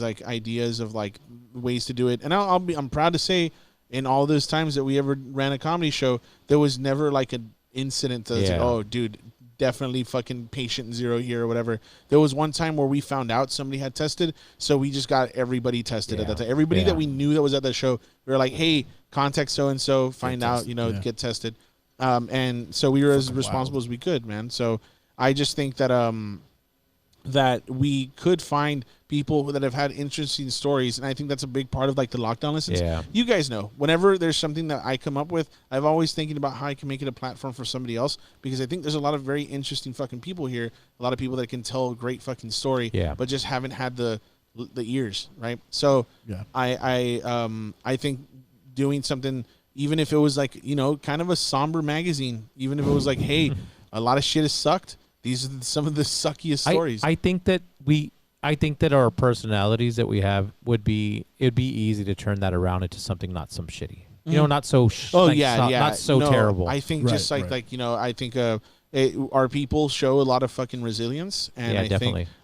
like ideas of like ways to do it, and I'm proud to say, in all those times that we ever ran a comedy show, there was never like an incident that's like, oh, dude, definitely fucking patient zero here or whatever. There was one time where we found out somebody had tested, so we just got everybody tested at that time. Everybody that we knew that was at that show, we were like, hey, contact so-and-so, find out, get tested. And so we were as responsible as we could, man. So I just think that that we could find people that have had interesting stories, and I think that's a big part of like the lockdown lessons. Yeah. You guys know, whenever there's something that I come up with, I've always thinking about how I can make it a platform for somebody else, because I think there's a lot of very interesting fucking people here, a lot of people that can tell a great fucking story, but just haven't had the ears, right? So I think doing something, even if it was like, kind of a somber magazine, even if it was like, hey, a lot of shit has sucked. These are some of the suckiest stories. I think that our personalities that we have it'd be easy to turn that around into something not some shitty. Not so not so terrible. I think I think our people show a lot of fucking resilience, and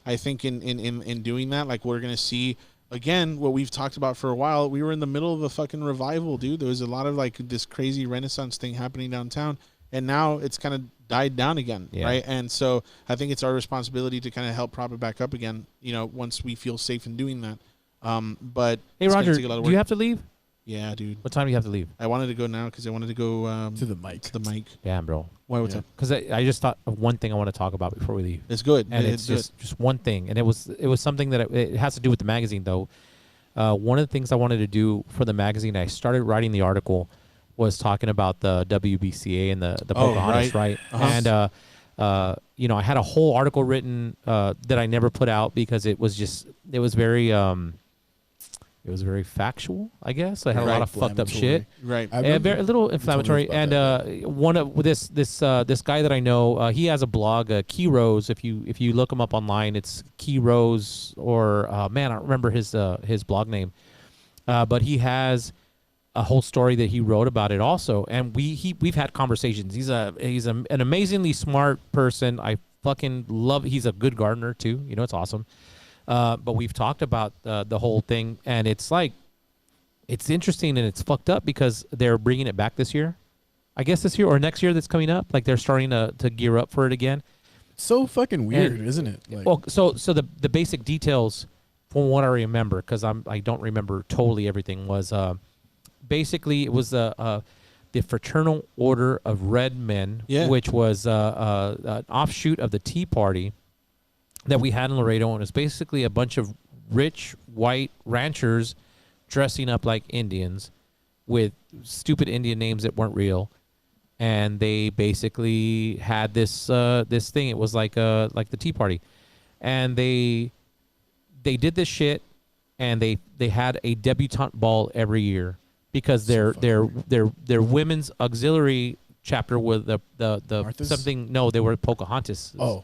I think in doing that, like, we're gonna see again what we've talked about for a while. We were in the middle of a fucking revival, dude. There was a lot of like this crazy Renaissance thing happening downtown, and now it's kind of died down again, right? And so I think it's our responsibility to kind of help prop it back up again, once we feel safe in doing that. But hey, Roger, do you have to leave? Yeah, dude. What time do you have to leave? I wanted to go now because I wanted to go to the mic. Yeah, bro. Why? What's up? Because I just thought of one thing I want to talk about before we leave. It's good, and it's just one thing, and it was something that it has to do with the magazine though. One of the things I wanted to do for the magazine, I started writing the article, was talking about the WBCA and the Pocahontas, right? Uh-huh. And I had a whole article written that I never put out because it was very factual, I guess. I had a lot of fucked up shit, right? And a little inflammatory. And one of this guy that I know, he has a blog, Key Rose. If you look him up online, it's Key Rose, or I don't remember his blog name, but he has a whole story that he wrote about it also, and we've had conversations. He's an amazingly smart person. I fucking love. He's a good gardener too. It's awesome. But we've talked about the whole thing, and it's like, it's interesting and it's fucked up because they're bringing it back this year. I guess this year or next year that's coming up. Like, they're starting to gear up for it again. So fucking weird, isn't it? Like, well, so the basic details from what I remember, because I don't remember totally everything, was basically it was the Fraternal Order of Red Men, which was an offshoot of the Tea Party that we had in Laredo, and it's basically a bunch of rich white ranchers dressing up like Indians with stupid Indian names that weren't real, and they basically had this thing. It was like the Tea Party, and they did this shit, and they had a debutante ball every year because their women's auxiliary chapter with the Martha's? something. No, they were Pocahontas. Oh.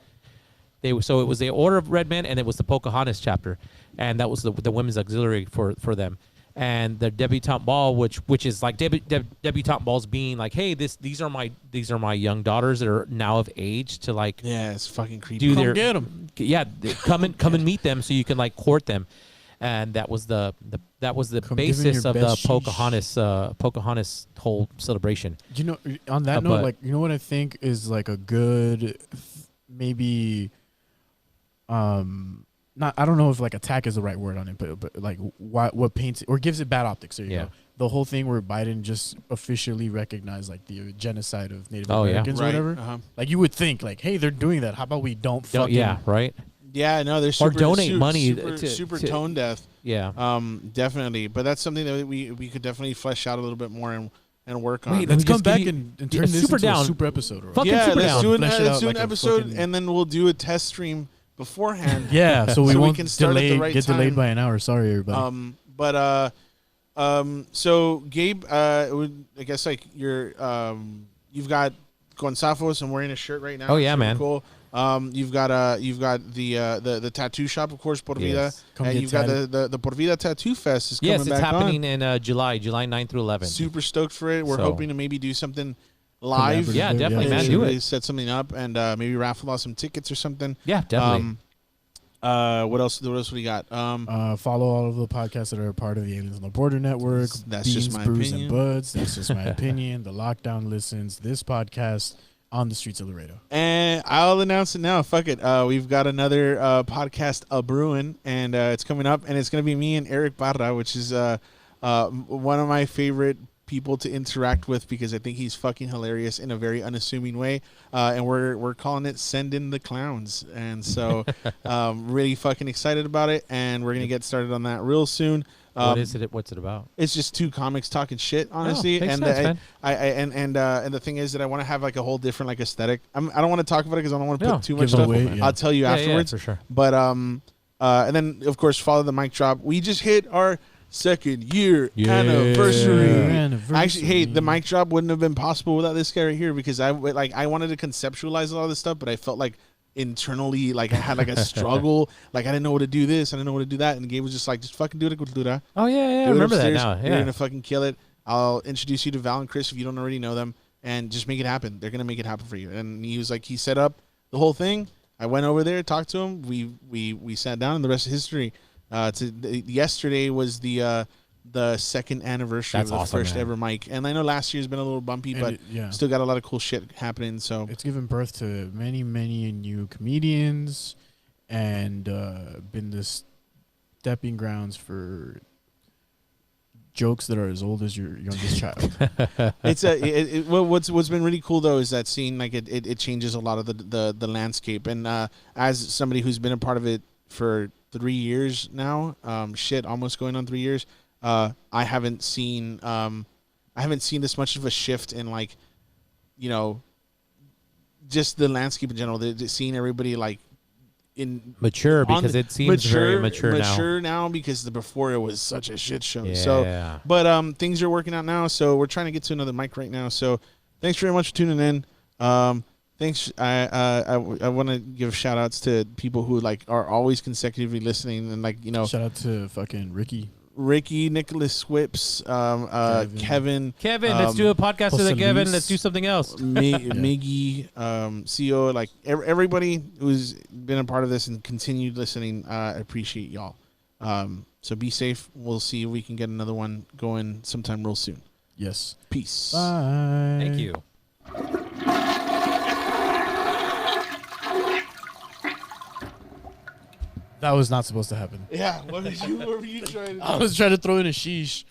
So it was the Order of Red Men, and it was the Pocahontas chapter, and that was the women's auxiliary for them. And the debutante ball, which is like debutante balls being like, hey, these are my young daughters that are now of age to like, it's fucking creepy. Come get them. Yeah, come and meet them so you can like court them, and that was the basis of the Pocahontas whole celebration. On that note, what I think is like a good maybe. Not, I don't know if like attack is the right word on it, but like what paints it or gives it bad optics. There you go. The whole thing where Biden just officially recognized like the genocide of Native Americans or whatever. Uh-huh. Like, you would think like, hey, they're doing that. How about we don't fucking right? Yeah, no, they're super, or donate money super tone deaf. Yeah, definitely. But that's something that we could definitely flesh out a little bit more and work on. Let's come back and turn this into a super episode. Right? Let's do an episode, and then we'll do a test stream beforehand. So we won't get delayed by an hour. Sorry, everybody. So Gabe, I guess like you've got going Safos. I'm wearing a shirt right now. Oh yeah, man. Cool. You've got the tattoo shop, of course, Por Vida, and you've got the Por Vida Tattoo Fest is coming back on. Yes, it's happening in July 9th through 11th. Super stoked for it. We're hoping to maybe do something live. Yeah, definitely, man. Do it. Set something up and maybe raffle out some tickets or something. Yeah, definitely. What else we got? Follow all of the podcasts that are part of the Aliens on the Border Network. That's Beans, just my Brews, opinion. and Buds. That's just my opinion. The Lockdown Listens. This podcast. on the streets of Laredo. And I'll announce it now. Fuck it. We've got another podcast brewing, and it's coming up, and it's going to be me and Eric Barra, which is one of my favorite people to interact with because I think he's fucking hilarious in a very unassuming way. And we're calling it Send in the Clowns. And so really fucking excited about it, and we're going to get started on that real soon. What is it? What's it about? It's just two comics talking shit, honestly. Makes And sense, and the thing is that I want to have like a whole different like aesthetic. I don't want to talk about it because I don't want to No, put too much give stuff. away, yeah. I'll tell you afterwards. for sure. But and then of course follow the mic drop. We just hit our second year anniversary. Actually, hey, the mic drop wouldn't have been possible without this guy right here because I wanted to conceptualize a lot of this stuff, but I felt like internally like I had like a struggle. Like I didn't know what to do this, I didn't know what to do that, and Gabe was just like, just fucking do it, cultura. Oh yeah, I Do it remember that upstairs. now. You're Yeah. gonna fucking kill it. I'll introduce you to Val and Chris if you don't already know them, and just make it happen. They're gonna make it happen for you. And he was like, he set up the whole thing. I went over there, talked to him. We sat down, and the rest is history. Yesterday was the second anniversary That's of the awesome, first man. ever mic, and I know last year's been a little bumpy, And but yeah. still got a lot of cool shit happening. So It's given birth to many, many new comedians and been the stepping grounds for jokes that are as old as your youngest child. it's what's been really cool though is that seeing like it changes a lot of the landscape, and as somebody who's been a part of it for 3 years now, almost going on 3 years, I haven't seen this much of a shift in like, you know, just the landscape in general. Seeing everybody like in Mature because it seems very mature now. Mature now because before it was such a shit show. Yeah. So, but things are working out now. So we're trying to get to another mic right now. So thanks very much for tuning in. Thanks. I want to give shout outs to people who like are always consecutively listening, and like, you know, Shout out to fucking Ricky, Nicholas Swips, Kevin, let's do a podcast with Jose Kevin. Luis. Let's do something else. Miggy, CEO, like everybody who's been a part of this and continued listening. I appreciate y'all. So be safe. We'll see if we can get another one going sometime real soon. Yes. Peace. Bye. Thank you. That was not supposed to happen. Yeah. What were you trying to do? I was trying to throw in a sheesh.